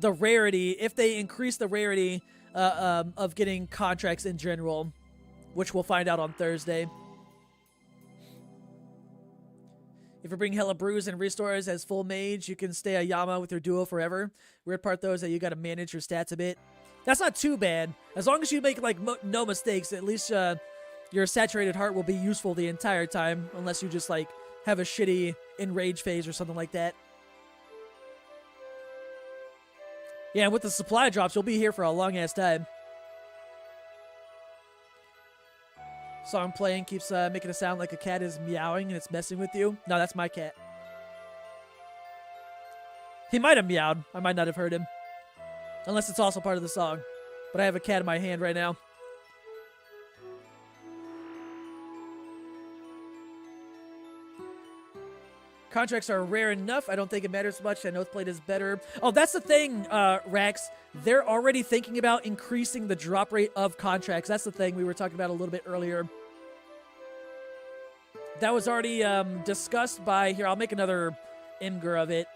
the rarity, if they increase the rarity of getting contracts in general, which we'll find out on Thursday. If you bring hella brews and restores as full mage, you can stay a Yama with your duo forever. Weird part, though, is that you got to manage your stats a bit. That's not too bad. As long as you make, like, no mistakes, at least your saturated heart will be useful the entire time, unless you just, like, have a shitty enrage phase or something like that. Yeah, and with the supply drops, you'll be here for a long-ass time. Song playing keeps making it sound like a cat is meowing and it's messing with you. No, that's my cat. He might have meowed. I might not have heard him. Unless it's also part of the song. But I have a cat in my hand right now. Contracts are rare enough. I don't think it matters much. And Oath Plate is better. Oh, that's the thing, Rax. They're already thinking about increasing the drop rate of contracts. That's the thing we were talking about a little bit earlier. That was already discussed by... Here, I'll make another Imgur of it.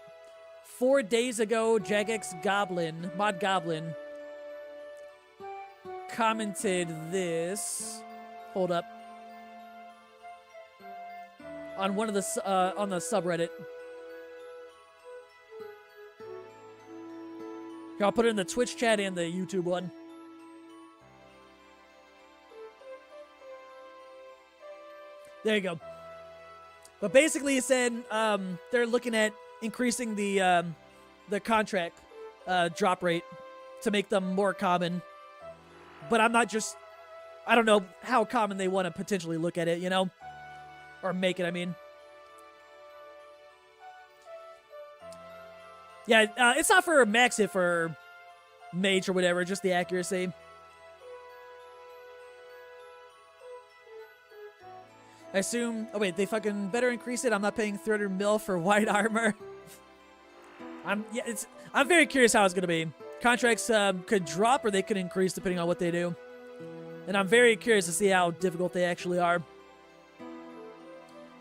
4 days ago, Jagex Goblin, Mod Goblin, commented this. Hold up. On one of the on the subreddit. Here, I'll put it in the Twitch chat and the YouTube one. There you go. But basically, he said they're looking at increasing the contract drop rate to make them more common. But I don't know how common they want to potentially look at it, you know? Or make it, I mean. Yeah, it's not for max hit for mage or whatever, just the accuracy. I assume... Oh, wait, they fucking better increase it. I'm not paying 300 mil for white armor. I'm very curious how it's going to be. Contracts could drop or they could increase depending on what they do. And I'm very curious to see how difficult they actually are.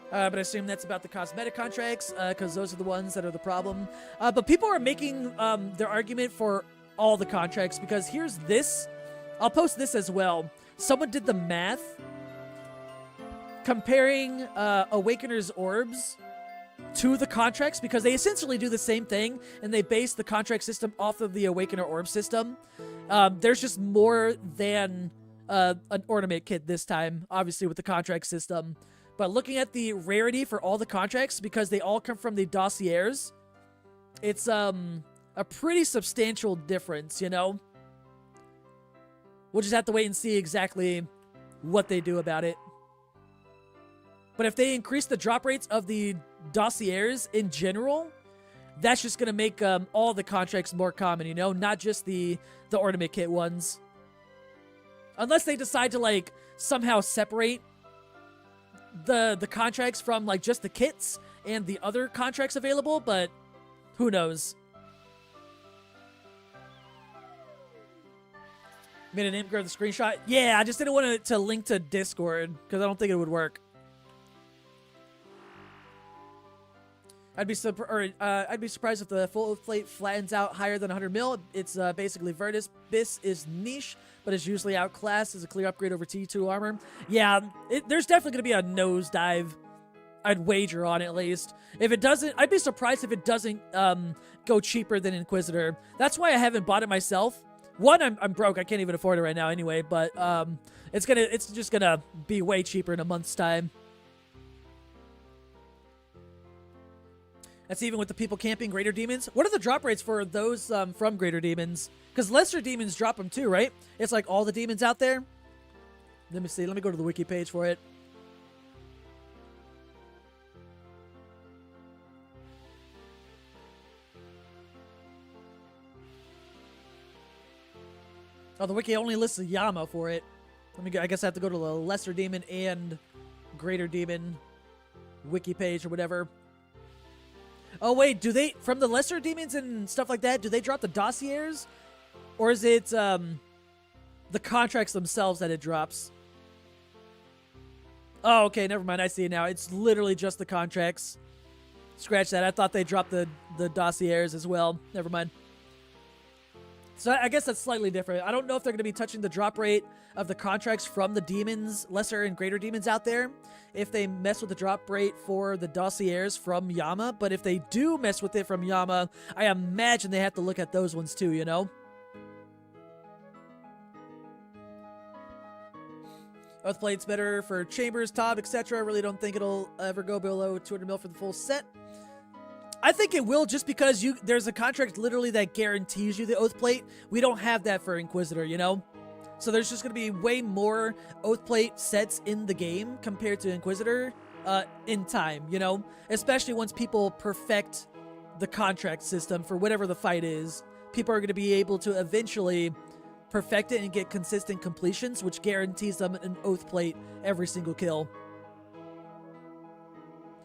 But I assume that's about the cosmetic contracts, because those are the ones that are the problem. But people are making their argument for all the contracts, because here's this. I'll post this as well. Someone did the math comparing Awakener's orbs to the contracts, because they essentially do the same thing, and they base the contract system off of the Awakener orb system. There's just more than an ornament kit this time, obviously, with the contract system. But looking at the rarity for all the contracts, because they all come from the dossiers, it's a pretty substantial difference, you know? We'll just have to wait and see exactly what they do about it. But if they increase the drop rates of the dossiers in general, that's just going to make all the contracts more common, you know? Not just the ornament kit ones. Unless they decide to, like, somehow separate the contracts from, like, just the kits and the other contracts available, but who knows? Made an imp grab the screenshot? Yeah, I just didn't want it to link to Discord, because I don't think it would work. I'd be surprised if the full oath plate flattens out higher than 100 mil. It's basically Virtus. This is niche, but is usually outclassed as a clear upgrade over T2 armor. Yeah, there's definitely going to be a nosedive. I'd wager on it, at least. If it doesn't, I'd be surprised if it doesn't go cheaper than Inquisitor. That's why I haven't bought it myself. One, I'm broke. I can't even afford it right now anyway, but it's just gonna be way cheaper in a month's time. That's even with the people camping Greater Demons. What are the drop rates for those from Greater Demons? Because Lesser Demons drop them too, right? It's like all the demons out there. Let me see. Let me go to the wiki page for it. Oh, the wiki only lists the Yama for it. Let me go. I guess I have to go to the Lesser Demon and Greater Demon wiki page or whatever. Oh, wait, do they, from the Lesser Demons and stuff like that, do they drop the dossiers? Or is it, the contracts themselves that it drops? Oh, okay, never mind, I see it now. It's literally just the contracts. Scratch that, I thought they dropped the dossiers as well. Never mind. So I guess that's slightly different. I don't know if they're going to be touching the drop rate of the contracts from the demons, lesser and greater demons out there, if they mess with the drop rate for the dossiers from Yama. But if they do mess with it from Yama, I imagine they have to look at those ones too, you know? Oath plate's better for chambers, Tob, etc. I really don't think it'll ever go below 200 mil for the full set. I think it will, just because there's a contract literally that guarantees you the oath plate. We don't have that for Inquisitor, you know? So there's just going to be way more oath plate sets in the game compared to Inquisitor in time, you know? Especially once people perfect the contract system for whatever the fight is. People are going to be able to eventually perfect it and get consistent completions, which guarantees them an oath plate every single kill.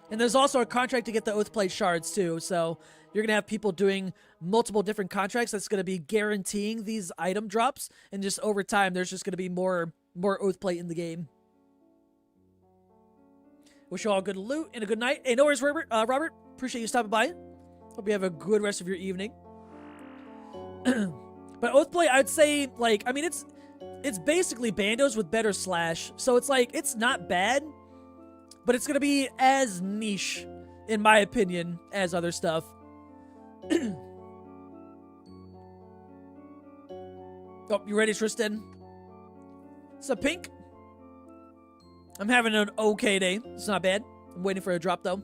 And there's also a contract to get the oath plate shards too, so you're going to have people doing multiple different contracts that's going to be guaranteeing these item drops, and just over time there's just going to be more oath plate in the game. Wish you all good loot and a good night. Hey, no worries, Robert. Appreciate you stopping by. Hope you have a good rest of your evening. But oath plate, I'd say, like, I mean, it's basically bandos with better slash, so it's like, it's not bad. But it's going to be as niche, in my opinion, as other stuff. Oh, you ready, Tristan? What's up, Pink? I'm having an okay day. It's not bad. I'm waiting for a drop, though.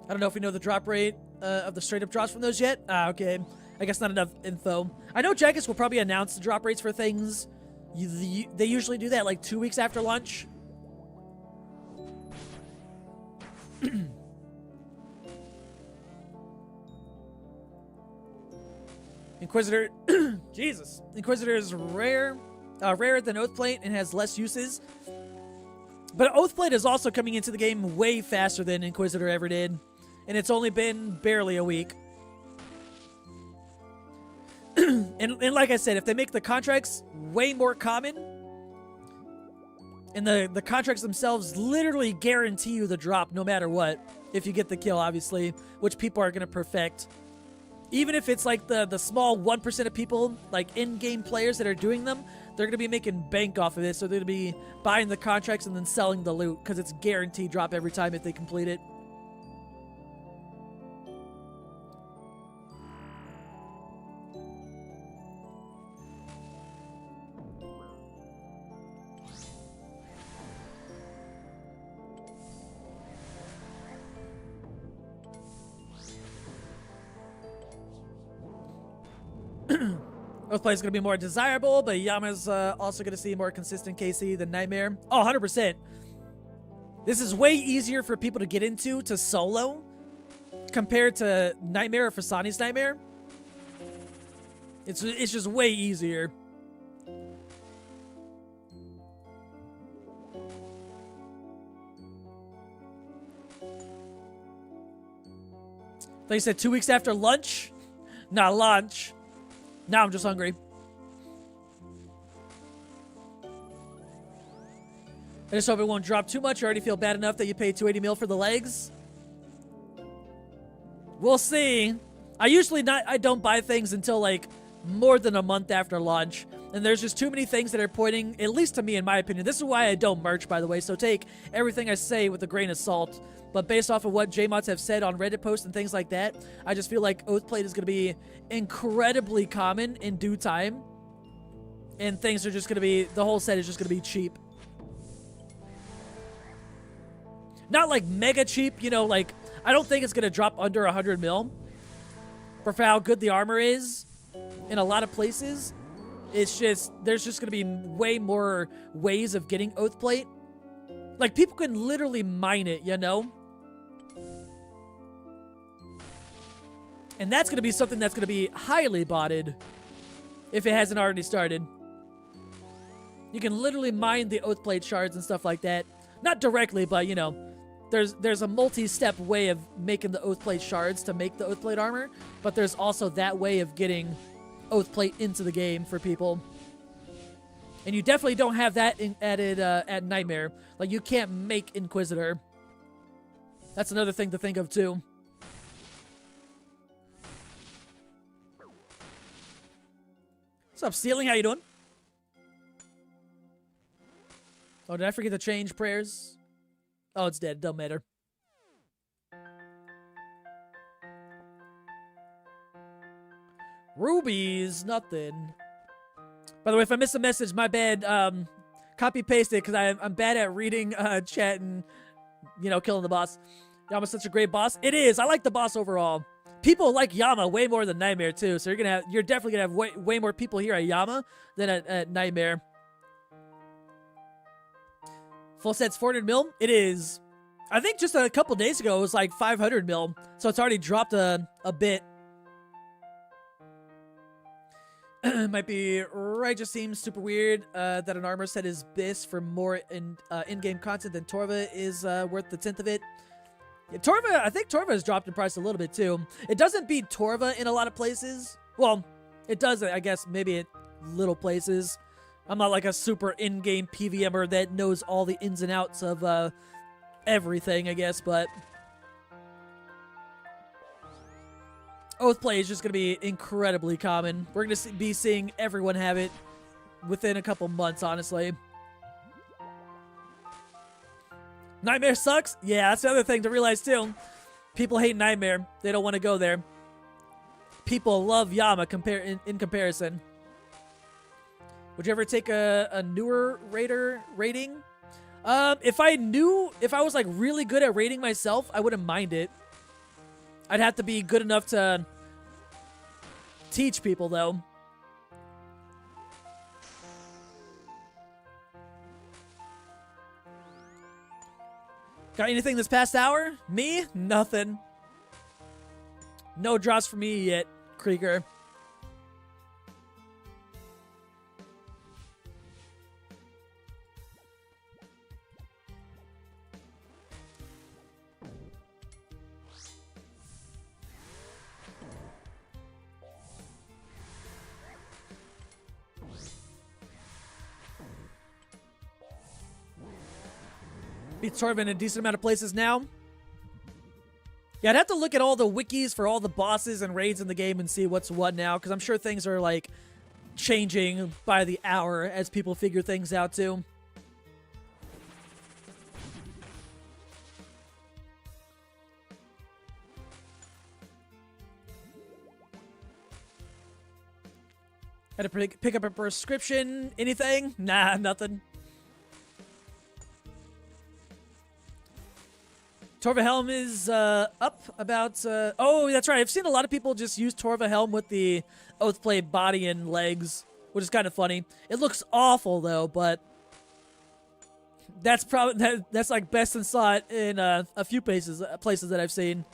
I don't know if we know the drop rate of the straight-up drops from those yet. Ah, okay. I guess not enough info. I know Jackets will probably announce the drop rates for things. They usually do that like 2 weeks after launch. Inquisitor, Jesus. Inquisitor is rarer than Oathplate and has less uses. But Oathplate is also coming into the game way faster than Inquisitor ever did. And it's only been barely a week. And like I said, if they make the contracts way more common, and the contracts themselves literally guarantee you the drop no matter what, if you get the kill, obviously, which people are going to perfect. Even if it's like the small 1% of people, like in-game players that are doing them, they're going to be making bank off of it, so they're going to be buying the contracts and then selling the loot, because it's guaranteed drop every time if they complete it. Oathplate is going to be more desirable, but Yama's also going to see more consistent KC than Nightmare. Oh, 100%. This is way easier for people to get into to solo compared to Nightmare or Fasani's Nightmare. It's just way easier. They said 2 weeks after lunch. Not lunch. Now I'm just hungry. I just hope it won't drop too much. You already feel bad enough that you paid 280 mil for the legs. We'll see. I don't buy things until like more than a month after launch. And there's just too many things that are pointing, at least to me in my opinion. This is why I don't merch, by the way. So take everything I say with a grain of salt. But based off of what JMods have said on Reddit posts and things like that, I just feel like Oathplate is going to be incredibly common in due time. And things are just going to be, the whole set is just going to be cheap. Not like mega cheap, you know, like, I don't think it's going to drop under 100 mil. For how good the armor is in a lot of places. It's just, there's just going to be way more ways of getting Oathplate. Like, people can literally mine it, you know? And that's going to be something that's going to be highly botted if it hasn't already started. You can literally mine the Oathplate shards and stuff like that. Not directly, but, you know, there's a multi-step way of making the Oathplate shards to make the Oathplate armor, but there's also that way of getting Oathplate into the game for people. And you definitely don't have that at Nightmare. Like, you can't make Inquisitor. That's another thing to think of, too. What's up, Stealing? How you doing? Oh, did I forget to change prayers? Oh, it's dead. Don't matter. Rubies, nothing. By the way, if I miss a message, my bad. Copy paste it because I'm bad at reading chat and, you know, killing the boss. Yama's such a great boss. It is. I like the boss overall. People like Yama way more than Nightmare too. So you're definitely gonna have way more people here at Yama than at Nightmare. Full set's 400 mil. It is. I think just a couple days ago it was like 500 mil. So it's already dropped a bit. Might be right. Just seems super weird that an armor set is BIS for more in-game content than Torva is worth the tenth of it. Yeah, Torva, I think Torva has dropped in price a little bit too. It doesn't beat Torva in a lot of places. Well, it does, I guess, maybe at little places. I'm not like a super in-game PVMer that knows all the ins and outs of everything, I guess, but Oathplay is just going to be incredibly common. We're going to be seeing everyone have it within a couple months, honestly. Nightmare sucks? Yeah, that's the other thing to realize, too. People hate Nightmare. They don't want to go there. People love Yama in comparison. Would you ever take a newer raider rating? If I was, like, really good at raiding myself, I wouldn't mind it. I'd have to be good enough to teach people, though. Got anything this past hour? Me? Nothing. No drops for me yet, Krieger. Beats Torva in a decent amount of places now. Yeah, I'd have to look at all the wikis for all the bosses and raids in the game and see what's what now, because I'm sure things are, like, changing by the hour as people figure things out, too. Had to pick up a prescription. Anything? Nah, nothing. Torva Helm is up about... oh, that's right. I've seen a lot of people just use Torva Helm with the Oathblade body and legs, which is kind of funny. It looks awful, though, but that's probably that's like best in slot in a few places that I've seen.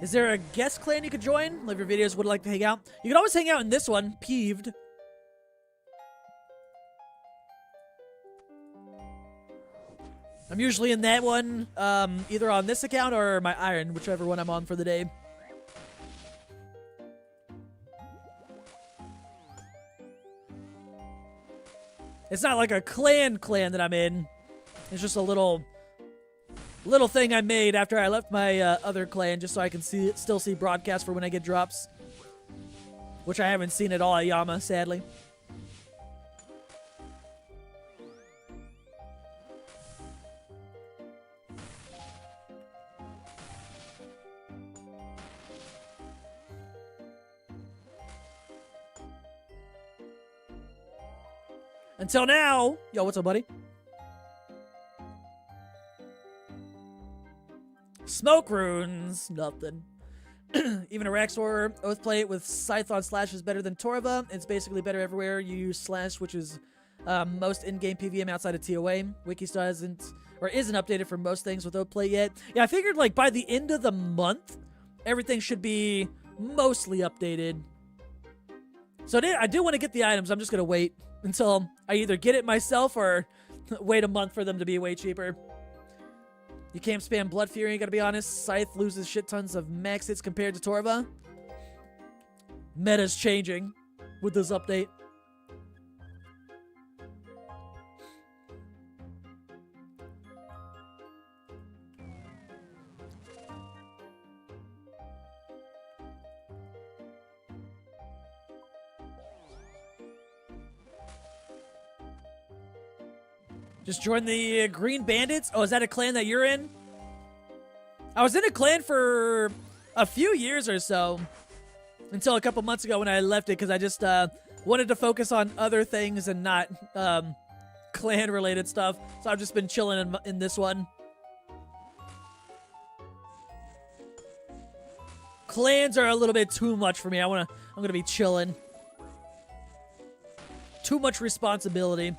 Is there a guest clan you could join? Love your videos, would like to hang out. You can always hang out in this one, Peeved. I'm usually in that one, either on this account or my Iron, whichever one I'm on for the day. It's not like a clan that I'm in. It's just a little thing I made after I left my other clan, just so I can still see broadcasts for when I get drops. Which I haven't seen at all at Yama, sadly. Until now, yo, what's up, buddy? Smoke runes, nothing. Even a Raxor Oathplate with Scython Slash is better than Torva. It's basically better everywhere you use Slash, which is most in-game PVM outside of TOA. Wiki still isn't updated for most things with Oathplate yet. Yeah, I figured like by the end of the month, everything should be mostly updated. So I do want to get the items. I'm just gonna wait until I either get it myself or wait a month for them to be way cheaper. You can't spam Blood Fury, you gotta be honest. Scythe loses shit tons of max hits compared to Torva. Meta's changing with this update. Just join the Green Bandits. Oh, is that a clan that you're in? I was in a clan for a few years or so. Until a couple months ago when I left it because I just wanted to focus on other things and not clan-related stuff. So I've just been chilling in this one. Clans are a little bit too much for me. I'm gonna be chilling. Too much responsibility.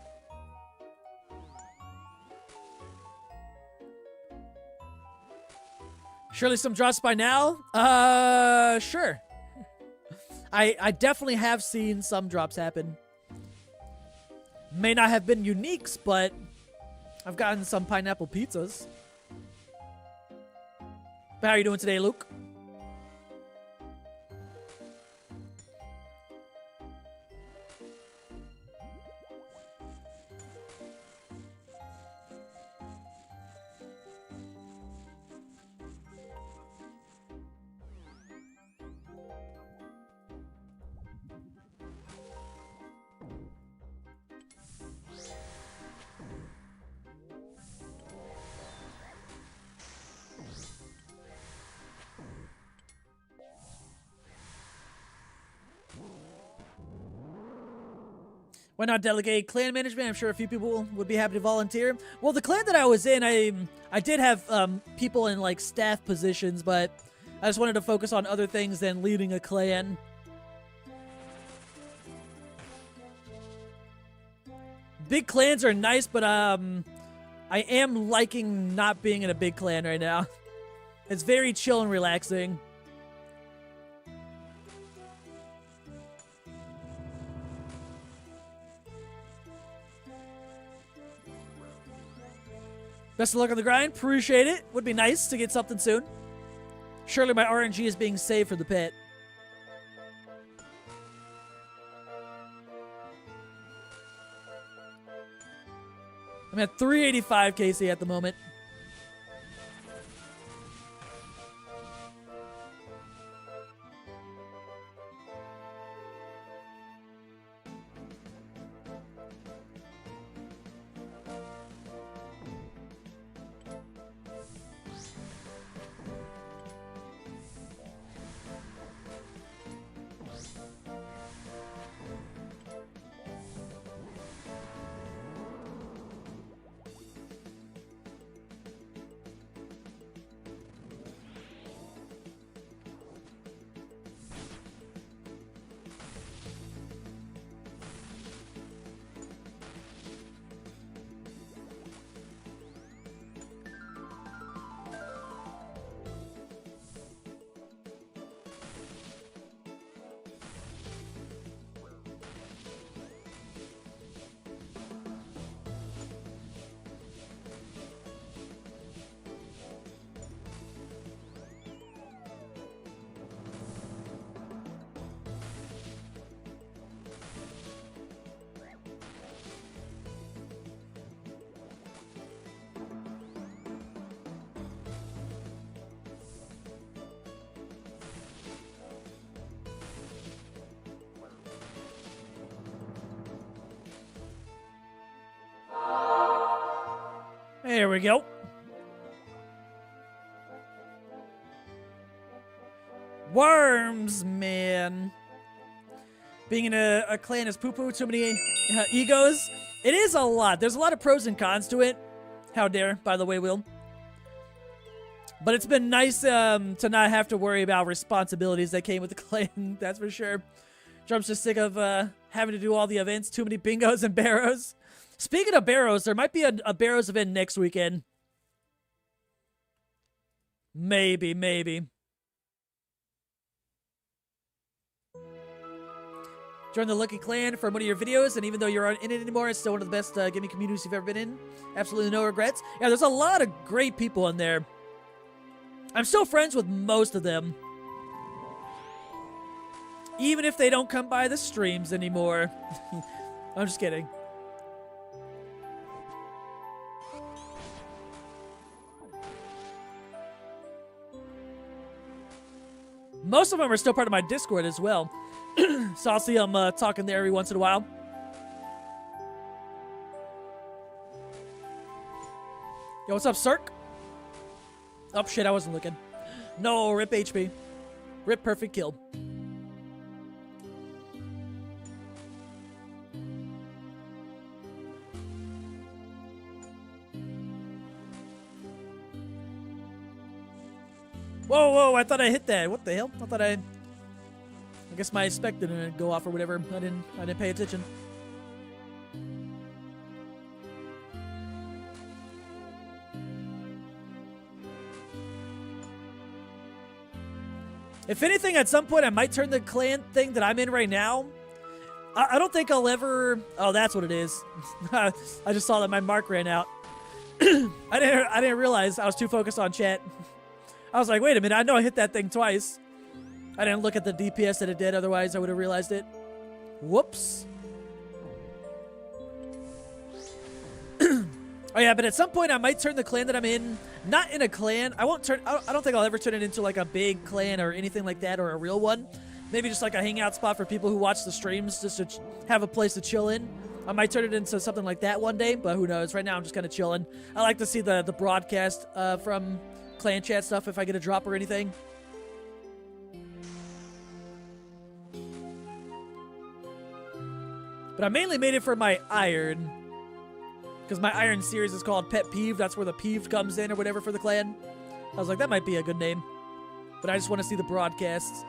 Surely some drops by now? Sure. I definitely have seen some drops happen. May not have been uniques, but I've gotten some pineapple pizzas. How are you doing today, Luke? Why not delegate clan management? I'm sure a few people would be happy to volunteer. Well, the clan that I was in, I did have people in like staff positions, but I just wanted to focus on other things than leading a clan. Big clans are nice, but I am liking not being in a big clan right now. It's very chill and relaxing. Best of luck on the grind. Appreciate it. Would be nice to get something soon. Surely my RNG is being saved for the pit. I'm at 385 KC at the moment. we go. Worms, man. Being in a clan is poo-poo, too many egos. It is a lot. There's a lot of pros and cons to it. How dare, by the way, Will. But it's been nice to not have to worry about responsibilities that came with the clan, that's for sure. Drum's just sick of having to do all the events, too many bingos and barrows. Speaking of barrows, there might be a barrows event next weekend. Maybe. Join the Lucky Clan for one of your videos, and even though you're not in it anymore, it's still one of the best gaming communities you've ever been in. Absolutely no regrets. Yeah, there's a lot of great people in there. I'm still friends with most of them. Even if they don't come by the streams anymore. I'm just kidding. Most of them are still part of my Discord as well. So I'll see them talking there every once in a while. Yo, what's up, Cirque? Oh, shit, I wasn't looking. No, rip HP. Rip perfect kill. Whoa, I thought I hit that. What the hell? I guess my spec didn't go off or whatever. I didn't pay attention. If anything, at some point, I might turn the clan thing that I'm in right now. I don't think I'll ever... Oh, that's what it is. I just saw that my mark ran out. I didn't realize I was too focused on chat. I was like, wait a minute, I know I hit that thing twice. I didn't look at the DPS that it did, otherwise I would have realized it. Whoops. Oh yeah, but at some point I might turn the clan that I'm in, not in a clan. I don't think I'll ever turn it into like a big clan or anything like that, or a real one. Maybe just like a hangout spot for people who watch the streams, just to have a place to chill in. I might turn it into something like that one day, but who knows. Right now I'm just kind of chilling. I like to see the broadcast from clan chat stuff if I get a drop or anything. But I mainly made it for my iron, because my iron series is called Pet Peeve. That's where the peeve comes in or whatever for the clan. I was like, that might be a good name. But I just want to see the broadcasts.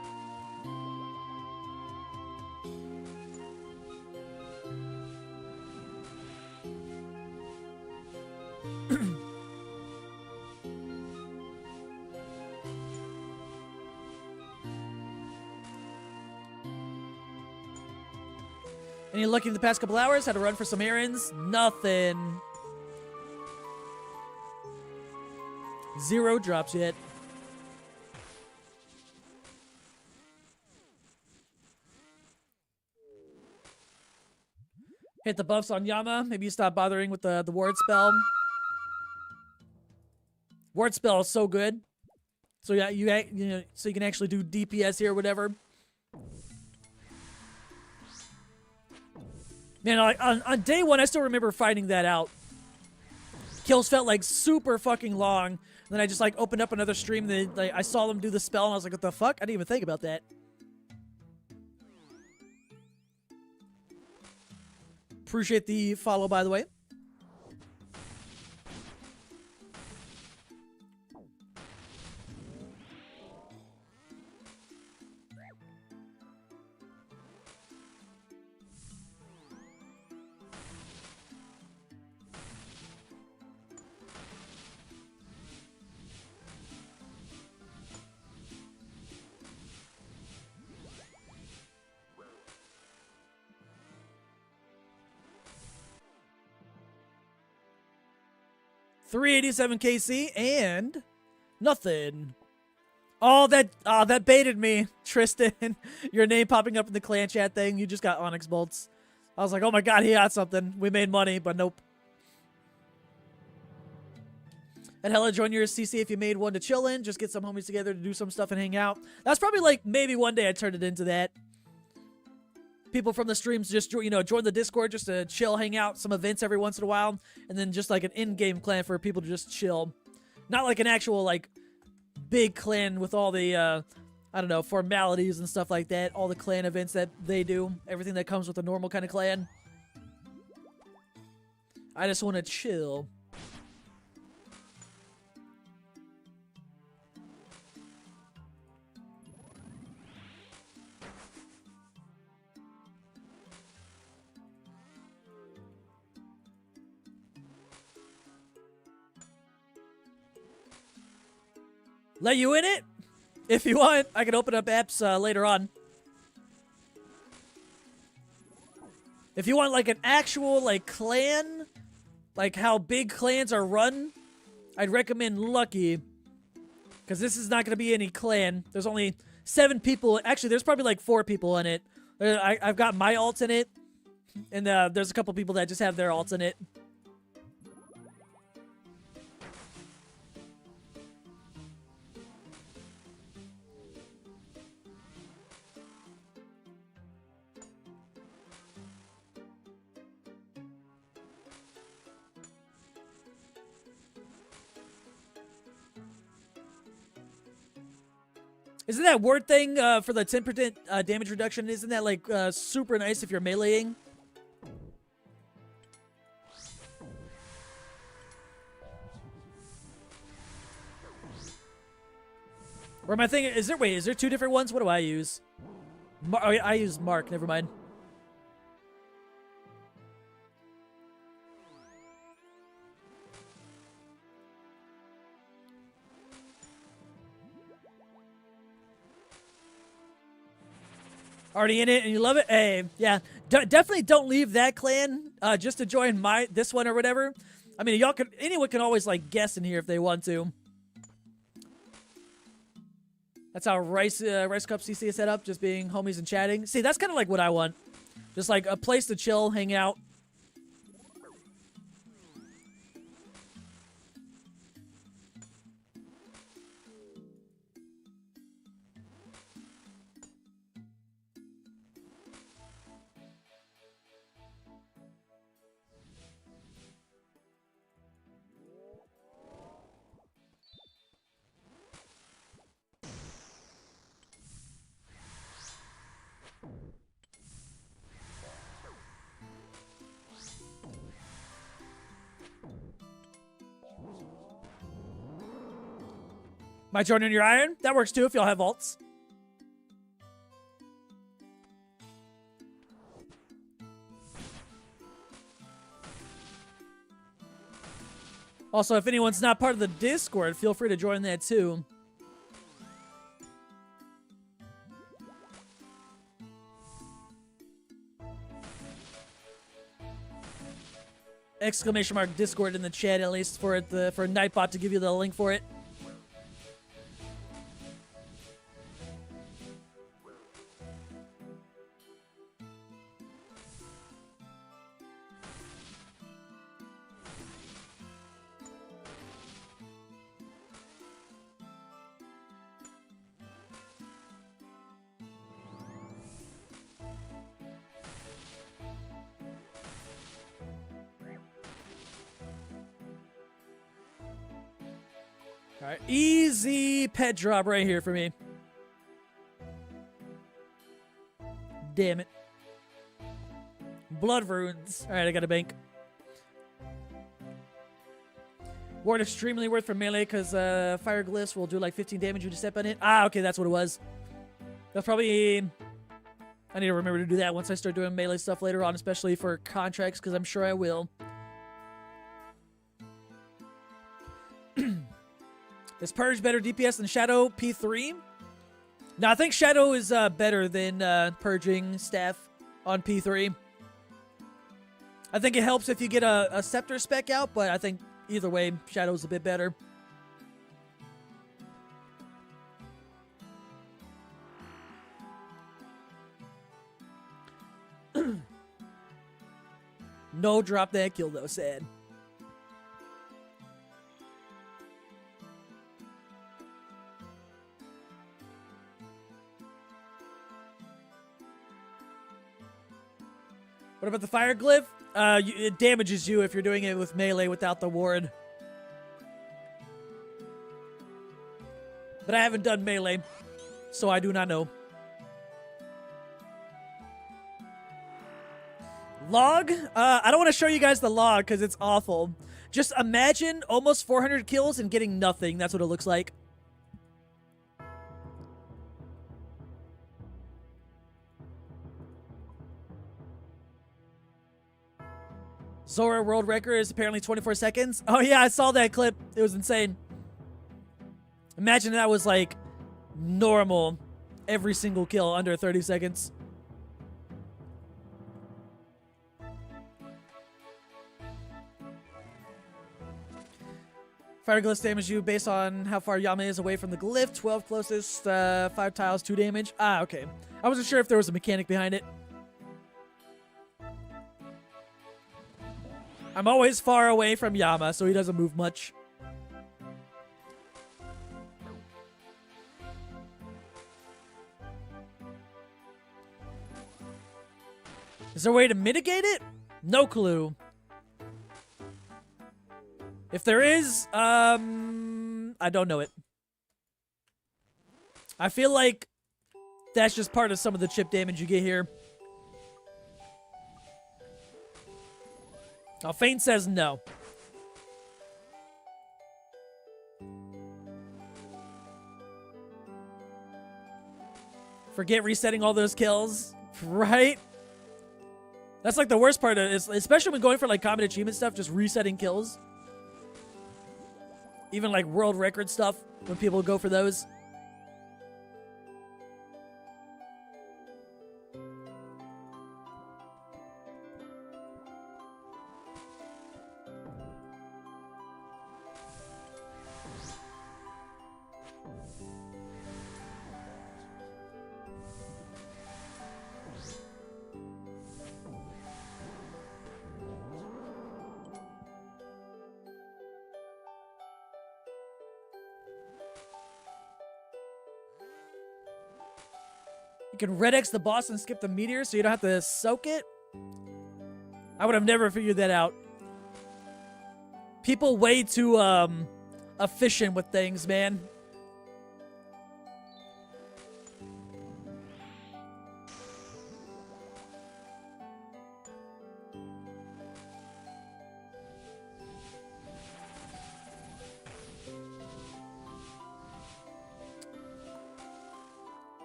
Any lucky in the past couple hours? Had to run for some errands? Nothing. 0 drops yet. Hit the buffs on Yama. Maybe you stop bothering with the ward spell. Ward spell is so good. So yeah, you know, so you can actually do DPS here or whatever. Man, like on day 1, I still remember finding that out. Kills felt like super fucking long. And then I just like opened up another stream. And like, I saw them do the spell, and I was like, "What the fuck?" I didn't even think about that. Appreciate the follow, by the way. $387 KC and nothing. Oh, that baited me, Tristan. Your name popping up in the clan chat thing. You just got Onyx bolts. I was like, oh my god, he got something. We made money, but nope. And hella join your CC if you made one to chill in. Just get some homies together to do some stuff and hang out. That's probably like maybe one day I turned it into that. people from the streams just, you know, join the Discord just to chill, hang out, some events every once in a while, and then just like an in-game clan for people to just chill. Not like an actual, like, big clan with all the, I don't know, formalities and stuff like that, all the clan events that they do, everything that comes with a normal kind of clan. I just want to chill. Let you in it? If you want, I can open up apps later on. If you want, like, an actual, like, clan, like how big clans are run, I'd recommend Lucky. Because this is not going to be any clan. There's only 7 people. Actually, there's probably, like, 4 people in it. I've got my alts in it. And there's a couple people that just have their alts in it. Isn't that word thing for the 10% damage reduction? Isn't that like super nice if you're meleeing? Or am I thinking? Is there 2 different ones? What do I use? I use Mark. Never mind. Already in it and you love it? Hey, yeah. Definitely don't leave that clan just to join this one or whatever. I mean, anyone can always like guess in here if they want to. That's how Rice Cup CC is set up, just being homies and chatting. See, that's kind of like what I want. Just like a place to chill, hang out. Might join in your iron? That works too if y'all have alts. Also, if anyone's not part of the Discord, feel free to join that too. Exclamation mark Discord in the chat at least for Nightbot to give you the link for it. Alright, easy pet drop right here for me. Damn it. Blood runes. Alright, I got a bank. Ward extremely worth for melee because fire glyphs will do like 15 damage when you step on it. Ah, okay, that's what it was. That's probably... I need to remember to do that once I start doing melee stuff later on, especially for contracts, because I'm sure I will. Is Purge better DPS than Shadow P3? No, I think Shadow is better than Purging Staff on P3. I think it helps if you get a Scepter spec out, but I think either way, Shadow's a bit better. No drop that kill though, sad. What about the fire glyph? It damages you if you're doing it with melee without the ward. But I haven't done melee, so I do not know. Log? I don't want to show you guys the log because it's awful. Just imagine almost 400 kills and getting nothing. That's what it looks like. Zora world record is apparently 24 seconds. Oh yeah, I saw that clip. It was insane. Imagine that was like normal. Every single kill under 30 seconds. Fire glyphs damage you based on how far Yama is away from the glyph. 12 closest, 5 tiles, 2 damage. Ah, okay. I wasn't sure if there was a mechanic behind it. I'm always far away from Yama, so he doesn't move much. Is there a way to mitigate it? No clue. If there is, I don't know it. I feel like that's just part of some of the chip damage you get here. Oh, Feint says no. Forget resetting all those kills, right? That's like the worst part of it, especially when going for like combat achievement stuff, just resetting kills. Even like world record stuff, when people go for those. You can red X the boss and skip the meteor so you don't have to soak it. I would have never figured that out. People way too efficient with things, man.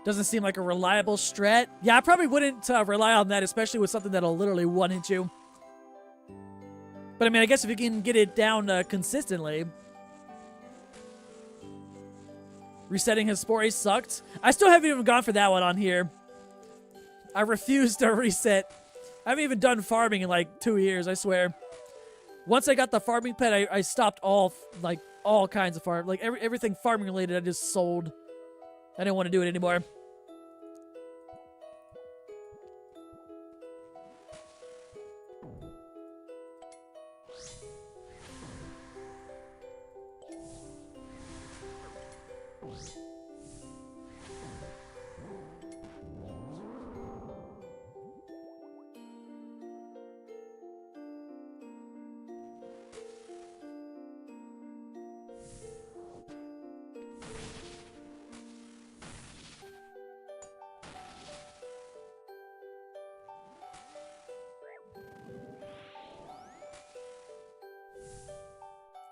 Doesn't seem like a reliable strat. Yeah, I probably wouldn't rely on that, especially with something that'll literally one-hit you. But I mean, I guess if you can get it down consistently. Resetting his Spore sucked. I still haven't even gone for that one on here. I refuse to reset. I haven't even done farming in like 2 years, I swear. Once I got the farming pet, I stopped all kinds of farm. Like everything farming related, I just sold. I didn't want to do it anymore.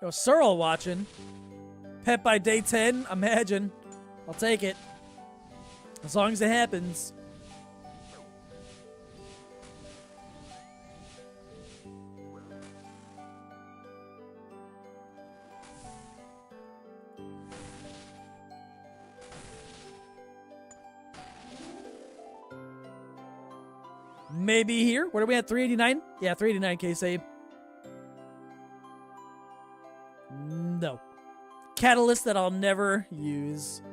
Yo, Searle watching. Pet by day 10, imagine. I'll take it. As long as it happens. Maybe here. What are we at? 389? Yeah, 389k save. No. Catalyst that I'll never use.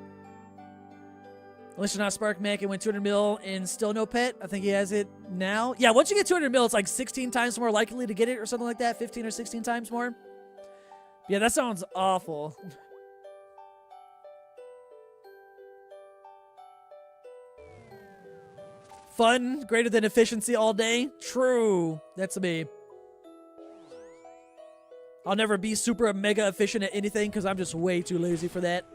Unless you're not Spark Mech and win 200 mil and still no pet. I think he has it now. Yeah, once you get 200 mil, it's like 16 times more likely to get it or something like that. 15 or 16 times more. Yeah, that sounds awful. Fun greater than efficiency all day? True. That's me. I'll never be super mega efficient at anything because I'm just way too lazy for that.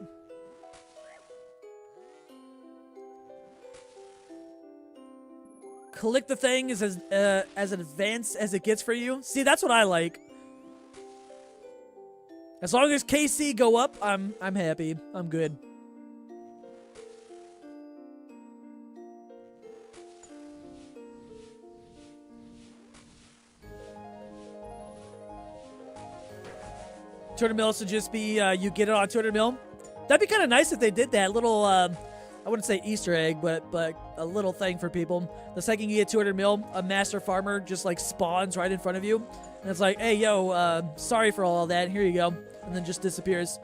Collect the thing is as advanced as it gets for you. See, that's what I like. As long as KC go up, I'm happy. I'm good. $200 mil should just be you get it on 200 mil. That'd be kind of nice if they did that little. I wouldn't say Easter egg, but a little thing for people. The second you get 200 mil, a master farmer just like spawns right in front of you, and it's like, hey, yo, sorry for all that. Here you go, and then just disappears.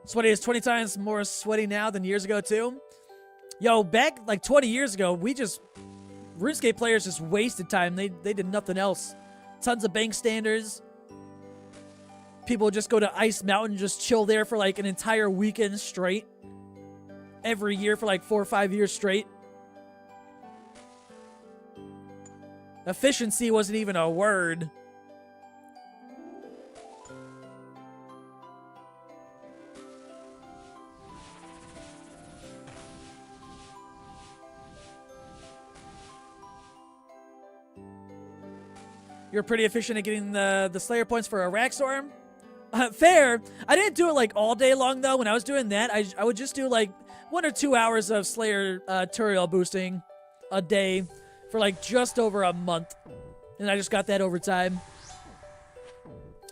Sweaty is 20 times more sweaty now than years ago, too. Yo, back like 20 years ago, RuneScape players just wasted time. They did nothing else. Tons of bank standers. People would just go to Ice Mountain, just chill there for like an entire weekend straight. Every year for like 4 or 5 years straight. Efficiency wasn't even a word. You're pretty efficient at getting the Slayer points for a Raxor. Fair. I didn't do it like all day long though. When I was doing that, I would just do like 1 or 2 hours of Slayer Turiel boosting a day for like just over a month. And I just got that over time.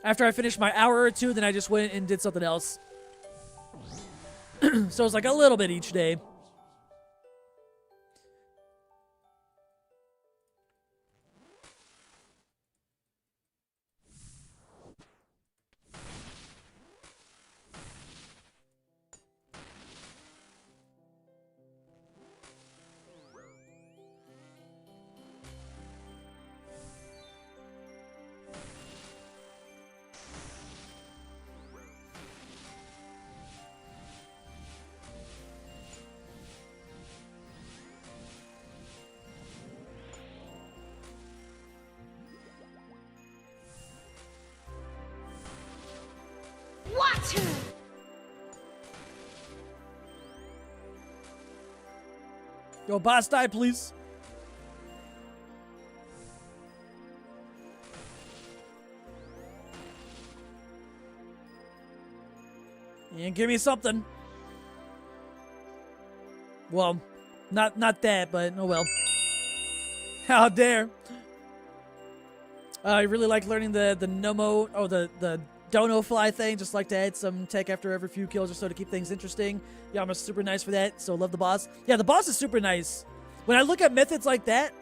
After I finished my hour or two, then I just went and did something else. So it was like a little bit each day. Water! Yo, boss, die, please. And give me something. Well, not that, but oh well. How dare. I really like learning the Nomo, oh, the Dono fly thing. Just like to add some tech after every few kills or so to keep things interesting. Yama's super nice for that, so love the boss. Yeah, the boss is super nice. When I look at methods like that,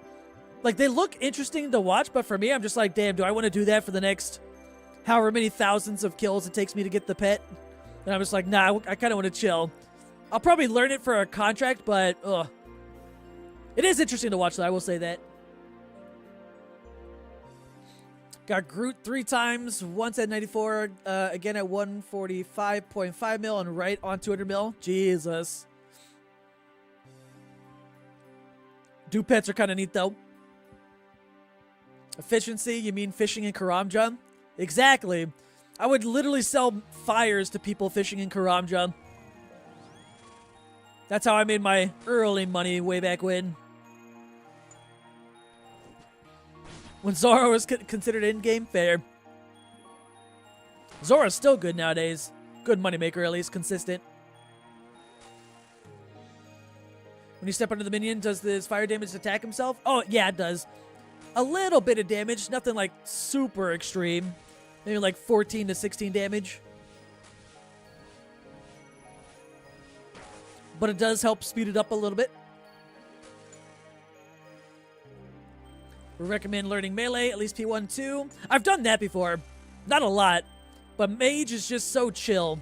like they look interesting to watch, but for me, I'm just like, damn, do I want to do that for the next however many thousands of kills it takes me to get the pet? And I'm just like, nah, I kind of want to chill. I'll probably learn it for a contract, but ugh. It is interesting to watch, though, I will say that. Got Groot 3 times, once at 94, again at 145.5 mil, and right on 200 mil. Jesus. Dupe pets are kind of neat, though. Efficiency, you mean fishing in Karamja? Exactly. I would literally sell fires to people fishing in Karamja. That's how I made my early money way back when. When Zora was considered in-game, fair. Zora's still good nowadays. Good moneymaker, at least. Consistent. When you step under the minion, does this fire damage attack himself? Oh, yeah, it does. A little bit of damage. Nothing, like, super extreme. Maybe, like, 14 to 16 damage. But it does help speed it up a little bit. We recommend learning melee, at least P1, 2. I've done that before. Not a lot, but mage is just so chill.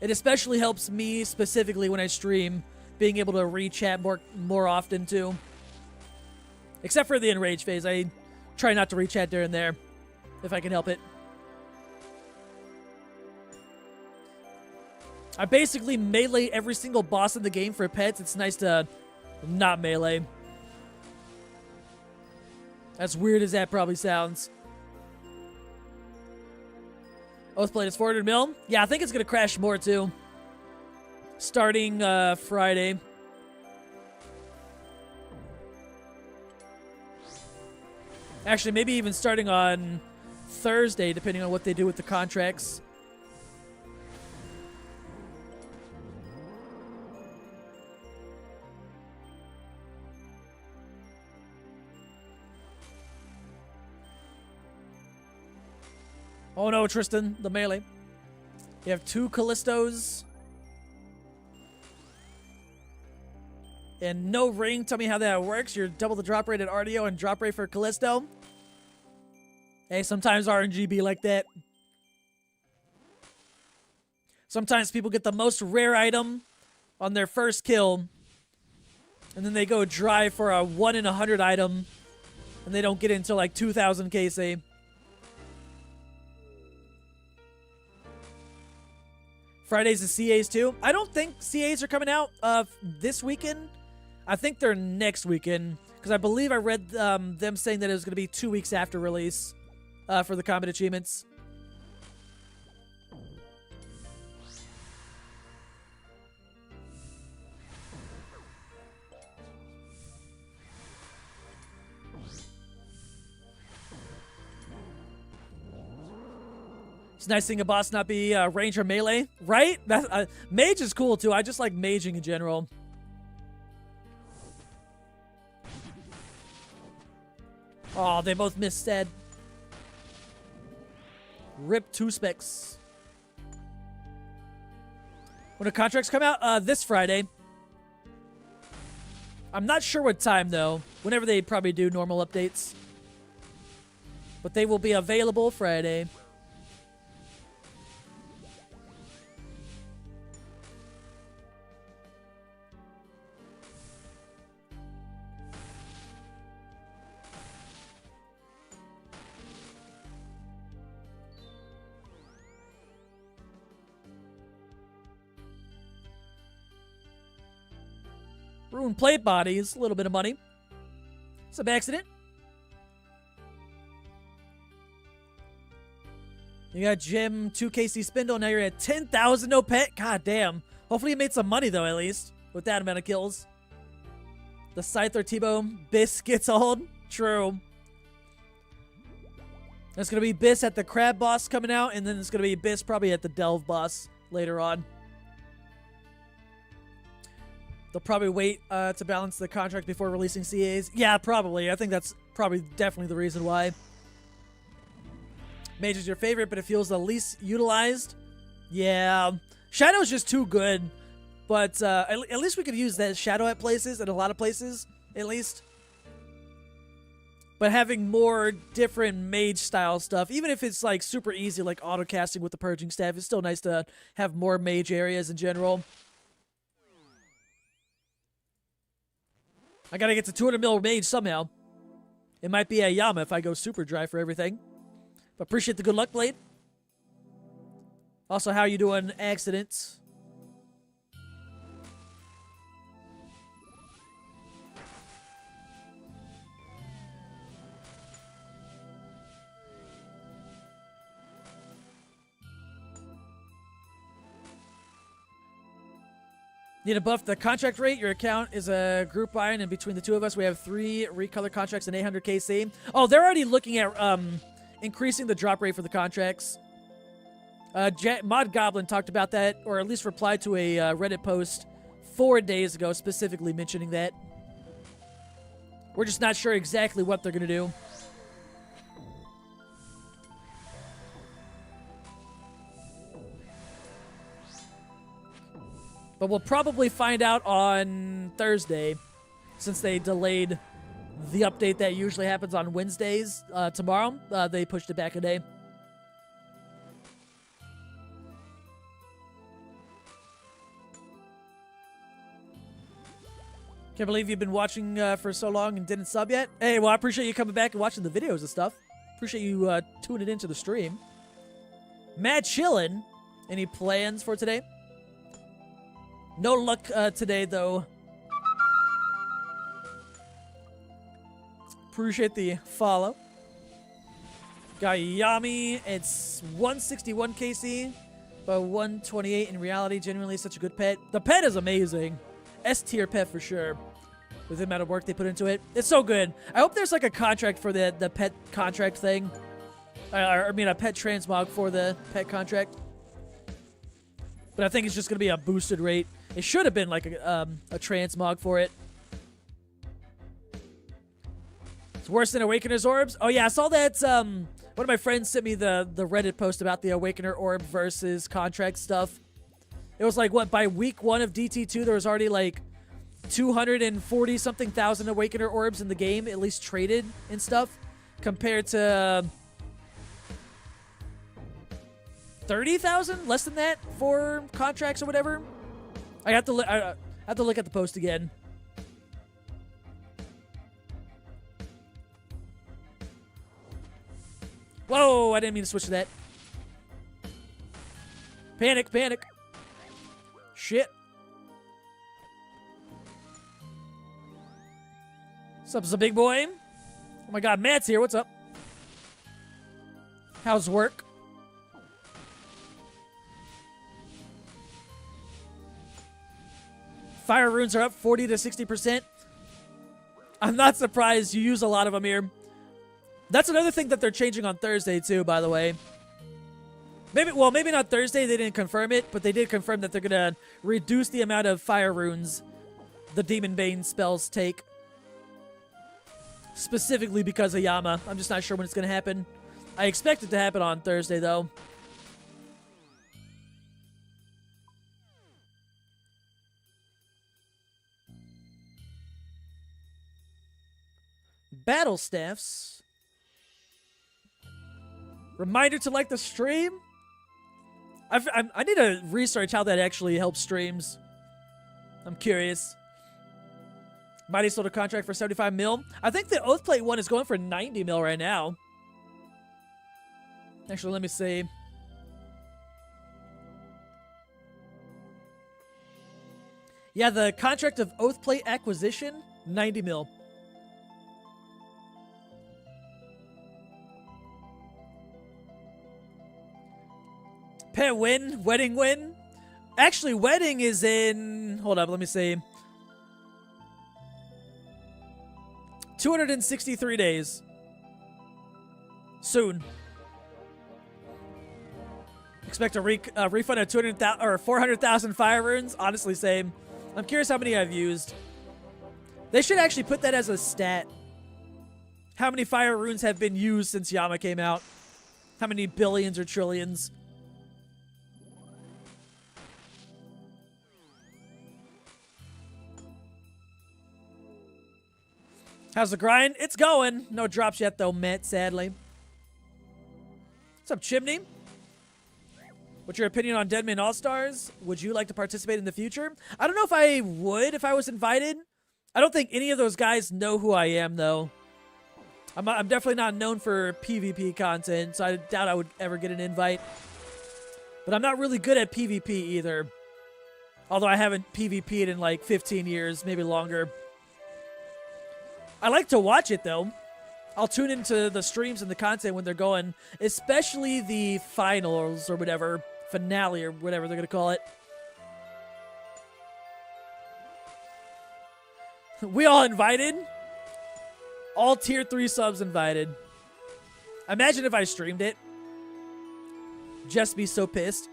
It especially helps me specifically when I stream, being able to re-chat more often too. Except for the enrage phase. I try not to re-chat during there, if I can help it. I basically melee every single boss in the game for pets. It's nice to not melee. As weird as that probably sounds. Oath plate is 400 mil. Yeah, I think it's going to crash more too. Starting Friday. Actually, maybe even starting on Thursday, depending on what they do with the contracts. Oh no, Tristan, the melee. You have 2 Callistos. And no ring. Tell me how that works. You're double the drop rate at RDO and drop rate for Callisto. Hey, sometimes RNG be like that. Sometimes people get the most rare item on their first kill. And then they go drive for a 1 in 100 item. And they don't get it until like 2,000 KC. Fridays is CAs too. I don't think CAs are coming out this weekend. I think they're next weekend. Because I believe I read them saying that it was going to be 2 weeks after release for the combat achievements. It's nice seeing a boss not be range or melee, right? That, mage is cool too. I just like maging in general. Oh, they both missed stead. Rip 2 specs. When the contracts come out? This Friday. I'm not sure what time though. Whenever they probably do normal updates. But they will be available Friday. Ruined plate bodies, a little bit of money. Some accident. You got Jim, 2KC Spindle, now you're at 10,000 no pet. God damn. Hopefully you made some money though, at least, with that amount of kills. The Scyther Tebow Biss gets old. True. There's going to be Biss at the Crab boss coming out, and then it's going to be Biss probably at the Delve boss later on. They'll probably wait to balance the contract before releasing CAs. Yeah, probably. I think that's probably definitely the reason why. Mage is your favorite, but it feels the least utilized. Yeah. Shadow's just too good. But at least we could use that Shadow at places, at a lot of places, at least. But having more different mage-style stuff, even if it's like super easy, like auto-casting with the Purging Staff, it's still nice to have more mage areas in general. I gotta get to 200 mil mage somehow. It might be a Yama if I go super dry for everything. But appreciate the good luck, Blade. Also, how you doing, accidents? Need to buff the contract rate. Your account is a group iron, and between the two of us, we have 3 recolor contracts and 800 KC. Oh, they're already looking at increasing the drop rate for the contracts. Mod Goblin talked about that, or at least replied to a Reddit post 4 days ago, specifically mentioning that. We're just not sure exactly what they're going to do. But we'll probably find out on Thursday, since they delayed the update that usually happens on Wednesdays tomorrow. They pushed it back a day. Can't believe you've been watching for so long and didn't sub yet. Hey, well, I appreciate you coming back and watching the videos and stuff. Appreciate you tuning into the stream. Mad chillin'. Any plans for today? No luck today, though. Appreciate the follow. Got Yami. It's 161 KC, but 128 in reality. Genuinely such a good pet. The pet is amazing. S tier pet for sure. With the amount of work they put into it. It's so good. I hope there's like a contract for the pet contract thing. I mean, a pet transmog for the pet contract. But I think it's just going to be a boosted rate. It should have been like a transmog for it. It's worse than Awakener's Orbs. Oh yeah, I saw that. One of my friends sent me the Reddit post about the Awakener Orb versus contract stuff. It was like, what, by week 1 of DT2, there was already like 240 something thousand Awakener Orbs in the game, at least traded and stuff, compared to 30,000, less than that for contracts or whatever. I have to look at the post again. Whoa, I didn't mean to switch to that. Panic, panic. Shit. What's up, big boy? Oh my god, Matt's here. What's up? How's work? Fire runes are up 40 to 60%. I'm not surprised you use a lot of them here. That's another thing that they're changing on Thursday too, by the way. Maybe not Thursday, they didn't confirm it, but they did confirm that they're gonna reduce the amount of fire runes the Demon Bane spells take. Specifically because of Yama. I'm just not sure when it's gonna happen. I expect it to happen on Thursday though. Battle staffs. Reminder to like the stream. I need to research how that actually helps streams. I'm curious. Mighty sold a contract for 75 mil. I think the Oathplate one is going for 90 mil right now. Actually, let me see. Yeah, the contract of Oathplate acquisition, 90 mil. Pet win, wedding win. Actually, wedding is in, hold up, let me see. 263 days. Soon. Expect a refund of 200,000 or 400,000 fire runes. Honestly, same. I'm curious how many I've used. They should actually put that as a stat. How many fire runes have been used since Yama came out? How many billions or trillions? How's the grind? It's going. No drops yet, though, Matt, sadly. What's up, Chimney? What's your opinion on Deadman All-Stars? Would you like to participate in the future? I don't know if I would if I was invited. I don't think any of those guys know who I am, though. I'm definitely not known for PvP content, so I doubt I would ever get an invite. But I'm not really good at PvP either. Although I haven't PvP'd in like 15 years, maybe longer. I like to watch it, though. I'll tune into the streams and the content when they're going, especially the finals or whatever, finale or whatever they're going to call it. We all invited? All tier 3 subs invited. Imagine if I streamed it. Just be so pissed.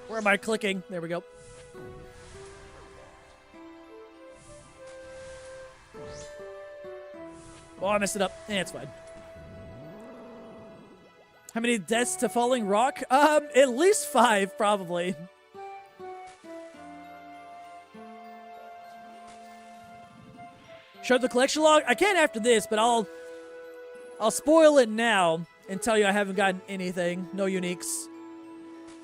Where am I clicking? There we go. Oh, I messed it up. Eh, it's fine. How many deaths to falling rock? At least 5, probably. Show the collection log? I can after this, but I'll spoil it now and tell you I haven't gotten anything. No uniques.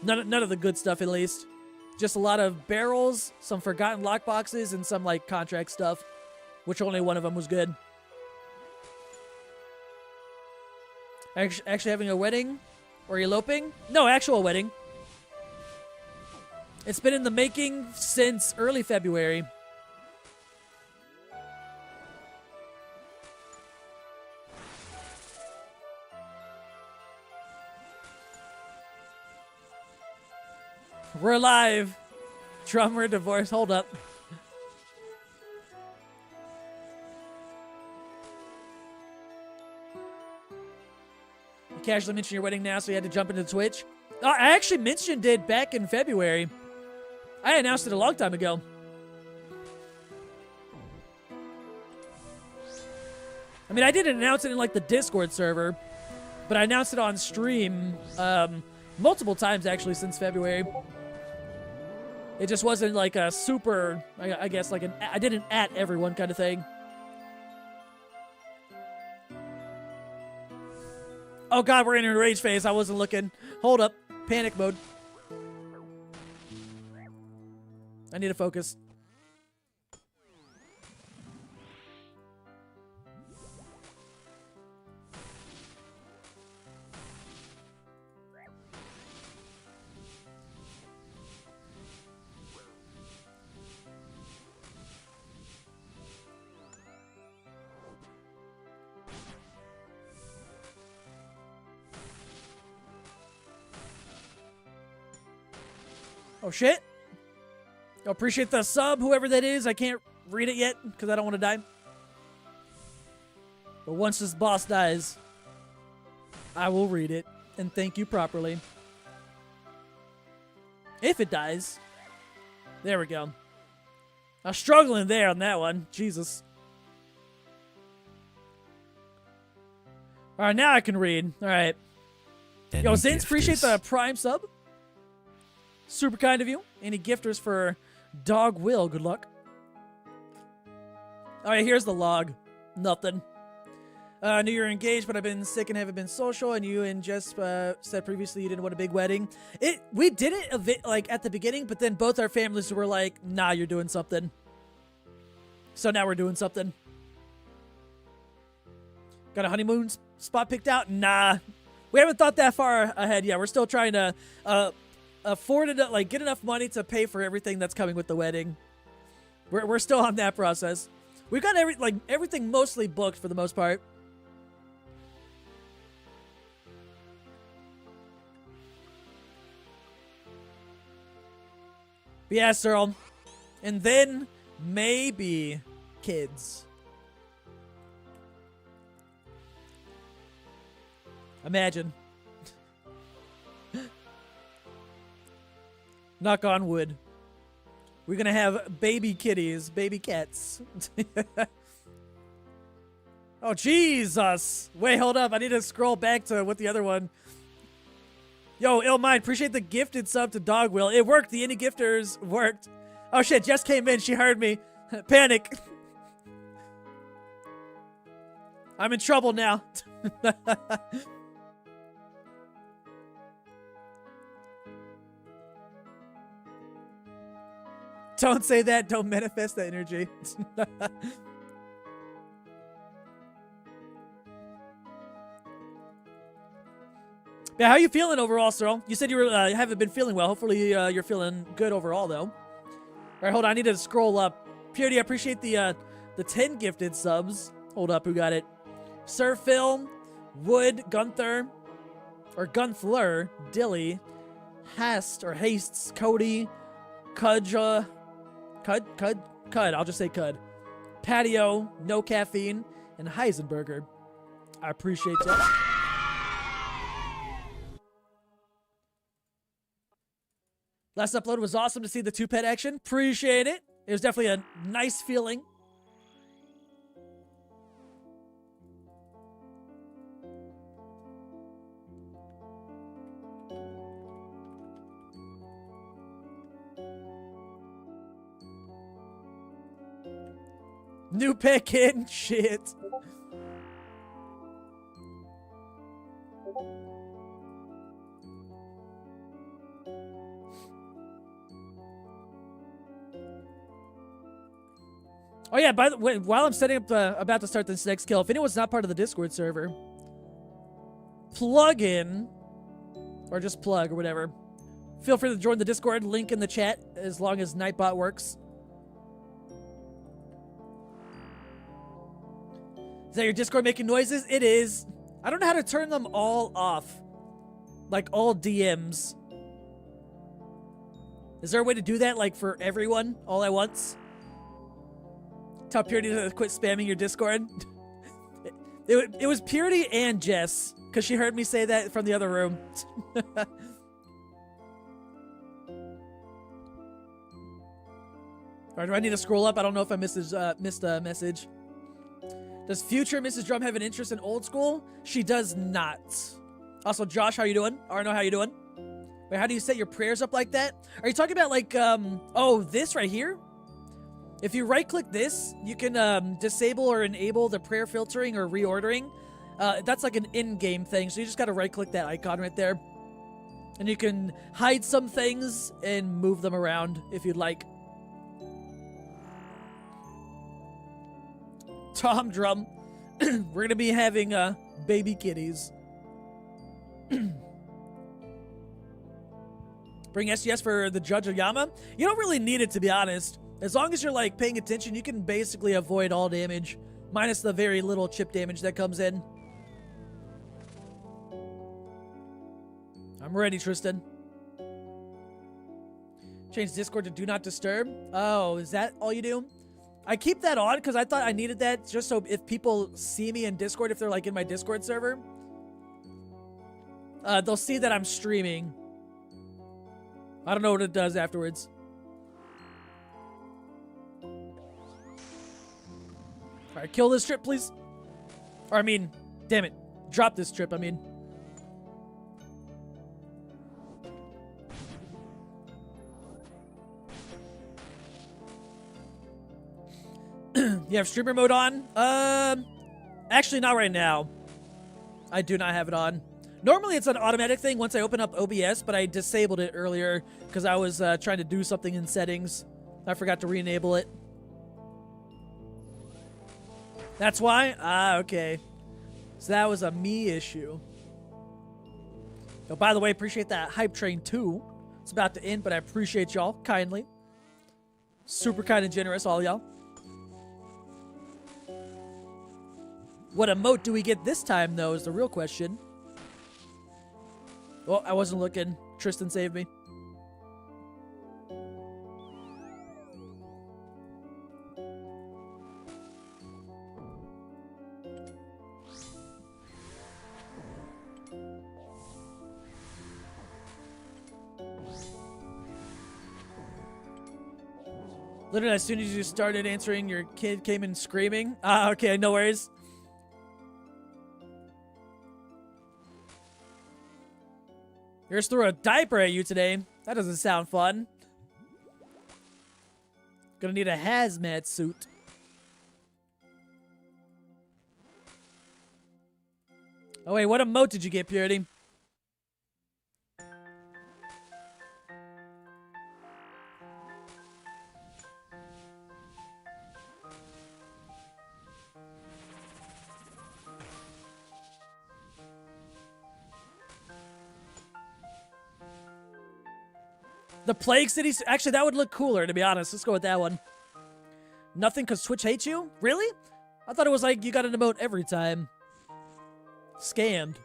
None of the good stuff, at least. Just a lot of barrels, some forgotten lockboxes, and some, like, contract stuff. Which only one of them was good. Actually having a wedding? Or eloping? No, actual wedding. It's been in the making since early February. We're alive. Drummer divorce. Hold up. You casually mentioned your wedding now, so you had to jump into Twitch. I actually mentioned it back in February. I announced it a long time ago. I mean, I didn't announce it in, like, the Discord server, but I announced it on stream multiple times, actually, since February. It just wasn't like a super, I guess, like I didn't at everyone kind of thing. Oh god, we're in a rage phase. I wasn't looking. Hold up. Panic mode. I need to focus. Oh, shit. I appreciate the sub, whoever that is. I can't read it yet because I don't want to die. But once this boss dies, I will read it and thank you properly. If it dies. There we go. I was struggling there on that one. Jesus. All right, now I can read. All right. Yo, Zins, appreciate the Prime sub. Super kind of you. Any gifters for Dog Will? Good luck. All right, here's the log. Nothing. Knew you were engaged, but I've been sick and haven't been social. And you and Jess said previously you didn't want a big wedding. We did it like at the beginning, but then both our families were like, "Nah, you're doing something." So now we're doing something. Got a honeymoon spot picked out? Nah, we haven't thought that far ahead yet. We're still trying to afford it, like get enough money to pay for everything that's coming with the wedding. We're still on that process. We've got everything mostly booked for the most part. But yeah, Cyril. And then maybe kids. Imagine. Knock on wood. We're gonna have baby kitties, baby cats. Oh, Jesus. Wait, hold up. I need to scroll back to what the other one. Yo, Illmind, appreciate the gifted sub to Dog Will. It worked. The indie gifters worked. Oh, shit. Jess came in. She heard me. Panic. I'm in trouble now. Don't say that. Don't manifest that energy. Yeah, how are you feeling overall, Cyril? You said you were haven't been feeling well. Hopefully you're feeling good overall, though. All right, hold on. I need to scroll up. Purity, I appreciate the 10 gifted subs. Hold up. Who got it? Sir Phil, Wood, Gunther, or Gunthler, Dilly, Hast, or Hastes, Cody, Cud. I'll just say Cud. Patio, No Caffeine, and Heisenberger. I appreciate that. Last upload was awesome to see the 2-pet action. Appreciate it. It was definitely a nice feeling. New pick in. Shit. Oh yeah, by the way, while I'm setting up about to start this next kill, if anyone's not part of the Discord server, plug in, or just plug or whatever. Feel free to join the Discord, link in the chat, as long as Nightbot works. Is that your Discord making noises? It is. I don't know how to turn them all off. Like all DMs. Is there a way to do that, like for everyone, all at once? Tell Purity to quit spamming your Discord. It was Purity and Jess, because she heard me say that from the other room. Alright, do I need to scroll up? I don't know if I missed a message. Does future Mrs. Drum have an interest in old school? She does not. Also, Josh, how you doing? Arno, how you doing? Wait, how do you set your prayers up like that? Are you talking about like, oh, this right here? If you right-click this, you can disable or enable the prayer filtering or reordering. That's like an in-game thing, so you just gotta right-click that icon right there. And you can hide some things and move them around if you'd like. Tom Drum. We're gonna be having baby kitties. Bring SGS for the Judge of Yama? You don't really need it, to be honest. As long as you're like paying attention, you can basically avoid all damage, minus the very little chip damage that comes in. I'm ready, Tristan. Change Discord to Do Not Disturb. Oh, is that all you do? I keep that on because I thought I needed that just so if people see me in Discord, if they're like in my Discord server, they'll see that I'm streaming. I don't know what it does afterwards. Alright, kill this trip, please. Or, I mean, damn it. Drop this trip, I mean. You have streamer mode on? Actually not right now. I do not have it on. Normally it's an automatic thing once I open up OBS, but I disabled it earlier because I was trying to do something in settings. I forgot to re-enable it. That's why? Ah, okay. So that was a me issue. Oh, by the way, appreciate that hype train too. It's about to end, but I appreciate y'all kindly. Super kind and generous, all y'all. What emote do we get this time, though, is the real question. Oh, I wasn't looking. Tristan saved me. Literally, as soon as you started answering, your kid came in screaming. Ah, okay, no worries. Yours threw a diaper at you today. That doesn't sound fun. Gonna need a hazmat suit. Oh wait, what emote did you get, Purity? The Plague City? Actually, that would look cooler, to be honest. Let's go with that one. Nothing because Twitch hates you? Really? I thought it was like you got an emote every time. Scammed.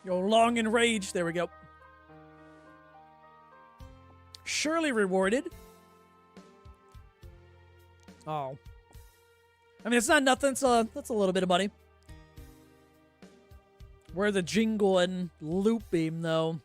Yo, long in rage. There we go. Surely rewarded. Oh. I mean, it's not nothing, so that's a little bit of money. Where the jingle and loop beam, though.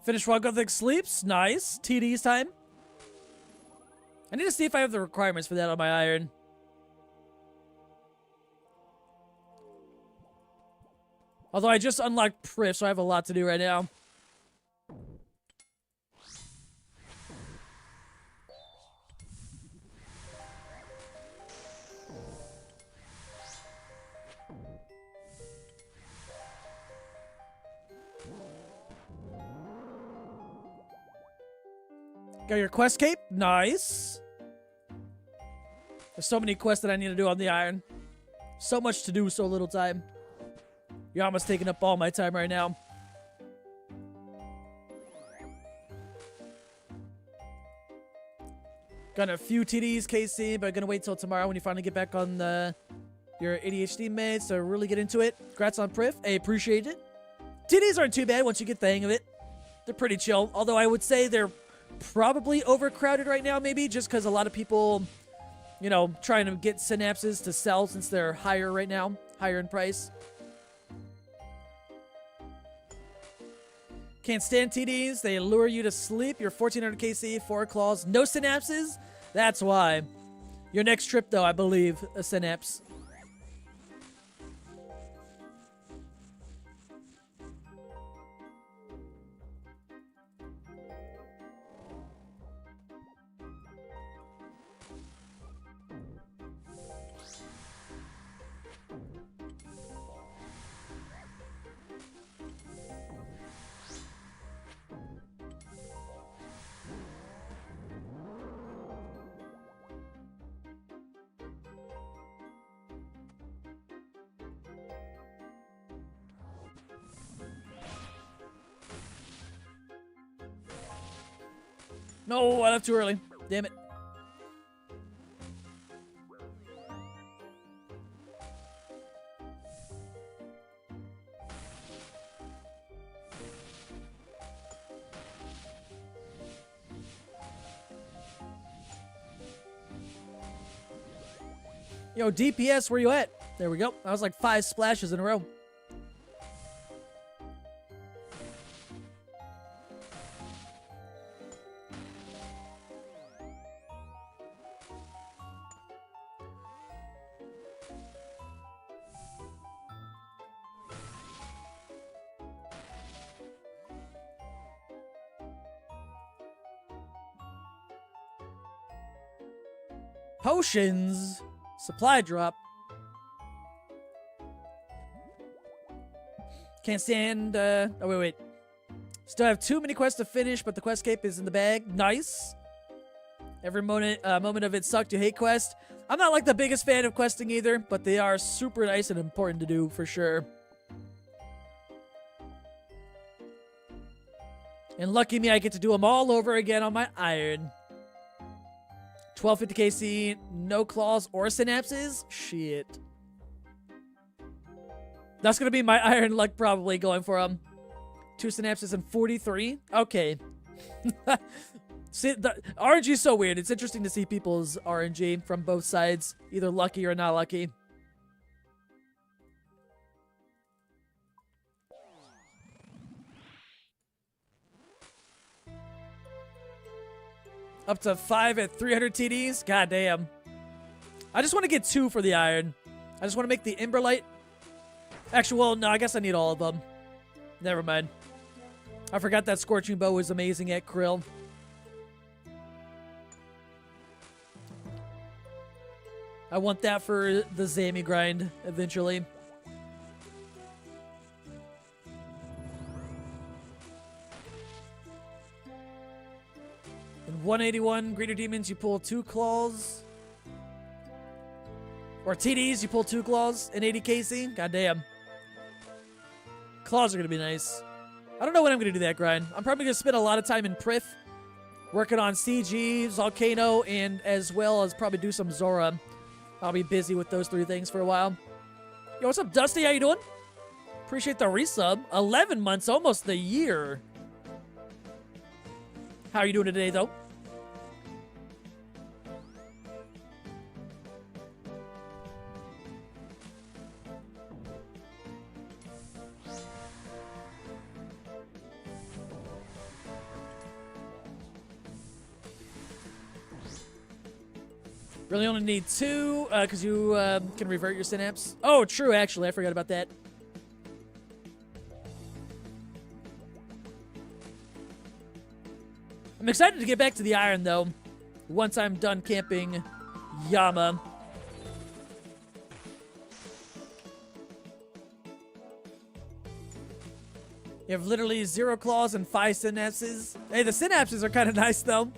Finish while Gothic sleeps. Nice. TD's time. I need to see if I have the requirements for that on my iron. Although I just unlocked Priv, so I have a lot to do right now. Got your quest cape? Nice. There's so many quests that I need to do on the iron. So much to do, so little time. Yama's taking up all my time right now. Got a few TDs, KC, but gonna wait till tomorrow when you finally get back on your ADHD meds to really get into it. Congrats on Priv. I appreciate it. TDs aren't too bad once you get the hang of it. They're pretty chill, although I would say they're probably overcrowded right now, maybe, just because a lot of people, you know, trying to get synapses to sell since they're higher right now, higher in price. Can't stand TDs. They lure you to sleep. You're 1400 KC, 4 claws, no synapses. That's why. Your next trip, though, I believe, a synapse. No, I left too early. Damn it. Yo, DPS, where you at? There we go. That was like 5 splashes in a row. Potions. Supply drop. Can't stand, oh, wait. Still have too many quests to finish, but the quest cape is in the bag. Nice. Every moment of it sucked. You hate quest. I'm not like the biggest fan of questing either, but they are super nice and important to do for sure. And lucky me, I get to do them all over again on my iron. 1250 KC, no claws or synapses? Shit. That's gonna be my iron luck probably going for 2 synapses and 43? Okay. See, the RNG is so weird. It's interesting to see people's RNG from both sides, either lucky or not lucky. Up to 5 at 300 TDs. God damn. I just want to get 2 for the iron. I just want to make the Emberlight. Actually, well, no, I guess I need all of them. Never mind. I forgot that Scorching Bow was amazing at Krill. I want that for the Zami grind eventually. In 181 Greater Demons, you pull 2 claws. Or TDs, you pull 2 claws in 80 KC. Goddamn. Claws are going to be nice. I don't know when I'm going to do that grind. I'm probably going to spend a lot of time in Prif, working on CG, Volcano, and as well as probably do some Zora. I'll be busy with those 3 things for a while. Yo, what's up, Dusty? How you doing? Appreciate the resub. 11 months, almost a year. How are you doing today, though? Really only need 2, because you can revert your synapse. Oh, true, actually. I forgot about that. I'm excited to get back to the iron, though, once I'm done camping Yama. You have literally 0 claws and 5 synapses. Hey, the synapses are kind of nice, though.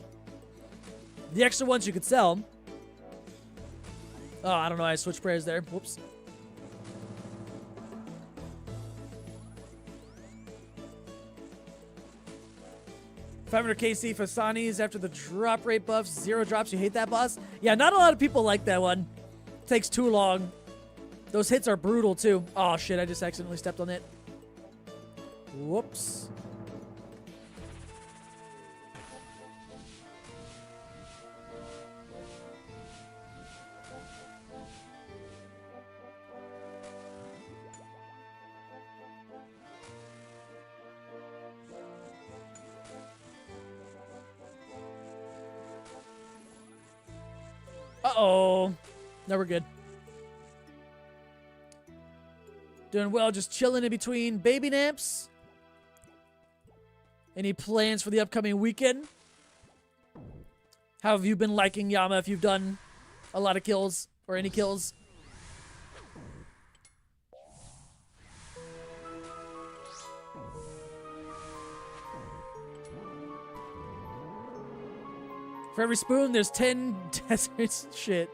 The extra ones you could sell. Oh, I don't know. I switched prayers there. Whoops. $500 KC Fasanis after the drop rate buffs. 0 drops. You hate that boss? Yeah, not a lot of people like that one. It takes too long. Those hits are brutal, too. Oh, shit. I just accidentally stepped on it. Whoops. Uh-oh. No, we're good. Doing well, just chilling in between baby naps. Any plans for the upcoming weekend? How have you been liking Yama if you've done a lot of kills or any kills? For every spoon, there's 10 deserts. Shit.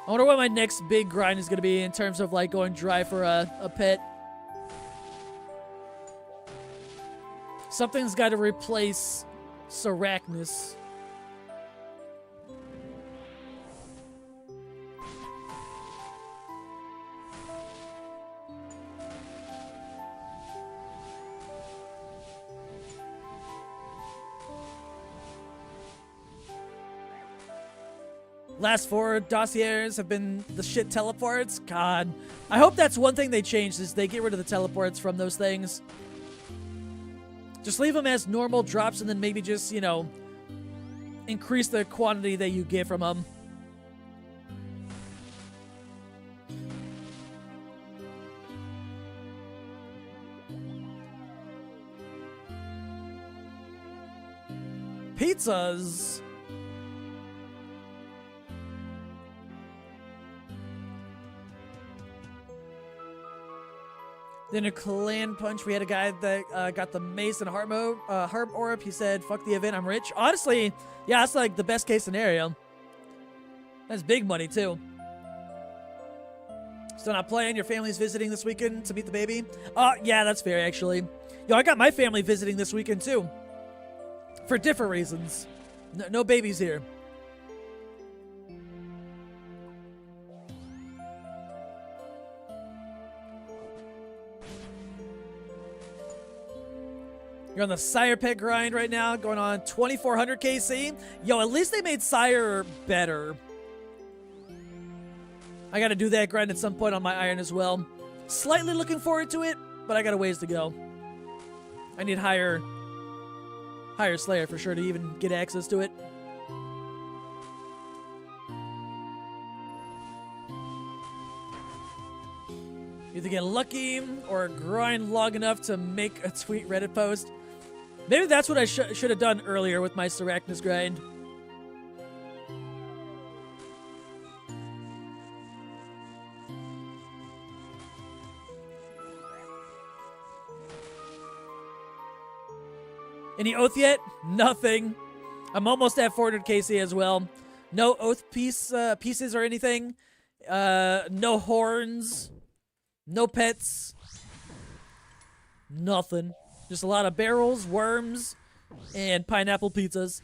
I wonder what my next big grind is going to be in terms of, like, going dry for a pet. Something's got to replace Sarachnis. Last 4 dossiers have been the shit teleports. God. I hope that's one thing they changed, is they get rid of the teleports from those things. Just leave them as normal drops and then maybe just, you know, increase the quantity that you get from them. Pizzas. Then a clan punch. We had a guy that got the mace and harp orb. He said, fuck the event, I'm rich. Honestly, yeah, that's like the best case scenario. That's big money, too. Still not playing? Your family's visiting this weekend to meet the baby? Yeah, that's fair, actually. Yo, I got my family visiting this weekend, too. For different reasons. No babies here. You're on the Sire Pet grind right now, going on 2400 KC. Yo, at least they made Sire better. I gotta do that grind at some point on my iron as well. Slightly looking forward to it, but I got a ways to go. I need higher higher Slayer for sure to even get access to it. Either get lucky or grind long enough to make a tweet Reddit post. Maybe that's what I should have done earlier with my Sarachnis grind. Any oath yet? Nothing. I'm almost at 400 KC as well. No oath pieces or anything. No horns. No pets. Nothing. Just a lot of barrels, worms, and pineapple pizzas.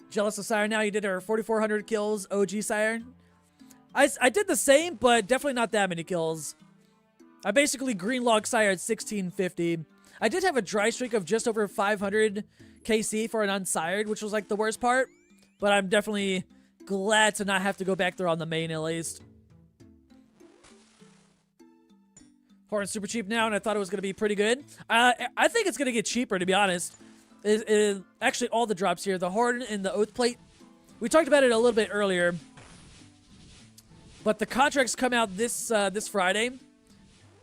Jealous of Siren now. You did her 4,400 kills, OG Siren. I did the same, but definitely not that many kills. I basically green log Sire at 1650. I did have a dry streak of just over 500 KC for an unsired, which was like the worst part. But I'm definitely glad to not have to go back there on the main at least. Horn's super cheap now, and I thought it was going to be pretty good. I think it's going to get cheaper, to be honest. Actually, all the drops here, the Horn and the Oath Plate. We talked about it a little bit earlier. But the contracts come out this Friday,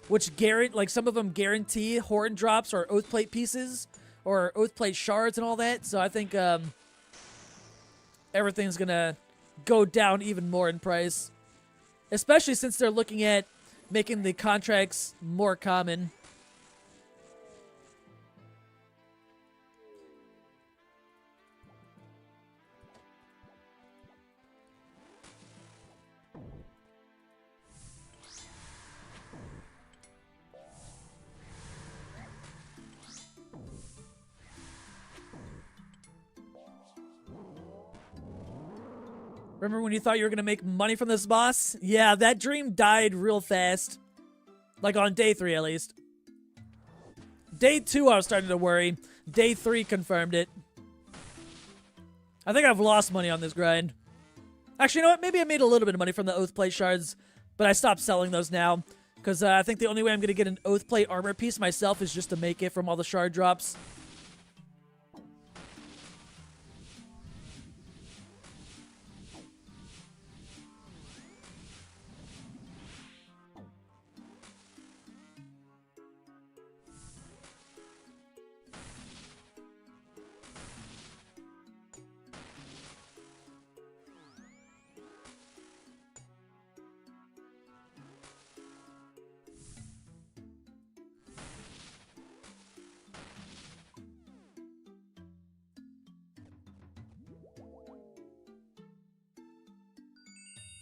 which like some of them guarantee Horn drops or Oath Plate pieces or Oath Plate shards and all that. So I think everything's gonna go down even more in price, especially since they're looking at making the contracts more common. Remember when you thought you were going to make money from this boss? Yeah, that dream died real fast. Like on day 3 at least. Day 2 I was starting to worry. Day 3 confirmed it. I think I've lost money on this grind. Actually, you know what? Maybe I made a little bit of money from the Oath Plate shards, but I stopped selling those now. Because I think the only way I'm going to get an Oath Plate armor piece myself is just to make it from all the shard drops.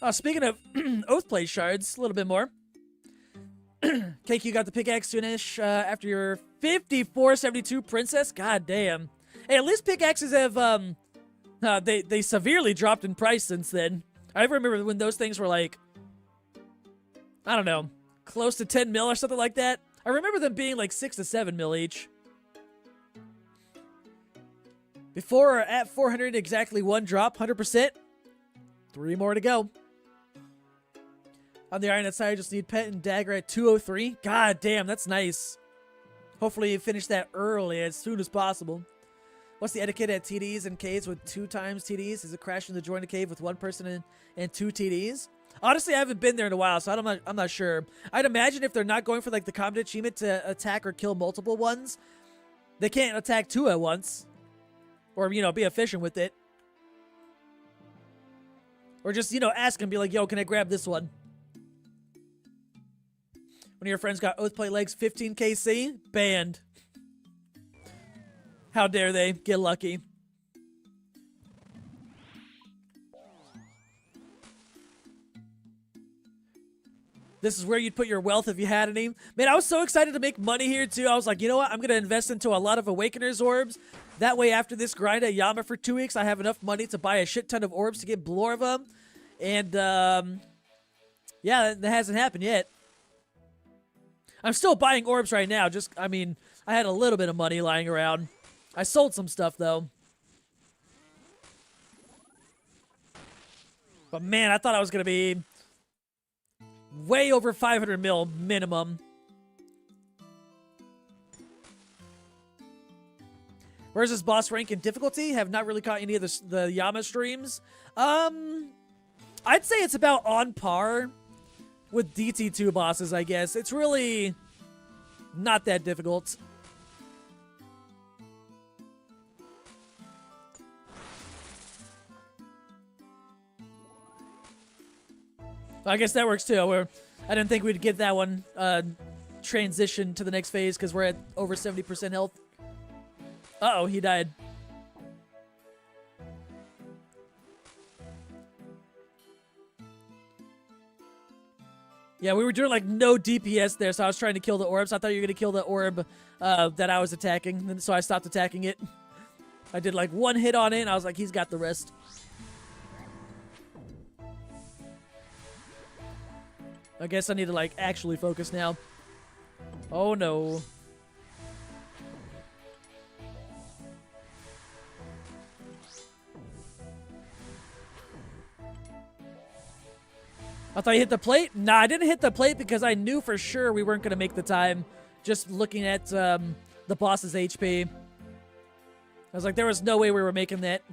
Speaking of Oath Plate shards, a little bit more. KQ got the pickaxe finish after your 5472 princess. God damn. Hey, at least pickaxes have they severely dropped in price since then. I remember when those things were like, I don't know, close to 10 mil or something like that. I remember them being like 6 to 7 mil each. Before or at 400, exactly 1 drop, 100%. 3 more to go. On the Iron side, I just need Pet and Dagger at 203. God damn, that's nice. Hopefully you finish that early, as soon as possible. What's the etiquette at TDs and caves with 2 times TDs? Is it crashing to join a cave with 1 person and 2 TDs? Honestly, I haven't been there in a while, so I'm not sure. I'd imagine if they're not going for like the common achievement to attack or kill multiple ones, they can't attack 2 at once. Or, you know, be efficient with it. Or just, you know, ask them, be like, yo, can I grab this one? One of your friends got Oath Plate legs, 15 KC, banned. How dare they get lucky? This is where you'd put your wealth if you had any. Man, I was so excited to make money here too. I was like, you know what? I'm going to invest into a lot of Awakener's orbs. That way, after this grind at Yama for 2 weeks, I have enough money to buy a shit ton of orbs to get Blore of them. And, yeah, that hasn't happened yet. I'm still buying orbs right now. Just, I mean, I had a little bit of money lying around. I sold some stuff, though. But, man, I thought I was going to be way over 500 mil minimum. Where's this boss rank in difficulty? Have not really caught any of the Yama streams. I'd say it's about on par with DT2 bosses, I guess. It's really not that difficult. I guess that works too. I didn't think we'd get that one transition to the next phase because we're at over 70% health. Uh-oh, he died. Yeah, we were doing like no DPS there, so I was trying to kill the orbs. I thought you were going to kill the orb that I was attacking, and so I stopped attacking it. I did like one hit on it, and I was like, he's got the rest. I guess I need to like actually focus now. Oh no. I thought you hit the plate? Nah, I didn't hit the plate because I knew for sure we weren't going to make the time just looking at the boss's HP. I was like, there was no way we were making that.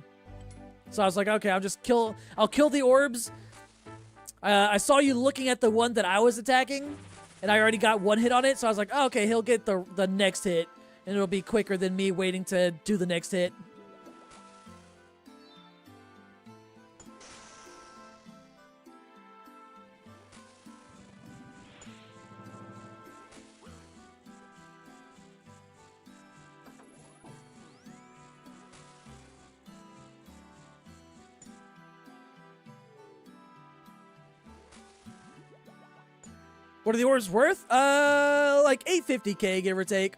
So I was like, okay, I'll kill the orbs. I saw you looking at the one that I was attacking, and I already got one hit on it, so I was like, oh, okay, he'll get the next hit, and it'll be quicker than me waiting to do the next hit. What are the orbs worth? Like 850k, give or take.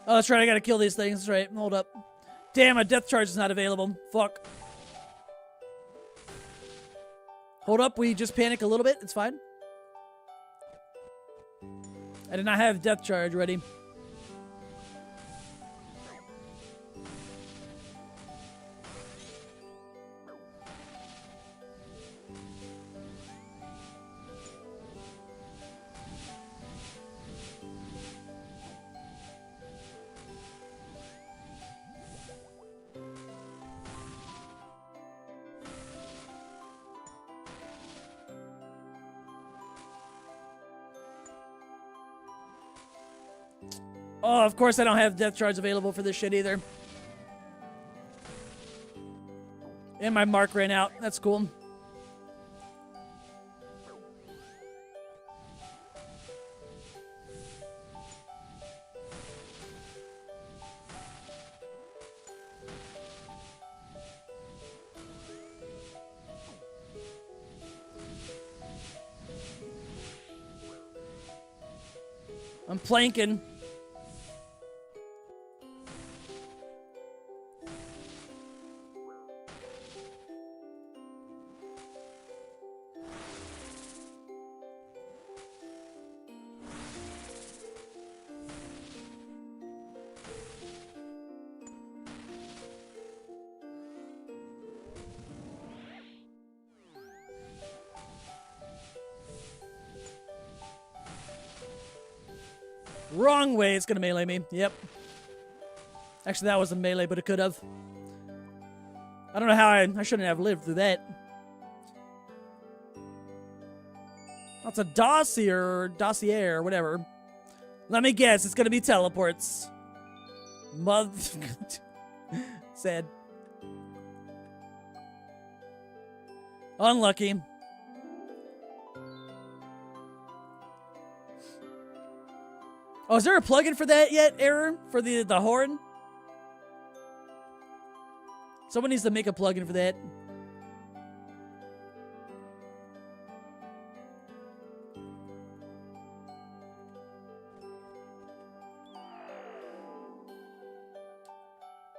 Oh, that's right. I gotta kill these things. That's right. Hold up. Damn, a death charge is not available. Fuck. Hold up. We just panic a little bit. It's fine. I did not have death charge ready. Oh, of course I don't have death charge available for this shit either. And my mark ran out. That's cool. I'm planking. Wrong way. It's gonna melee me. Yep. Actually, that wasn't melee, but it could have. I don't know how I shouldn't have lived through that. That's a dossier or whatever. Let me guess. It's gonna be teleports. Sad. Unlucky. Oh, is there a plugin for that yet, Error? For the horn? Someone needs to make a plugin for that.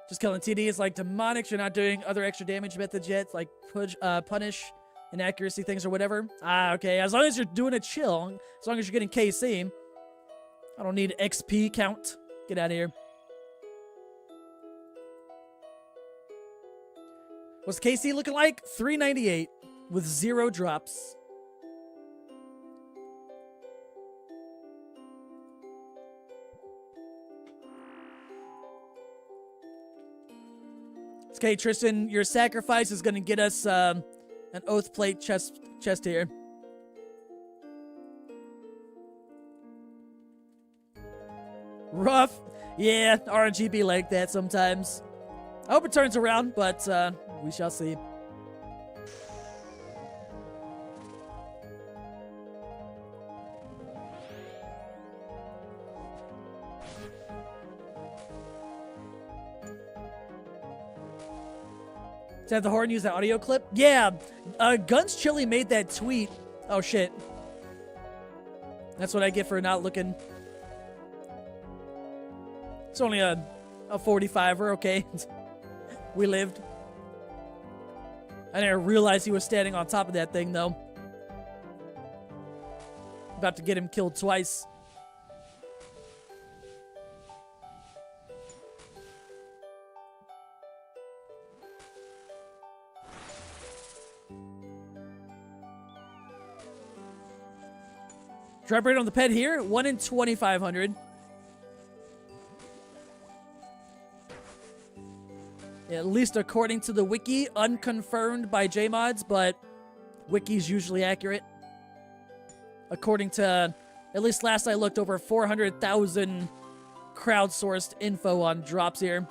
Just killing TD is like demonics. You're not doing other extra damage methods yet, like punish, inaccuracy things or whatever. Ah, okay. As long as you're doing a chill, as long as you're getting KC. I don't need XP count. Get out of here. What's KC looking like? 398 with 0 drops. Okay, Tristan, your sacrifice is going to get us an oath plate chest here. Rough. Yeah, RNG be like that sometimes. I hope it turns around, but we shall see. To have the horn use that audio clip? Yeah, Guns Chili made that tweet. Oh, shit. That's what I get for not looking. It's only a 45er, okay. We lived. I didn't realize he was standing on top of that thing, though. About to get him killed twice. Drop rate on the pet here, 1 in 2,500. At least according to the wiki, unconfirmed by JMods, but wiki's usually accurate. According to, at least last I looked, over 400,000 crowdsourced info on drops here.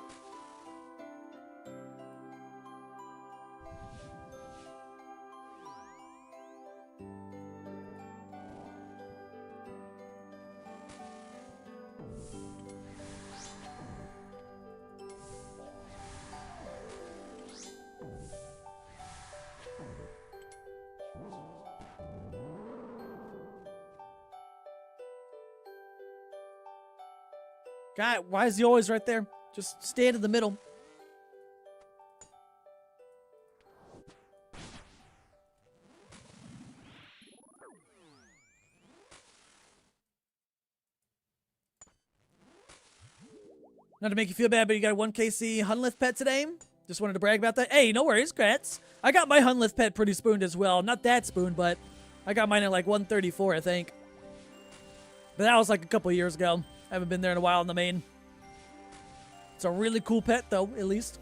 God, why is he always right there? Just stand in the middle. Not to make you feel bad, but you got a 1KC Hunlith pet today. Just wanted to brag about that. Hey, no worries, congrats. I got my Hunlith pet pretty spooned as well. Not that spooned, but I got mine at like 134, I think. But that was like a couple years ago. I haven't been there in a while in the main. It's a really cool pet, though, at least.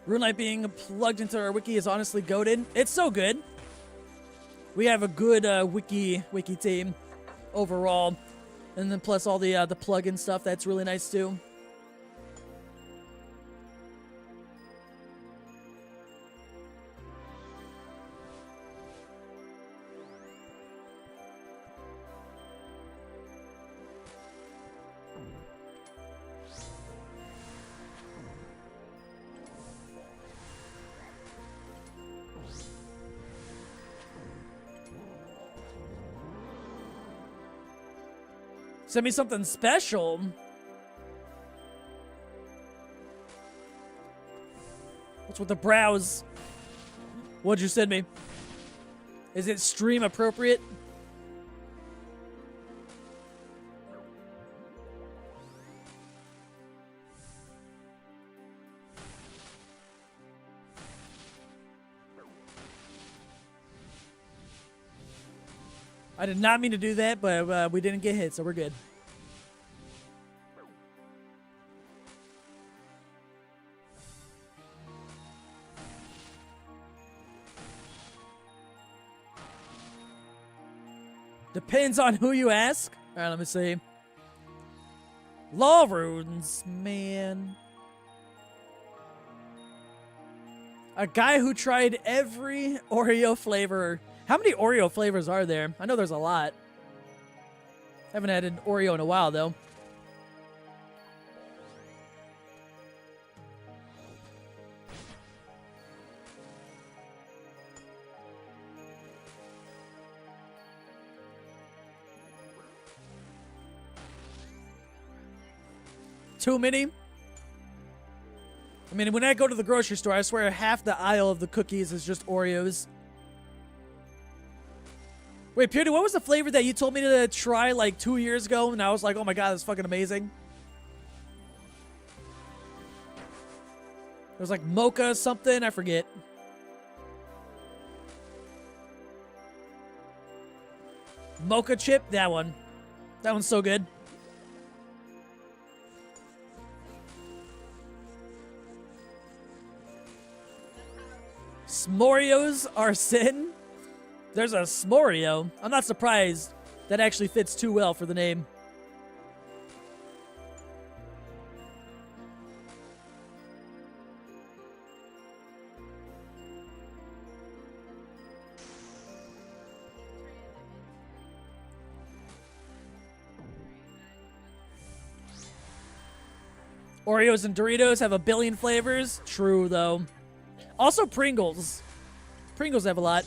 RuneLite being plugged into our wiki is honestly goated. It's so good. We have a good wiki team overall, and then plus all the plugin stuff. That's really nice too. Send me something special. What's with the brows? What'd you send me? Is it stream appropriate? I did not mean to do that, but we didn't get hit, so we're good. Depends on who you ask. All right, let me see. Law runes, man. A guy who tried every Oreo flavor. How many Oreo flavors are there? I know there's a lot. Haven't had an Oreo in a while, though. Too many? I mean, when I go to the grocery store, I swear half the aisle of the cookies is just Oreos. Wait, Pewdie, what was the flavor that you told me to try like 2 years ago? And I was like, oh my god, that's fucking amazing. It was like mocha something, I forget. Mocha chip, that one. That one's so good. S'morios are sin? There's a S'morio. I'm not surprised. That actually fits too well for the name. Oreos and Doritos have a billion flavors. True, though. Also, Pringles. Pringles have a lot.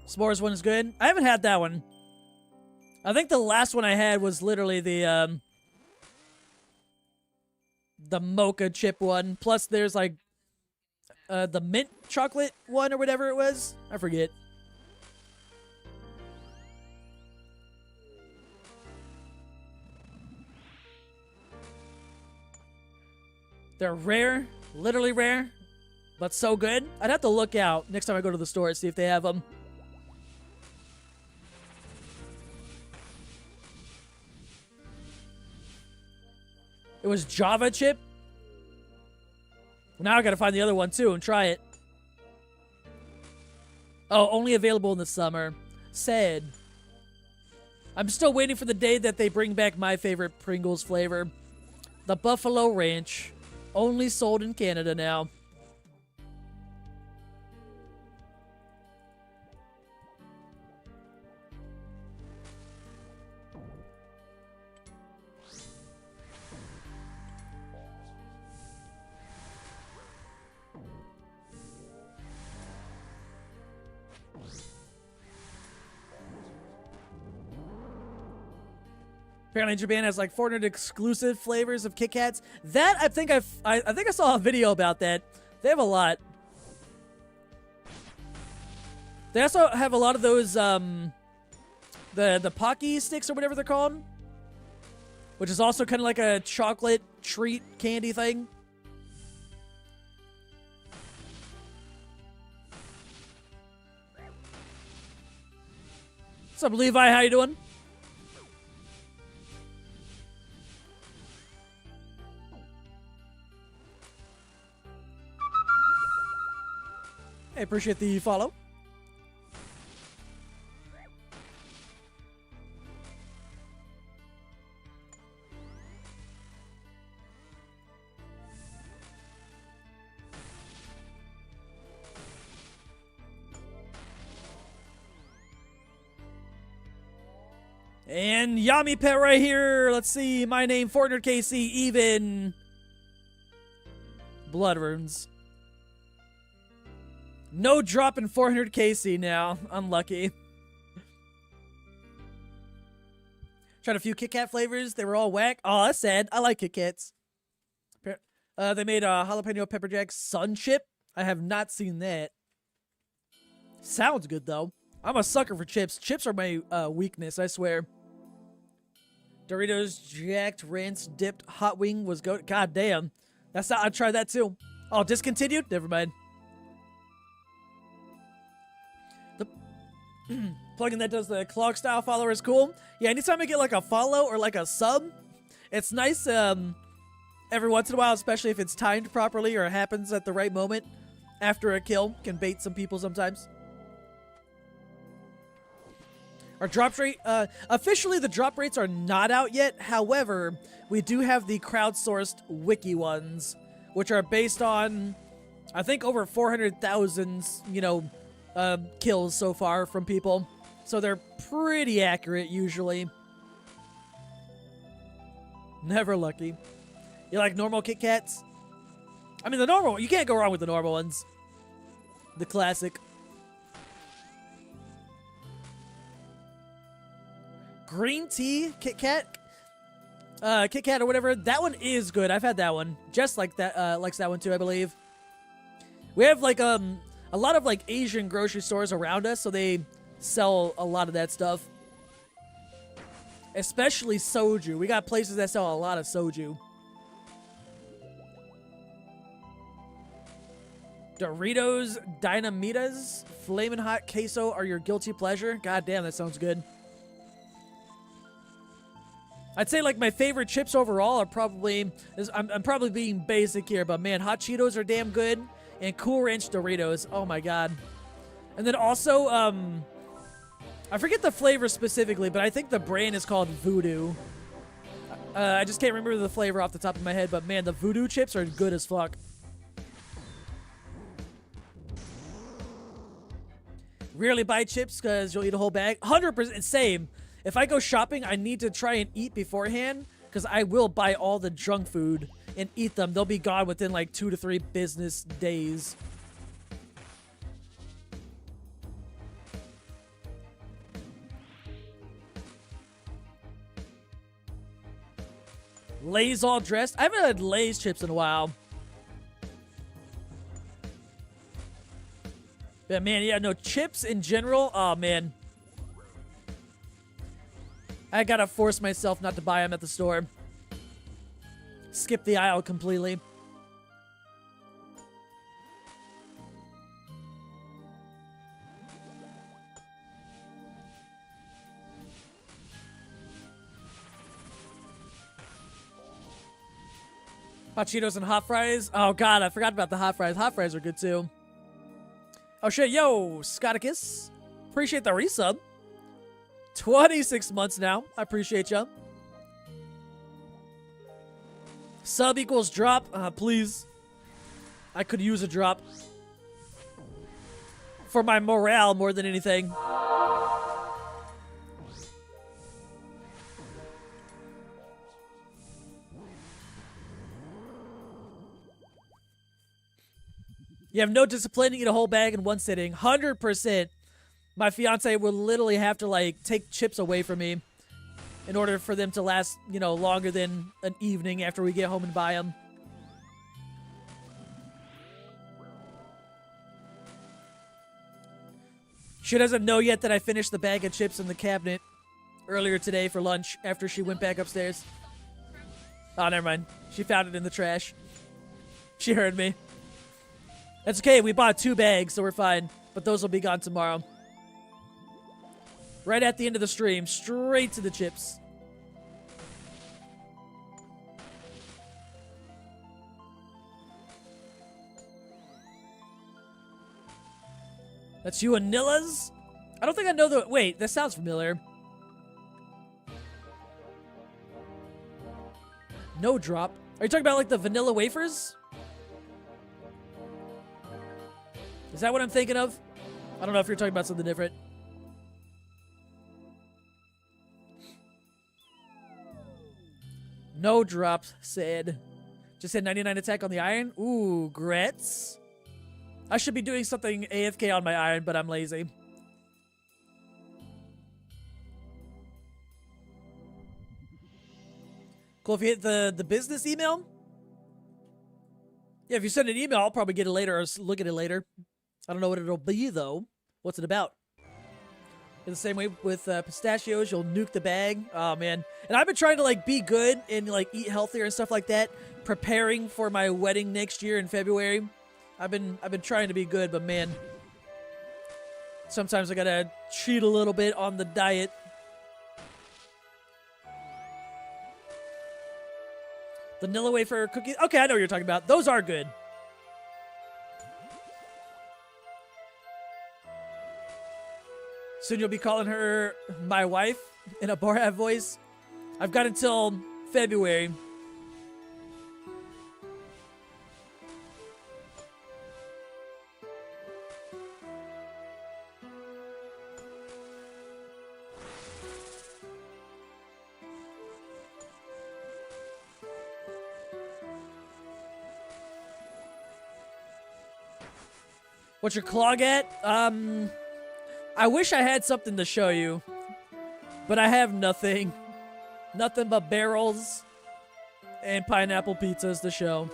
S'mores one is good. I haven't had that one. I think the last one I had was literally the mocha chip one. Plus, there's like the mint chocolate one or whatever it was. I forget. They're rare, literally rare, but so good. I'd have to look out next time I go to the store and see if they have them. It was Java chip. Now I gotta find the other one too and try it. Oh, only available in the summer. Sad. I'm still waiting for the day that they bring back my favorite Pringles flavor. The Buffalo Ranch. Only sold in Canada now. Apparently Japan has like 400 exclusive flavors of Kit Kats. That I think I think I saw a video about that. They have a lot. They also have a lot of those the Pocky sticks or whatever they're called, which is also kind of like a chocolate treat candy thing. What's up, Levi? How you doing? I appreciate the follow. And Yami Pet right here. Let's see. My name, 400kc, even. Blood runes. No drop in 400kc now. Unlucky. Tried a few Kit Kat flavors. They were all whack. Oh, that's sad. I like Kit Kats. They made a jalapeno pepper jack sun chip. I have not seen that. Sounds good, though. I'm a sucker for chips. Chips are my weakness, I swear. Doritos jacked ranch dipped hot wing was good. God damn. That's not, I tried that too. Oh, discontinued? Never mind. The plugin that does the clog style follower is cool. Yeah, anytime I get like a follow or like a sub, it's nice every once in a while, especially if it's timed properly or it happens at the right moment after a kill. Can bait some people sometimes. Our drop rate, officially the drop rates are not out yet. However, we do have the crowdsourced wiki ones, which are based on, I think, over 400,000, kills so far from people. So they're pretty accurate usually. Never lucky. You like normal Kit Kats? I mean, the normal, you can't go wrong with the normal ones. The classic. Green tea Kit Kat, Kit Kat or whatever. That one is good. I've had that one. Just like that, likes that one too, I believe. We have like a lot of like Asian grocery stores around us, so they sell a lot of that stuff. Especially soju. We got places that sell a lot of soju. Doritos Dynamitas Flamin' Hot Queso are your guilty pleasure. God damn, that sounds good. I'd say like my favorite chips overall are probably, I'm probably being basic here, but man, Hot Cheetos are damn good, and Cool Ranch Doritos, oh my god. And then also, I forget the flavor specifically, but I think the brand is called Voodoo. I just can't remember the flavor off the top of my head, but man, the Voodoo chips are good as fuck. Rarely buy chips because you'll eat a whole bag. 100% same. If I go shopping, I need to try and eat beforehand because I will buy all the junk food and eat them. They'll be gone within like 2 to 3 business days. Lay's all dressed. I haven't had Lay's chips in a while. But man, yeah, no, chips in general, oh man. I gotta force myself not to buy them at the store. Skip the aisle completely. Hot Cheetos and hot fries. Oh god, I forgot about the hot fries. Hot fries are good too. Oh shit, yo, Scotticus. Appreciate the resub. 26 months now. I appreciate ya. Sub equals drop. Please. I could use a drop. For my morale more than anything. You have no discipline, eat a whole bag in one sitting. 100%. My fiance would literally have to, like, take chips away from me in order for them to last, you know, longer than an evening after we get home and buy them. She doesn't know yet that I finished the bag of chips in the cabinet earlier today for lunch after she went back upstairs. Oh, never mind. She found it in the trash. She heard me. That's okay. We bought 2 bags, so we're fine. But those will be gone tomorrow. Right at the end of the stream, straight to the chips. That's you and Nilla's? I don't think I know the... Wait, that sounds familiar. No drop. Are you talking about like the vanilla wafers? Is that what I'm thinking of? I don't know if you're talking about something different. No drops, said. Just hit 99 attack on the iron. Ooh, grits. I should be doing something AFK on my iron, but I'm lazy. Cool if you hit the business email. Yeah, if you send an email, I'll probably get it later or look at it later. I don't know what it'll be, though. What's it about? In the same way with pistachios, you'll nuke the bag. Oh, man. And I've been trying to, like, be good and, like, eat healthier and stuff like that. Preparing for my wedding next year in February. I've been trying to be good, but, man. Sometimes I gotta cheat a little bit on the diet. Vanilla wafer cookies. Okay, I know what you're talking about. Those are good. Soon you'll be calling her my wife in a Borat voice. I've got until February. What's your clog at? I wish I had something to show you, but I have nothing. Nothing but barrels and pineapple pizzas to show.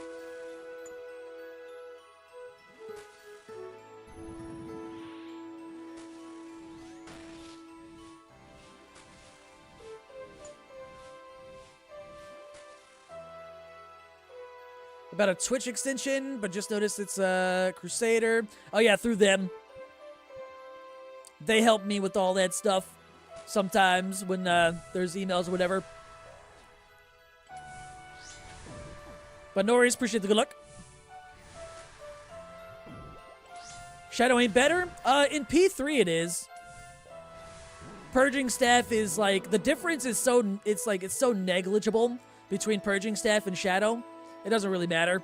About a Twitch extension, but just noticed it's a Crusader. Oh yeah, through them. They help me with all that stuff sometimes when there's emails or whatever. But no worries, appreciate the good luck. Shadow ain't better? In P3 it is. Purging Staff is like, the difference is so, it's so negligible between Purging Staff and Shadow. It doesn't really matter.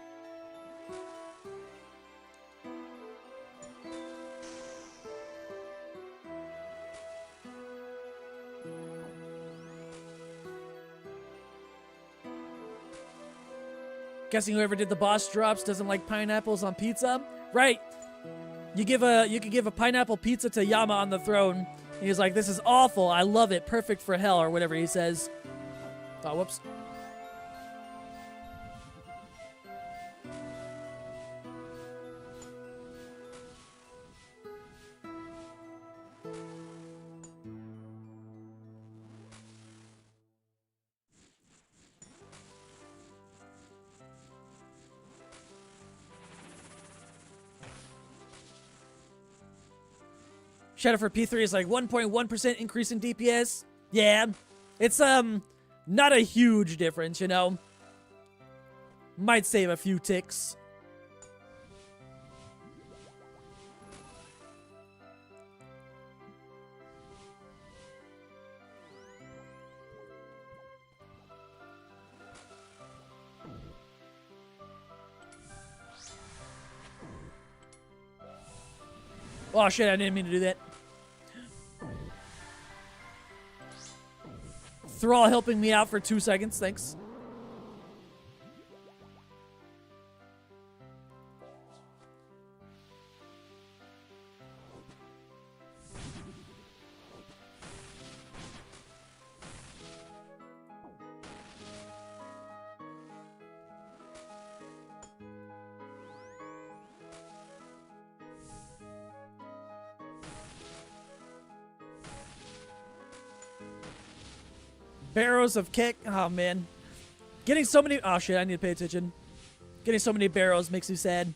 Guessing whoever did the boss drops doesn't like pineapples on pizza? Right. You could give a pineapple pizza to Yama on the throne. He's like, this is awful. I love it. Perfect for hell, or whatever he says. Oh, whoops. Shadow for P3 is like 1.1% increase in DPS. Yeah, it's not a huge difference, you know. Might save a few ticks. Oh shit, I didn't mean to do that. Thrall helping me out for 2 seconds, thanks. Barrows of kick. Oh, man. Getting so many... Oh, shit. I need to pay attention. Getting so many barrows makes me sad.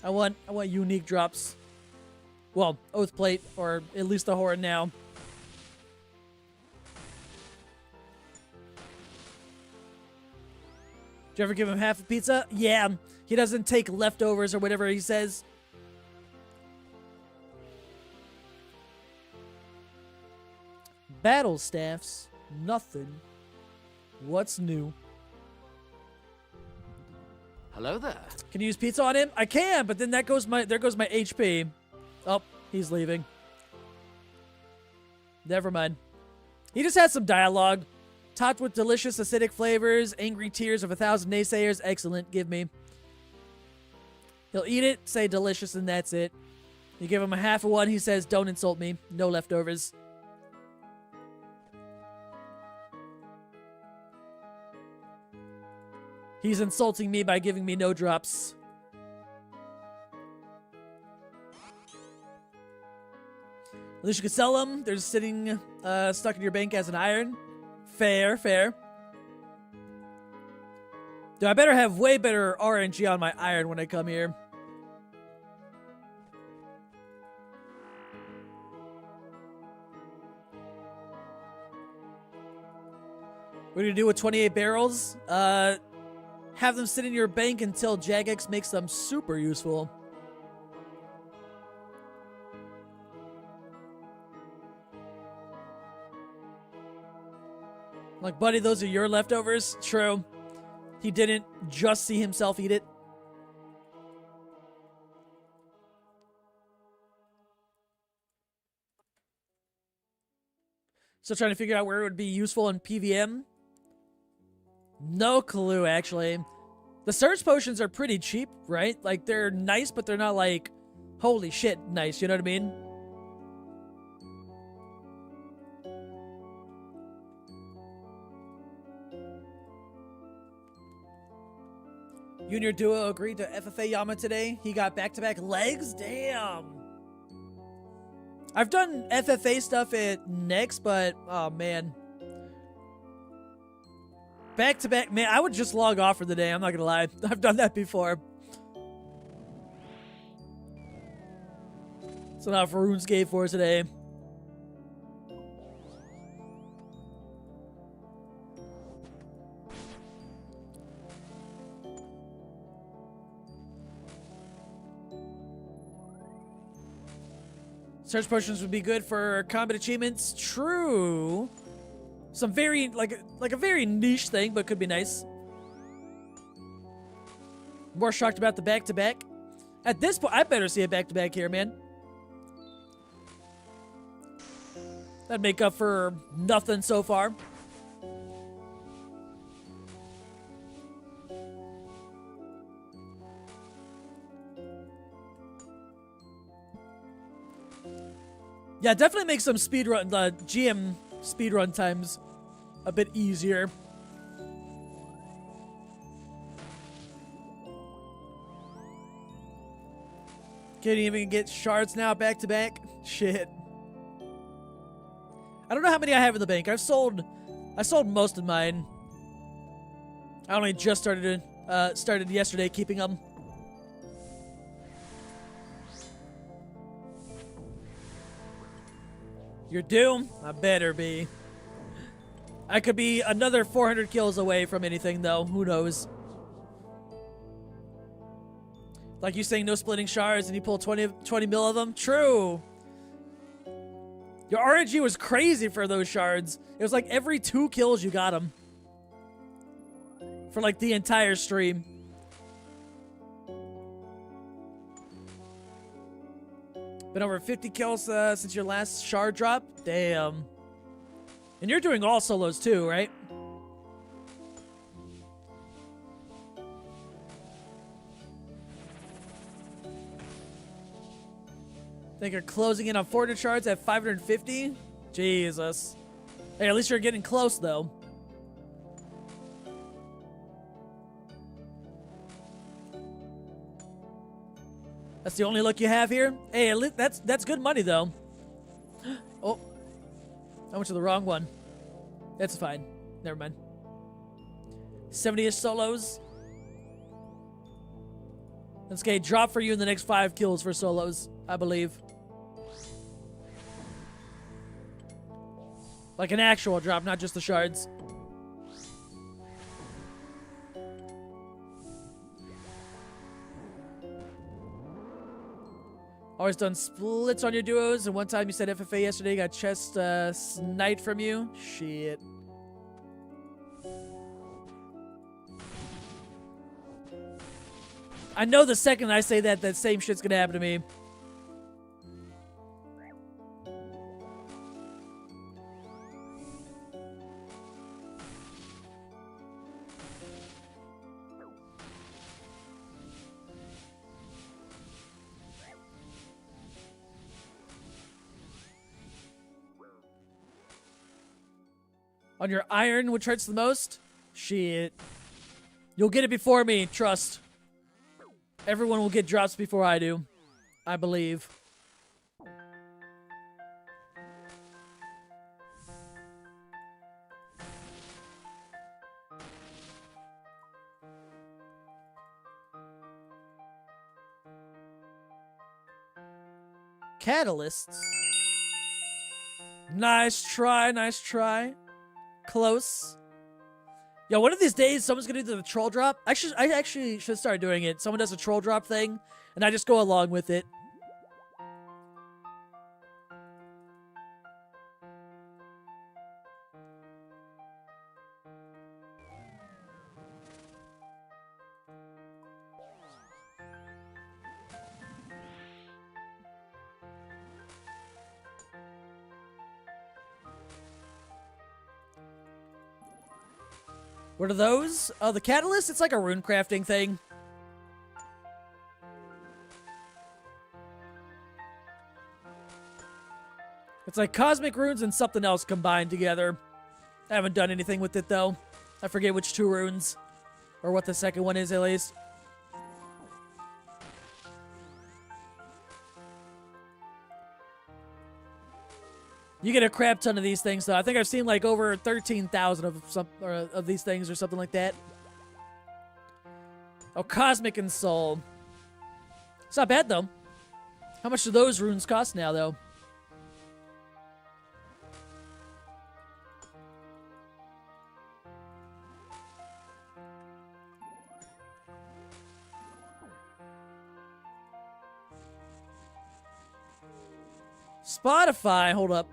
I want unique drops. Well, Oath Plate, or at least the Horn now. Did you ever give him half a pizza? Yeah. He doesn't take leftovers or whatever he says. Battle staffs. Nothing. What's new? Hello there. Can you use pizza on him? I can, but then there goes my HP. Oh, he's leaving. Never mind. He just has some dialogue. Topped with delicious acidic flavors, angry tears of 1,000 naysayers. Excellent. Give me. He'll eat it, say delicious, and that's it. You give him a half of one, he says, don't insult me. No leftovers. He's insulting me by giving me no drops. At least you could sell them. They're just sitting stuck in your bank as an iron. Fair, fair. Dude, I better have way better RNG on my iron when I come here. What do you do with 28 barrels? Have them sit in your bank until Jagex makes them super useful. Like, buddy, those are your leftovers? True. He didn't just see himself eat it. Still trying to figure out where it would be useful in PVM. No clue, actually. The surge potions are pretty cheap, right? Like, they're nice, but they're not like, holy shit, nice. You know what I mean? You and your duo agreed to FFA Yama today. He got back-to-back legs? Damn. I've done FFA stuff at Next, but, oh, man. Back-to-back, man, I would just log off for the day. I'm not gonna lie. I've done that before. So now for RuneScape for today. Search potions would be good for combat achievements. True. Some very, like a very niche thing, but could be nice. More shocked about the back-to-back. At this point, I better see a back-to-back here, man. That'd make up for nothing so far. Yeah, definitely make some speedrun, the GM speedrun times a bit easier. Can't even get shards now back to back. Shit. I don't know how many I have in the bank. I sold most of mine. I only just started yesterday keeping them. You're doomed? I better be. I could be another 400 kills away from anything, though. Who knows? Like you saying no splitting shards and you pull 20 mil of them? True. Your RNG was crazy for those shards. It was like every 2 kills you got them. For like the entire stream. Been over 50 kills since your last shard drop? Damn. And you're doing all solos too, right? Think you're closing in on 400 shards at 550? Jesus. Hey, at least you're getting close, though. That's the only luck you have here? Hey, that's good money, though. Oh. I went to the wrong one. That's fine. Never mind. 70-ish solos. Let's get a drop for you in the next 5 kills for solos, I believe. Like an actual drop, not just the shards. Always done splits on your duos, and one time you said FFA yesterday, got chest sniped from you. Shit. I know the second I say that, that same shit's gonna happen to me. On your iron, which hurts the most? Shit. You'll get it before me, trust. Everyone will get drops before I do. I believe. Catalysts. Nice try, nice try. Close. Yo, one of these days, someone's gonna do the troll drop. I actually should start doing it. Someone does a troll drop thing, and I just go along with it. What are those? Oh, the catalyst? It's like a rune crafting thing. It's like cosmic runes and something else combined together. I haven't done anything with it, though. I forget which 2 runes. Or what the second one is, at least. You get a crap ton of these things, though. I think I've seen like over 13,000 of these things or something like that. Oh, Cosmic and Soul. It's not bad, though. How much do those runes cost now, though? Spotify, hold up.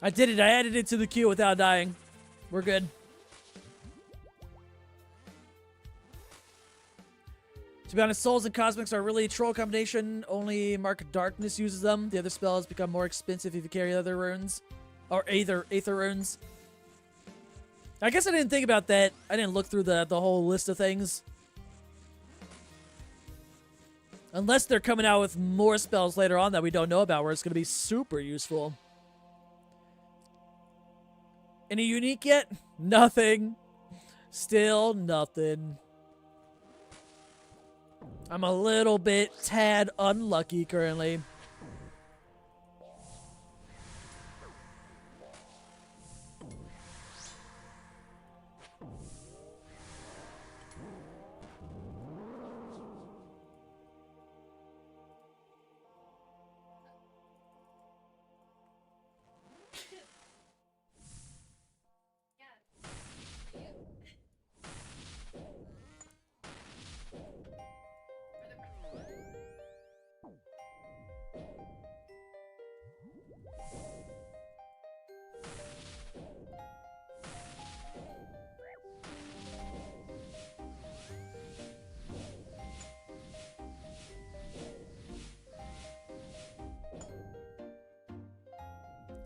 I did it. I added it to the queue without dying. We're good. To be honest, Souls and Cosmics are really a troll combination. Only Mark of Darkness uses them. The other spells become more expensive if you carry other runes. Or Aether runes. I guess I didn't think about that. I didn't look through the whole list of things. Unless they're coming out with more spells later on that we don't know about, where it's going to be super useful. Any unique yet? Nothing. Still nothing. I'm a little bit tad unlucky currently.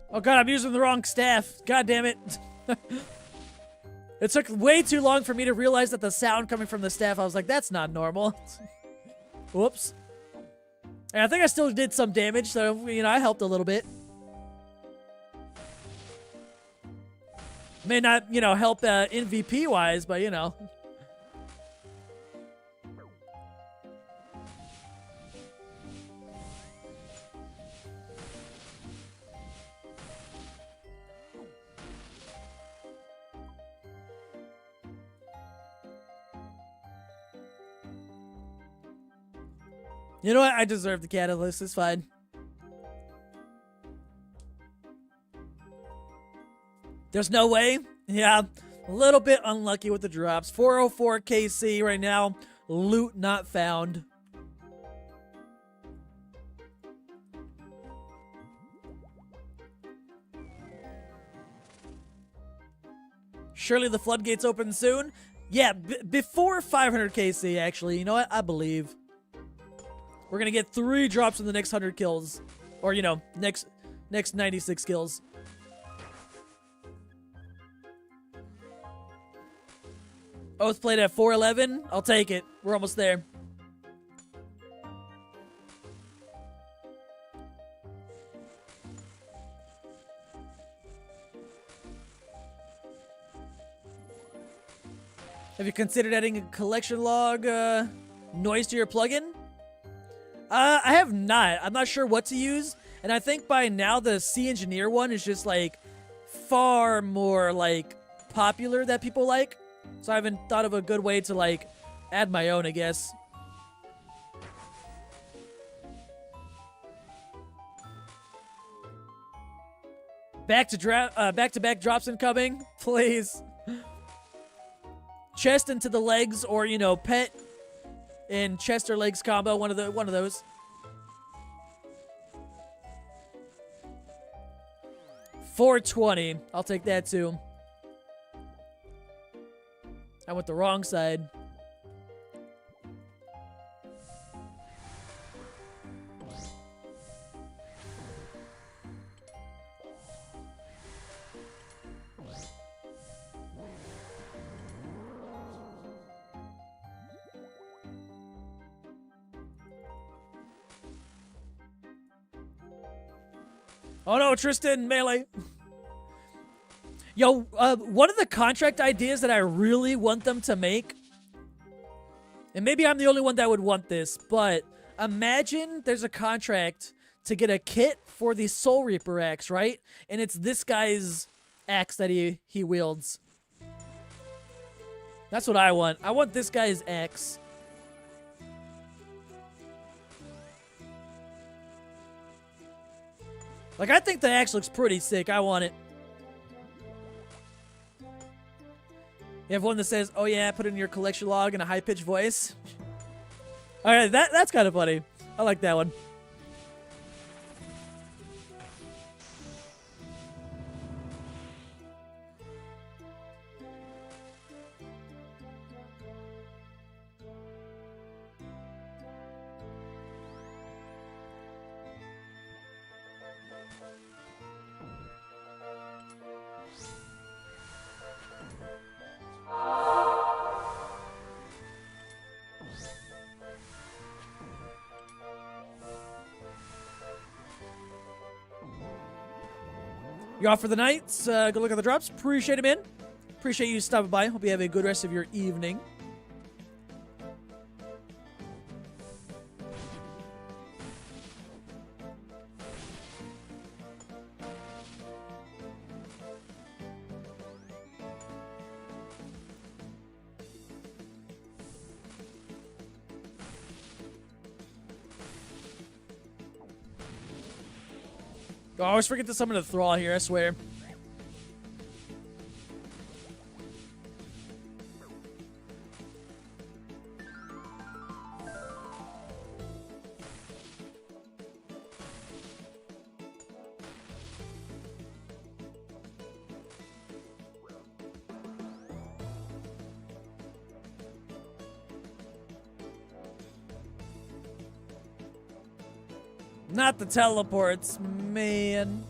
Oh god, I'm using the wrong staff. God damn it. It took way too long for me to realize that the sound coming from the staff, I was like, that's not normal. Whoops. And I think I still did some damage, so, you know, I helped a little bit. May not, you know, help MVP-wise, but, you know. You know what? I deserve the catalyst. It's fine. There's no way. Yeah, a little bit unlucky with the drops. 404 KC right now. Loot not found. Surely the floodgates open soon. Yeah, before 500 KC, actually. You know what? I believe. We're going to get 3 drops in the next 100 kills. Or, you know, next 96 kills. Oath played at 411. I'll take it. We're almost there. Have you considered adding a collection log noise to your plugin? I have not. I'm not sure what to use. And I think by now the C Engineer one is just like far more like popular that people like. So I haven't thought of a good way to like add my own, I guess. Back-to-back drops incoming, please. Chest into the legs, or you know, pet and chest or legs combo. One of those. $420. I'll take that too. I went the wrong side. Oh no, Tristan, melee. Yo, one of the contract ideas that I really want them to make, and maybe I'm the only one that would want this, but imagine there's a contract to get a kit for the Soul Reaper axe, right? And it's this guy's axe that he wields. That's what I want. I want this guy's axe. Like, I think the axe looks pretty sick. I want it. You have one that says, oh yeah, put it in your collection log in a high-pitched voice. Alright, that's kind of funny. I like that one. You're off for the night. Good look at the drops. Appreciate it, man. Appreciate you stopping by. Hope you have a good rest of your evening. Oh, I always forget to summon a Thrall here, I swear. Not the teleports, man.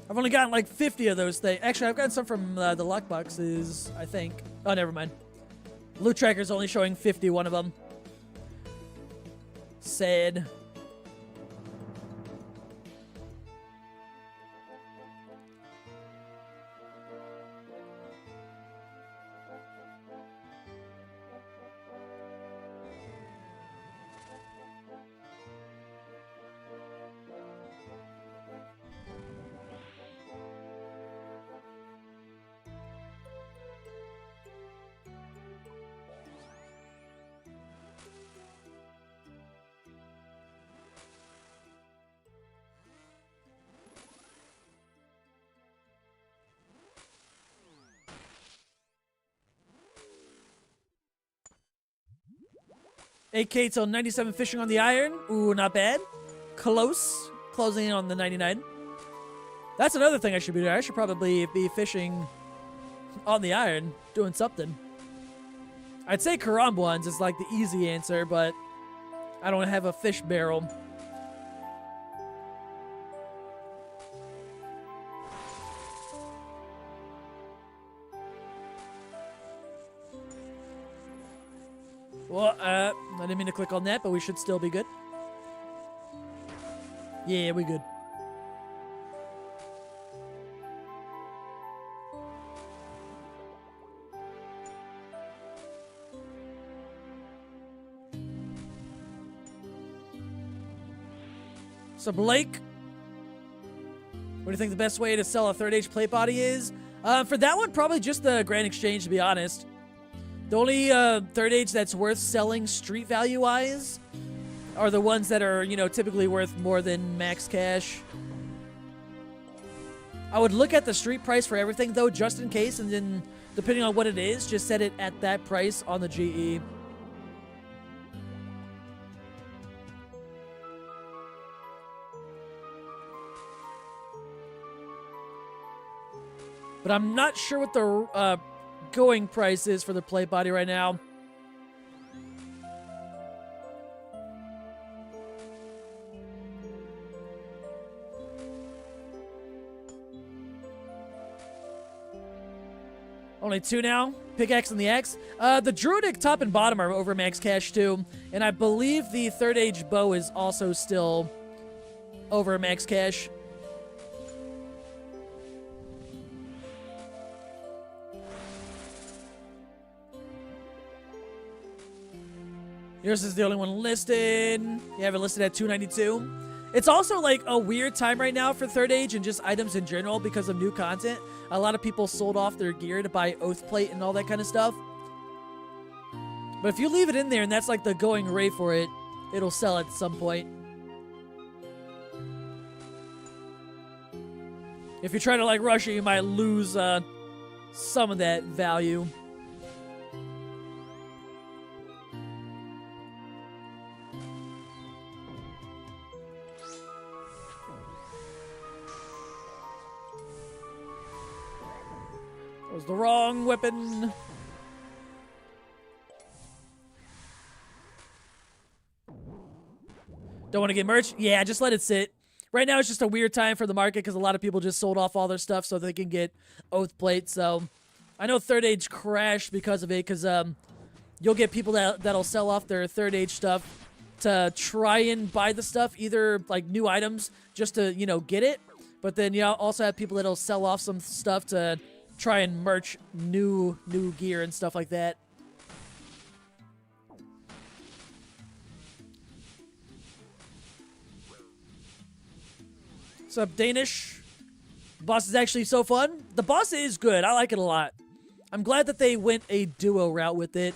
I've only gotten like 50 of those things. Actually, I've gotten some from the lockboxes, I think. Oh, never mind. Loot Tracker's only showing 51 of them. Sad. 8K till 97 fishing on the iron. Ooh, not bad. Close. Closing in on the 99. That's another thing I should be doing. I should probably be fishing on the iron, doing something. I'd say Karambwans is like the easy answer, but I don't have a fish barrel. Well, I didn't mean to click on that, but we should still be good. Yeah, we good. So Blake, what do you think the best way to sell a third age plate body is? For that one, probably just the Grand Exchange, to be honest. The only third age that's worth selling street value wise are the ones that are, you know, typically worth more than max cash. I would look at the street price for everything though, just in case, and then depending on what it is, just set it at that price on the GE. But I'm not sure what the going price is for the plate body right now. Only 2 now. Pickaxe and the axe. The druidic top and bottom are over max cash too, and I believe the third age bow is also still over max cash. Yours is the only one listed. You have it listed at 292. It's also like a weird time right now for third age and just items in general because of new content. A lot of people sold off their gear to buy oath plate and all that kind of stuff. But if you leave it in there and that's like the going rate for it, it'll sell at some point. If you try to like rush it, you might lose some of that value. That was the wrong weapon. Don't want to get merch? Yeah, just let it sit. Right now, it's just a weird time for the market because a lot of people just sold off all their stuff so they can get oath plates. So I know third age crashed because of it because you'll get people that'll sell off their third age stuff to try and buy the stuff, either like new items just to, you know, get it. But then you also have people that'll sell off some stuff to try and merch new gear and stuff like that. What's up, Danish? The boss is actually so fun. The boss is good. I like it a lot. I'm glad that they went a duo route with it.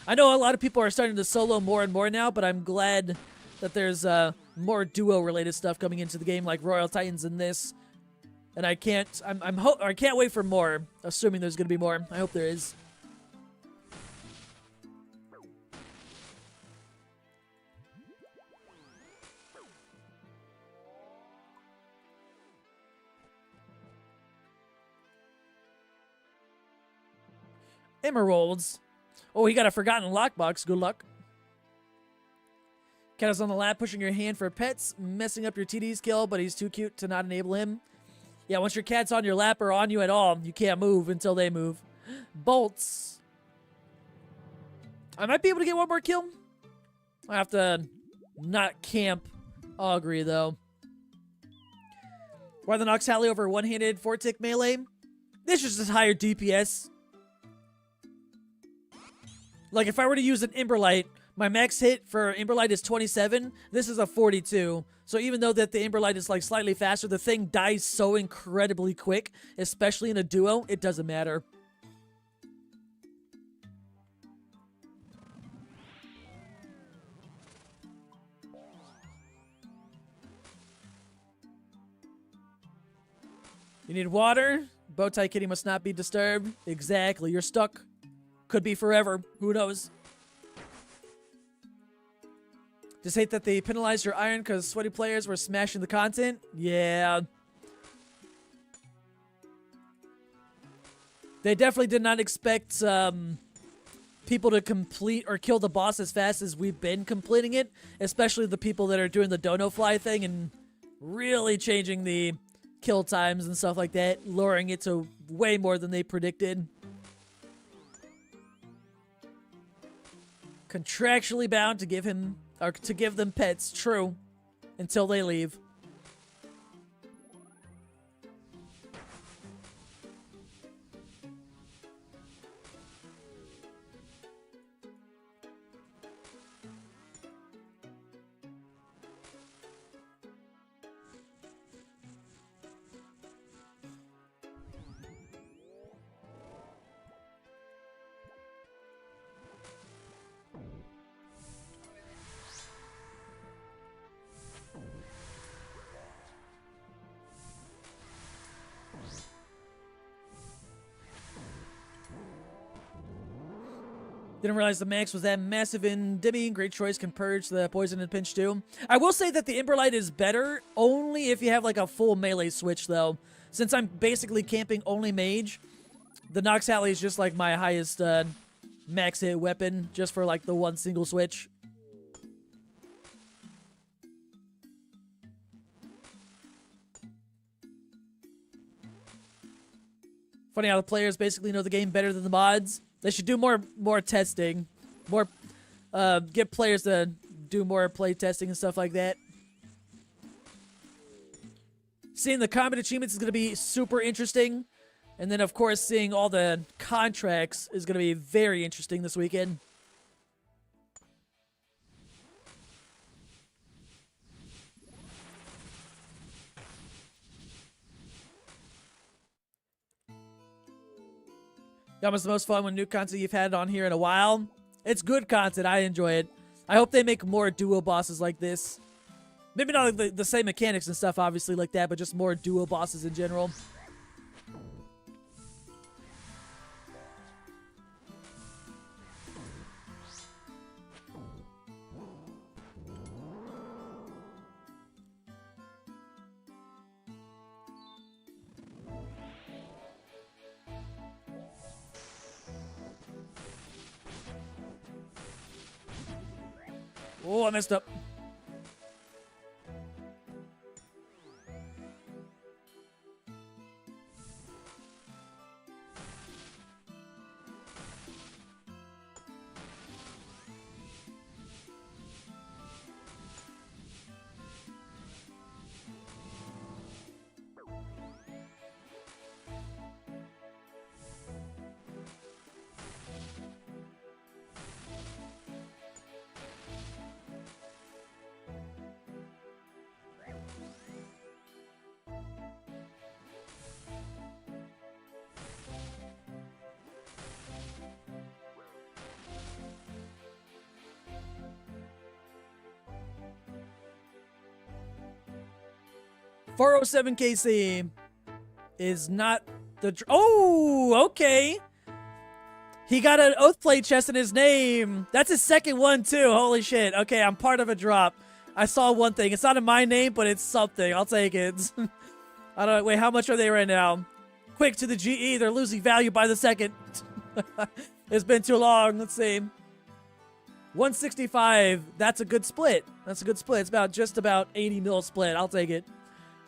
I know a lot of people are starting to solo more and more now, but I'm glad that there's more duo-related stuff coming into the game, like Royal Titans in this. And I can't wait for more, assuming there's going to be more. I hope there is. Emeralds. Oh, he got a forgotten lockbox. Good luck. Cat is on the lap, pushing your hand for pets, messing up your TD skill, but he's too cute to not enable him. Yeah, once your cat's on your lap or on you at all, you can't move until they move. Bolts. I might be able to get one more kill. I have to not camp Augury, though. Why the Nox Halley over one-handed 4-tick melee? This is just higher DPS. Like, if I were to use an Emberlight, my max hit for Emberlight is 27. This is a 42. So even though that the Emberlight is, like, slightly faster, the thing dies so incredibly quick, especially in a duo, it doesn't matter. You need water? Bowtie kitty must not be disturbed. Exactly, you're stuck. Could be forever. Who knows? Just hate that they penalized your iron because sweaty players were smashing the content. Yeah. They definitely did not expect people to complete or kill the boss as fast as we've been completing it. Especially the people that are doing the dono fly thing and really changing the kill times and stuff like that. Lowering it to way more than they predicted. Contractually bound to give him, or to give them pets, true, until they leave. Didn't realize the max was that massive in Dimmy. Great choice, can purge the poison and pinch too. I will say that the Emberlight is better only if you have like a full melee switch though. Since I'm basically camping only mage, the Nox Alley is just like my highest max hit weapon just for like the one single switch. Funny how the players basically know the game better than the mods. They should do more testing, get players to do more play testing and stuff like that. Seeing the combat achievements is going to be super interesting, and then of course seeing all the contracts is going to be very interesting this weekend. Yama's the most fun when new content you've had on here in a while. It's good content. I enjoy it. I hope they make more duo bosses like this. Maybe not like the same mechanics and stuff, obviously, like that, but just more duo bosses in general. Oh, I messed up. .407 KC is not the... Oh, okay. He got an Oathplate chest in his name. That's his second one, too. Holy shit. Okay, I'm part of a drop. I saw one thing. It's not in my name, but it's something. I'll take it. I don't know. Wait, how much are they right now? Quick to the GE. They're losing value by the second. It's been too long. Let's see. 165. That's a good split. That's a good split. It's about just about 80 mil split. I'll take it.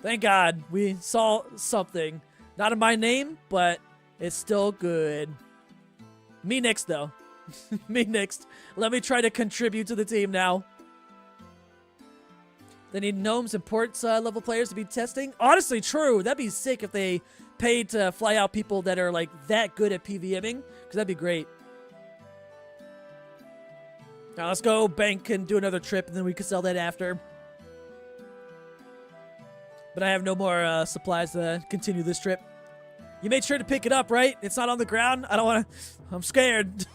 Thank God we saw something. Not in my name, but it's still good. Me next, though. Me next. Let me try to contribute to the team now. They need gnomes and ports level players to be testing. Honestly, true. That'd be sick if they paid to fly out people that are like that good at PVMing. Because that'd be great. Now let's go bank and do another trip, and then we can sell that after. But I have no more supplies to continue this trip. You made sure to pick it up, right? It's not on the ground? I don't want to... I'm scared.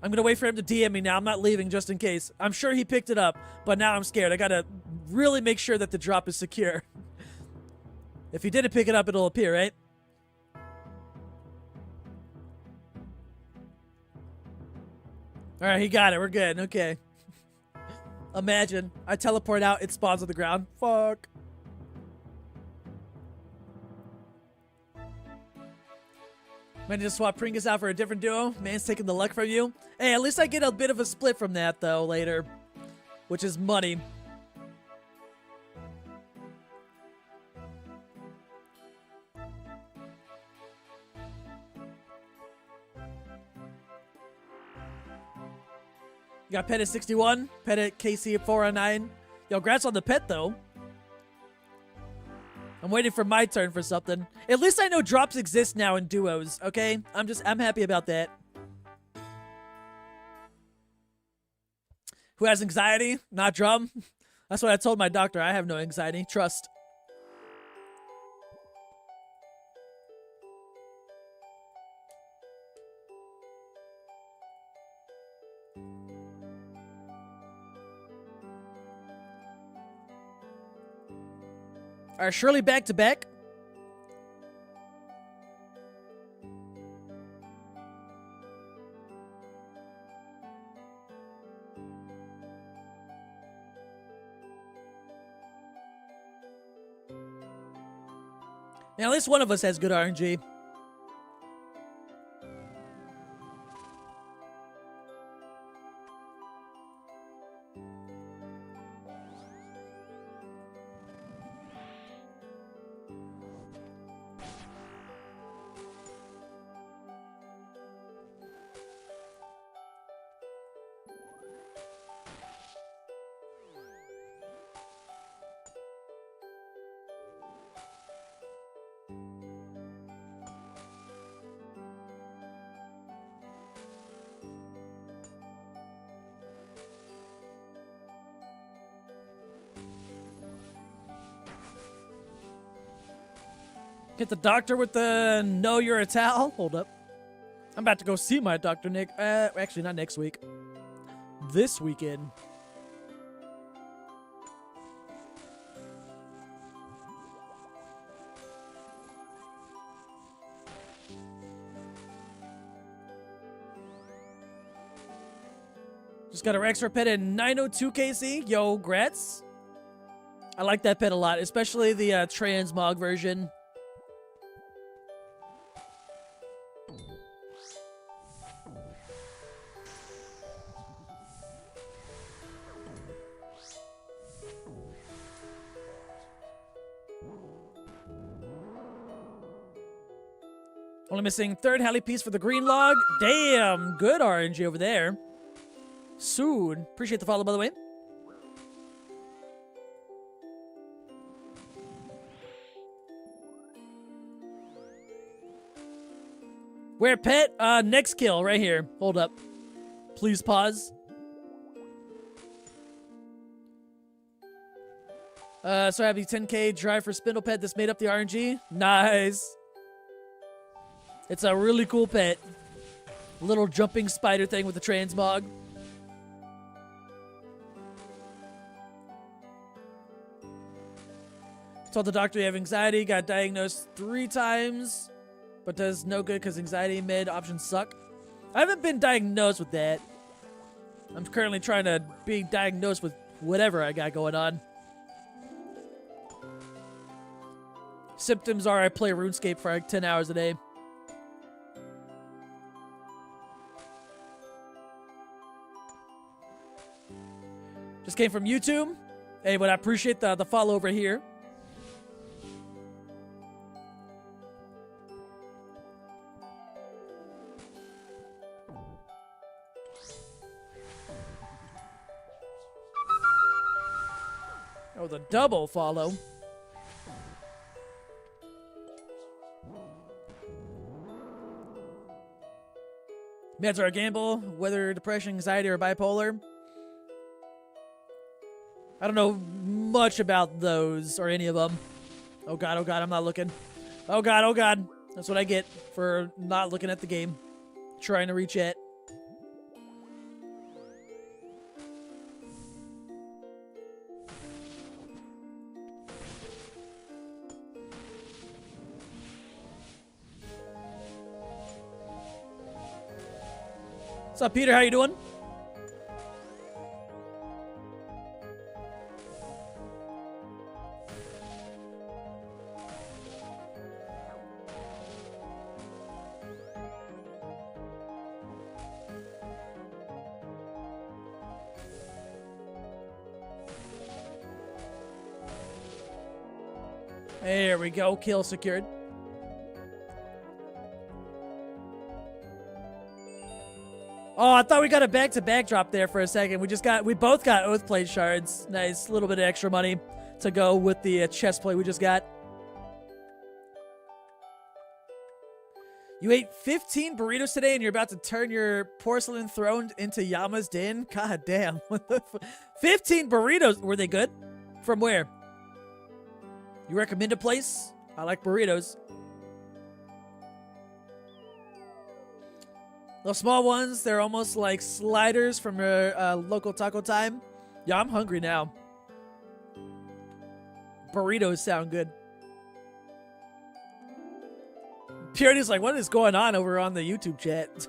I'm going to wait for him to DM me now. I'm not leaving just in case. I'm sure he picked it up, but now I'm scared. I got to really make sure that the drop is secure. If he didn't pick it up, it'll appear, right? All right, he got it. We're good. Okay. Imagine. I teleport out, it spawns on the ground. Fuck. Might need to swap Pringus out for a different duo. Man's taking the luck from you. Hey, at least I get a bit of a split from that, though, later. Which is money. You got pet at 61. Pet at KC at 409. Yo, congrats on the pet, though. I'm waiting for my turn for something. At least I know drops exist now in duos, okay? I'm happy about that. Who has anxiety? Not Drum. That's what I told my doctor. I have no anxiety. Trust. All right, Shirley back to back. Now, at least one of us has good RNG. Get the doctor with the know you're a towel. Hold up. I'm about to go see my doctor, Nick. Actually, not next week. This weekend. Just got a extra pet at 902 KC. Yo, grats. I like that pet a lot, especially the transmog version. Only missing third Halley piece for the green log. Damn, good RNG over there. Soon. Appreciate the follow, by the way. Where pet? Next kill right here. Hold up. Please pause. So happy 10k drive for Spindle Pet. This made up the RNG. Nice. It's a really cool pet. Little jumping spider thing with the transmog. Told the doctor you have anxiety. Got diagnosed 3 times. But does no good because anxiety med options suck. I haven't been diagnosed with that. I'm currently trying to be diagnosed with whatever I got going on. Symptoms are I play RuneScape for like 10 hours a day. Just came from YouTube. Hey, but I appreciate the follow over here. Oh, the double follow. Meds are a gamble, whether depression, anxiety, or bipolar. I don't know much about those or any of them. Oh god, I'm not looking. Oh god. That's what I get for not looking at the game. Trying to reach it. What's up, Peter? How you doing? There we go. Kill secured. Oh, I thought we got a back-to-back drop there for a second. We both got Oathplate shards. Nice. A little bit of extra money to go with the chest plate we just got. You ate 15 burritos today and you're about to turn your porcelain throne into Yama's den? God damn. What the 15 burritos. Were they good? From where? You recommend a place? I like burritos. The small ones, they're almost like sliders from your local taco time. Yeah, I'm hungry now. Burritos sound good. Purity's like, what is going on over on the YouTube chat?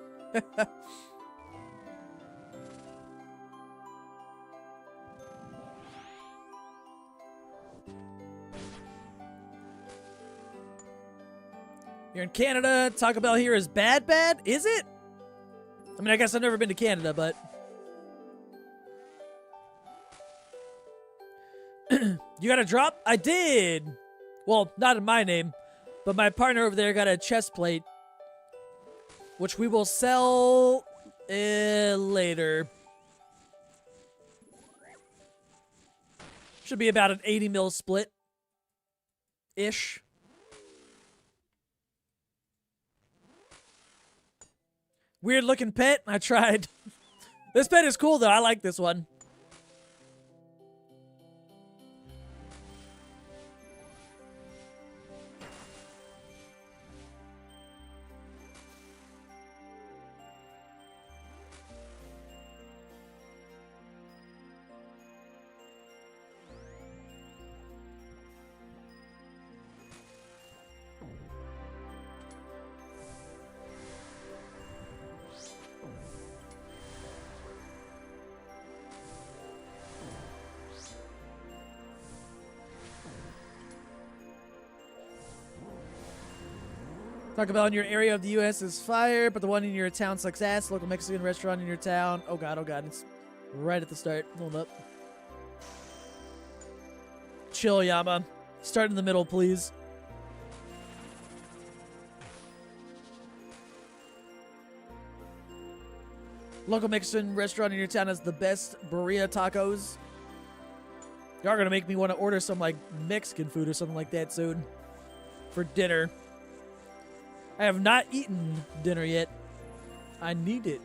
You're in Canada. Taco Bell here is bad? Is it? I mean, I guess I've never been to Canada, but... You got a drop? I did! Well, not in my name, but my partner over there got a chest plate, which we will sell later. Should be about an 80 mil split-ish. Weird looking pet. I tried. This pet is cool though. I like this one. Taco Bell in your area of the U.S. is fire, but the one in your town sucks ass. Local Mexican restaurant in your town. Oh god, it's right at the start. Hold up. Chill, Yama. Start in the middle, please. Local Mexican restaurant in your town has the best burrito tacos. Y'all gonna make me want to order some like Mexican food or something like that soon for dinner. I have not eaten dinner yet. I need it.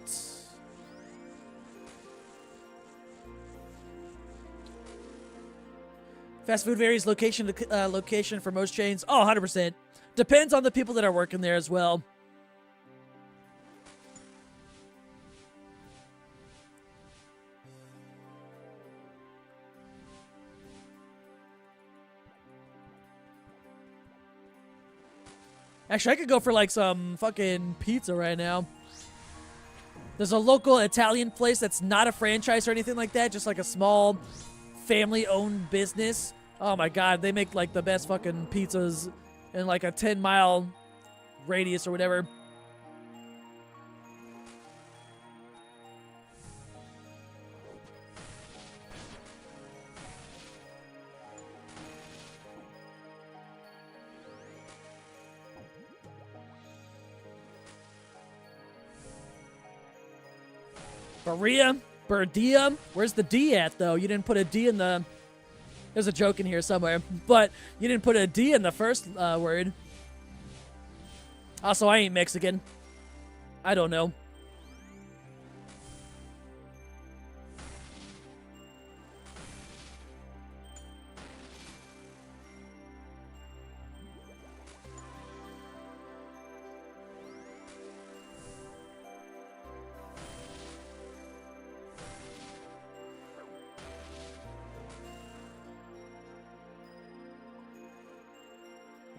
Fast food varies location to location for most chains. Oh, 100%. Depends on the people that are working there as well. Actually, I could go for like some fucking pizza right now. There's a local Italian place that's not a franchise or anything like that, just like a small family-owned business. Oh my god, they make like the best fucking pizzas in like a 10-mile radius or whatever. Birdia? Where's the D at, though? You didn't put a D in the... There's a joke in here somewhere, but you didn't put a D in the first word. Also, I ain't Mexican. I don't know.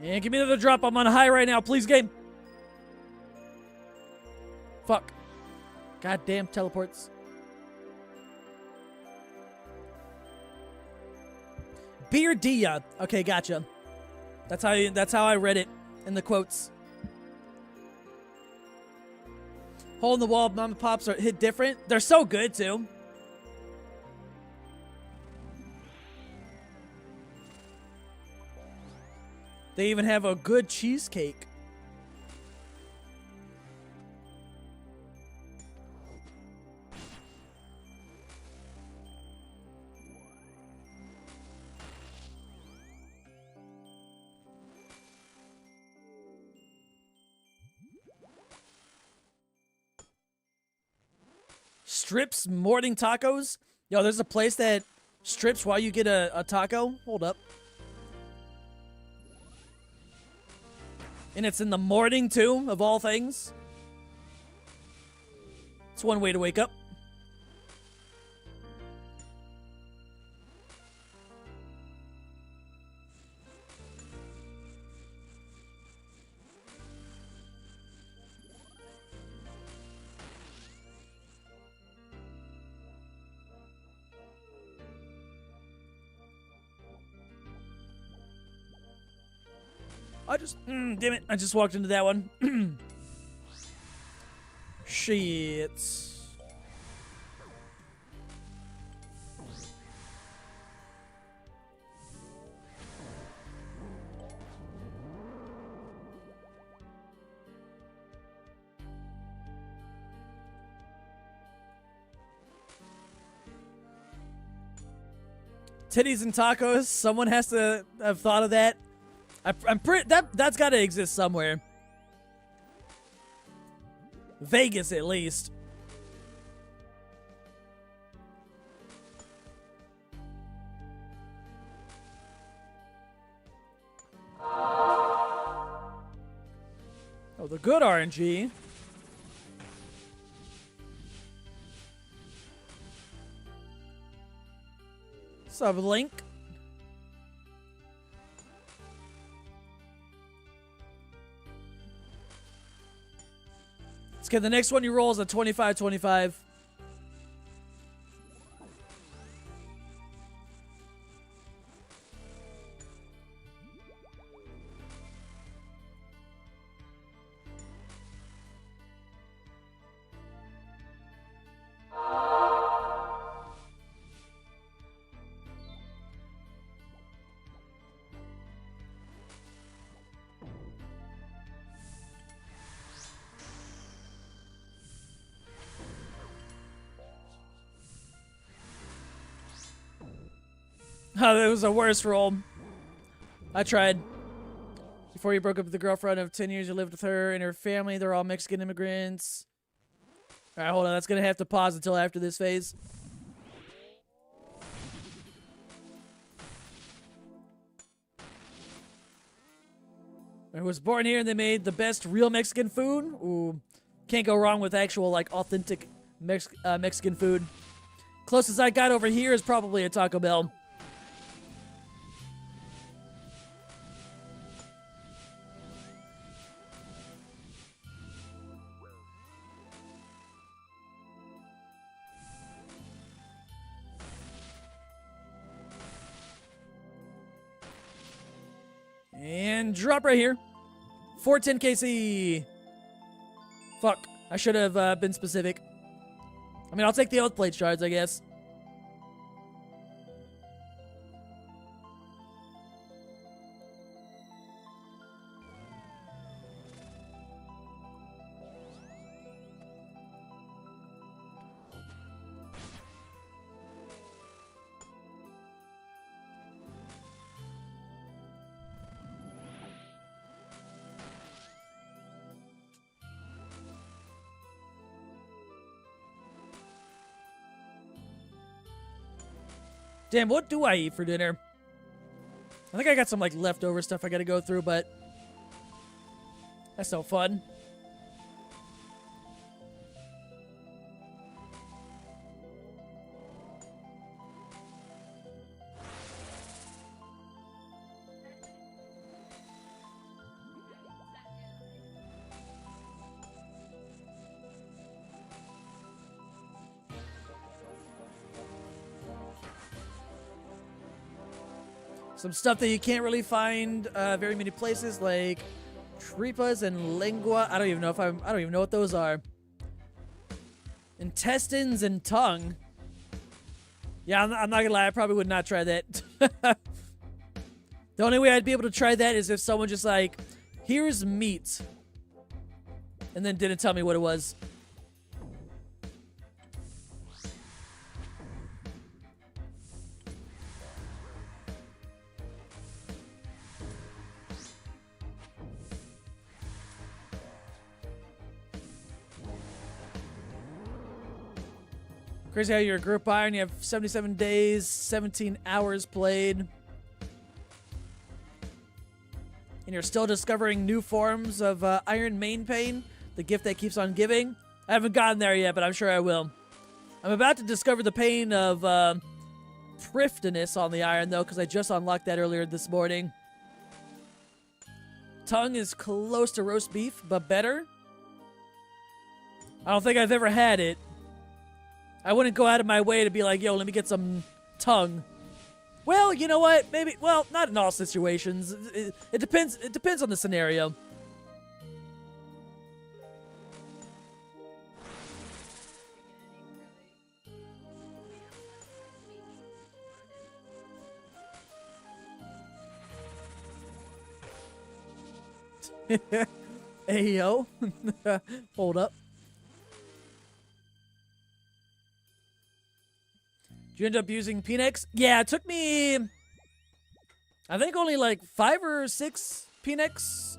And give me another drop. I'm on high right now. Please, game. Fuck. Goddamn teleports. Beardia. Okay, gotcha. That's how I read it in the quotes. Hole in the wall. Mama Pops are hit different. They're so good too. They even have a good cheesecake. Strips morning tacos? Yo, there's a place that strips while you get a taco? Hold up. And it's in the morning, too, of all things. It's one way to wake up. Damn it, I just walked into that one. Shit. Titties and tacos, someone has to have thought of that. I'm pretty that's got to exist somewhere. Vegas, at least. Oh, the good RNG. Sublink. Okay, the next one you roll is a 25-25. Oh, that was a worse roll. I tried. Before you broke up with the girlfriend of 10 years, you lived with her and her family. They're all Mexican immigrants. Alright, hold on. That's going to have to pause until after this phase. I was born here and they made the best real Mexican food. Ooh. Can't go wrong with actual, like, authentic Mexican food. Closest I got over here is probably a Taco Bell. And drop right here. 410 KC. Fuck. I should have been specific. I mean, I'll take the oath plate shards, I guess. Damn, what do I eat for dinner? I think I got some, like, leftover stuff I gotta go through, but that's no fun. Some stuff that you can't really find very many places, like tripas and lengua. I don't even know what those are. Intestines and tongue. Yeah, I'm not gonna lie. I probably would not try that. The only way I'd be able to try that is if someone just like, here's meat, and then didn't tell me what it was. Crazy how you're a group buyer and you have 77 days, 17 hours played. And you're still discovering new forms of iron main pain, the gift that keeps on giving. I haven't gotten there yet, but I'm sure I will. I'm about to discover the pain of thriftiness on the iron, though, because I just unlocked that earlier this morning. Tongue is close to roast beef, but better. I don't think I've ever had it. I wouldn't go out of my way to be like, yo, let me get some tongue. Well, you know what? Maybe, well, not in all situations. It depends. It depends on the scenario. Hey, yo. Hold up. Did you end up using Phoenix? Yeah, it took me, I think, only like 5 or 6 Phoenix.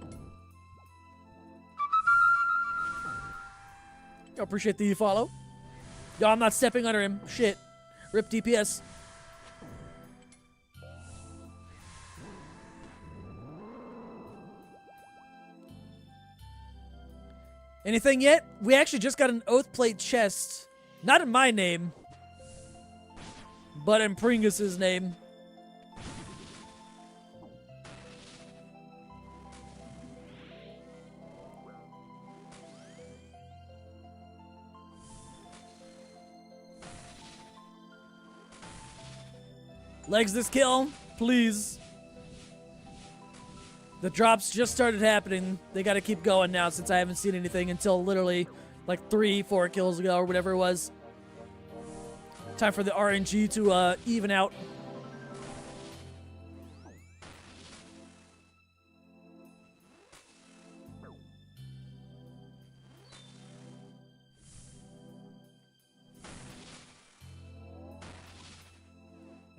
I appreciate the follow. Yo, I'm not stepping under him. Shit. Rip DPS. Anything yet? We actually just got an oath plate chest. Not in my name, but in Pringus's name. Legs this kill, please. The drops just started happening. They gotta keep going now since I haven't seen anything until literally like 3-4 kills ago or whatever it was. Time for the RNG to even out.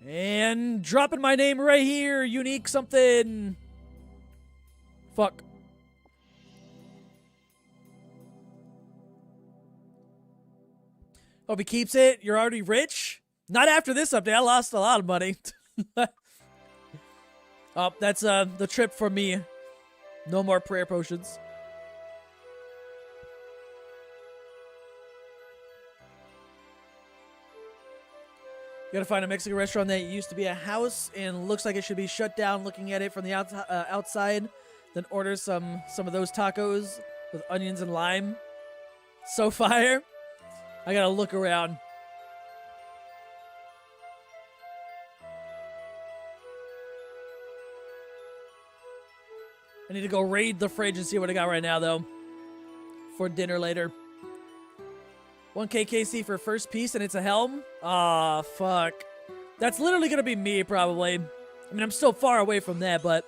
And dropping my name right here, unique something. Fuck. Hope he keeps it. You're already rich? Not after this update. I lost a lot of money. Oh, that's the trip for me. No more prayer potions. Gotta find a Mexican restaurant that used to be a house and looks like it should be shut down. Looking at it from the outside, then order some of those tacos with onions and lime. So fire. I gotta look around. I need to go raid the fridge and see what I got right now, though, for dinner later. 1K KC for first piece, and it's a helm? Aw, fuck. That's literally gonna be me, probably. I mean, I'm still far away from that, but...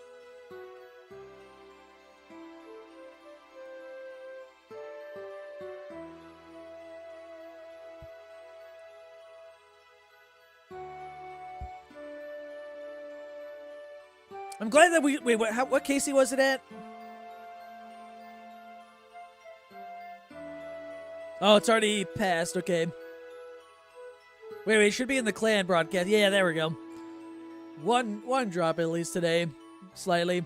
I'm glad that we... Wait, what KC was it at? Oh, it's already passed. Okay. Wait, it should be in the clan broadcast. Yeah, there we go. One drop at least today. Slightly.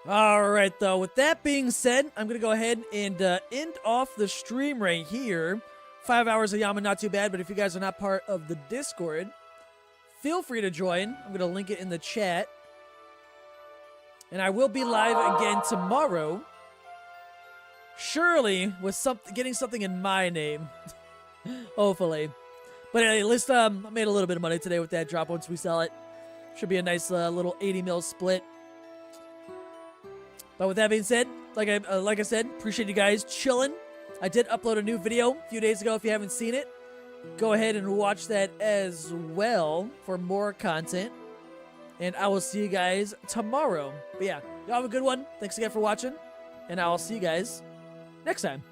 Alright, though. With that being said, I'm going to go ahead and end off the stream right here. 5 hours of Yama, not too bad, but if you guys are not part of the Discord, feel free to join. I'm going to link it in the chat. And I will be live again tomorrow. Surely with getting something in my name. Hopefully. But at least I made a little bit of money today with that drop once we sell it. Should be a nice little 80 mil split. But with that being said, like I said, appreciate you guys chilling. I did upload a new video a few days ago. If you haven't seen it, go ahead and watch that as well for more content. And I will see you guys tomorrow. But yeah, y'all have a good one. Thanks again for watching. And I will see you guys next time.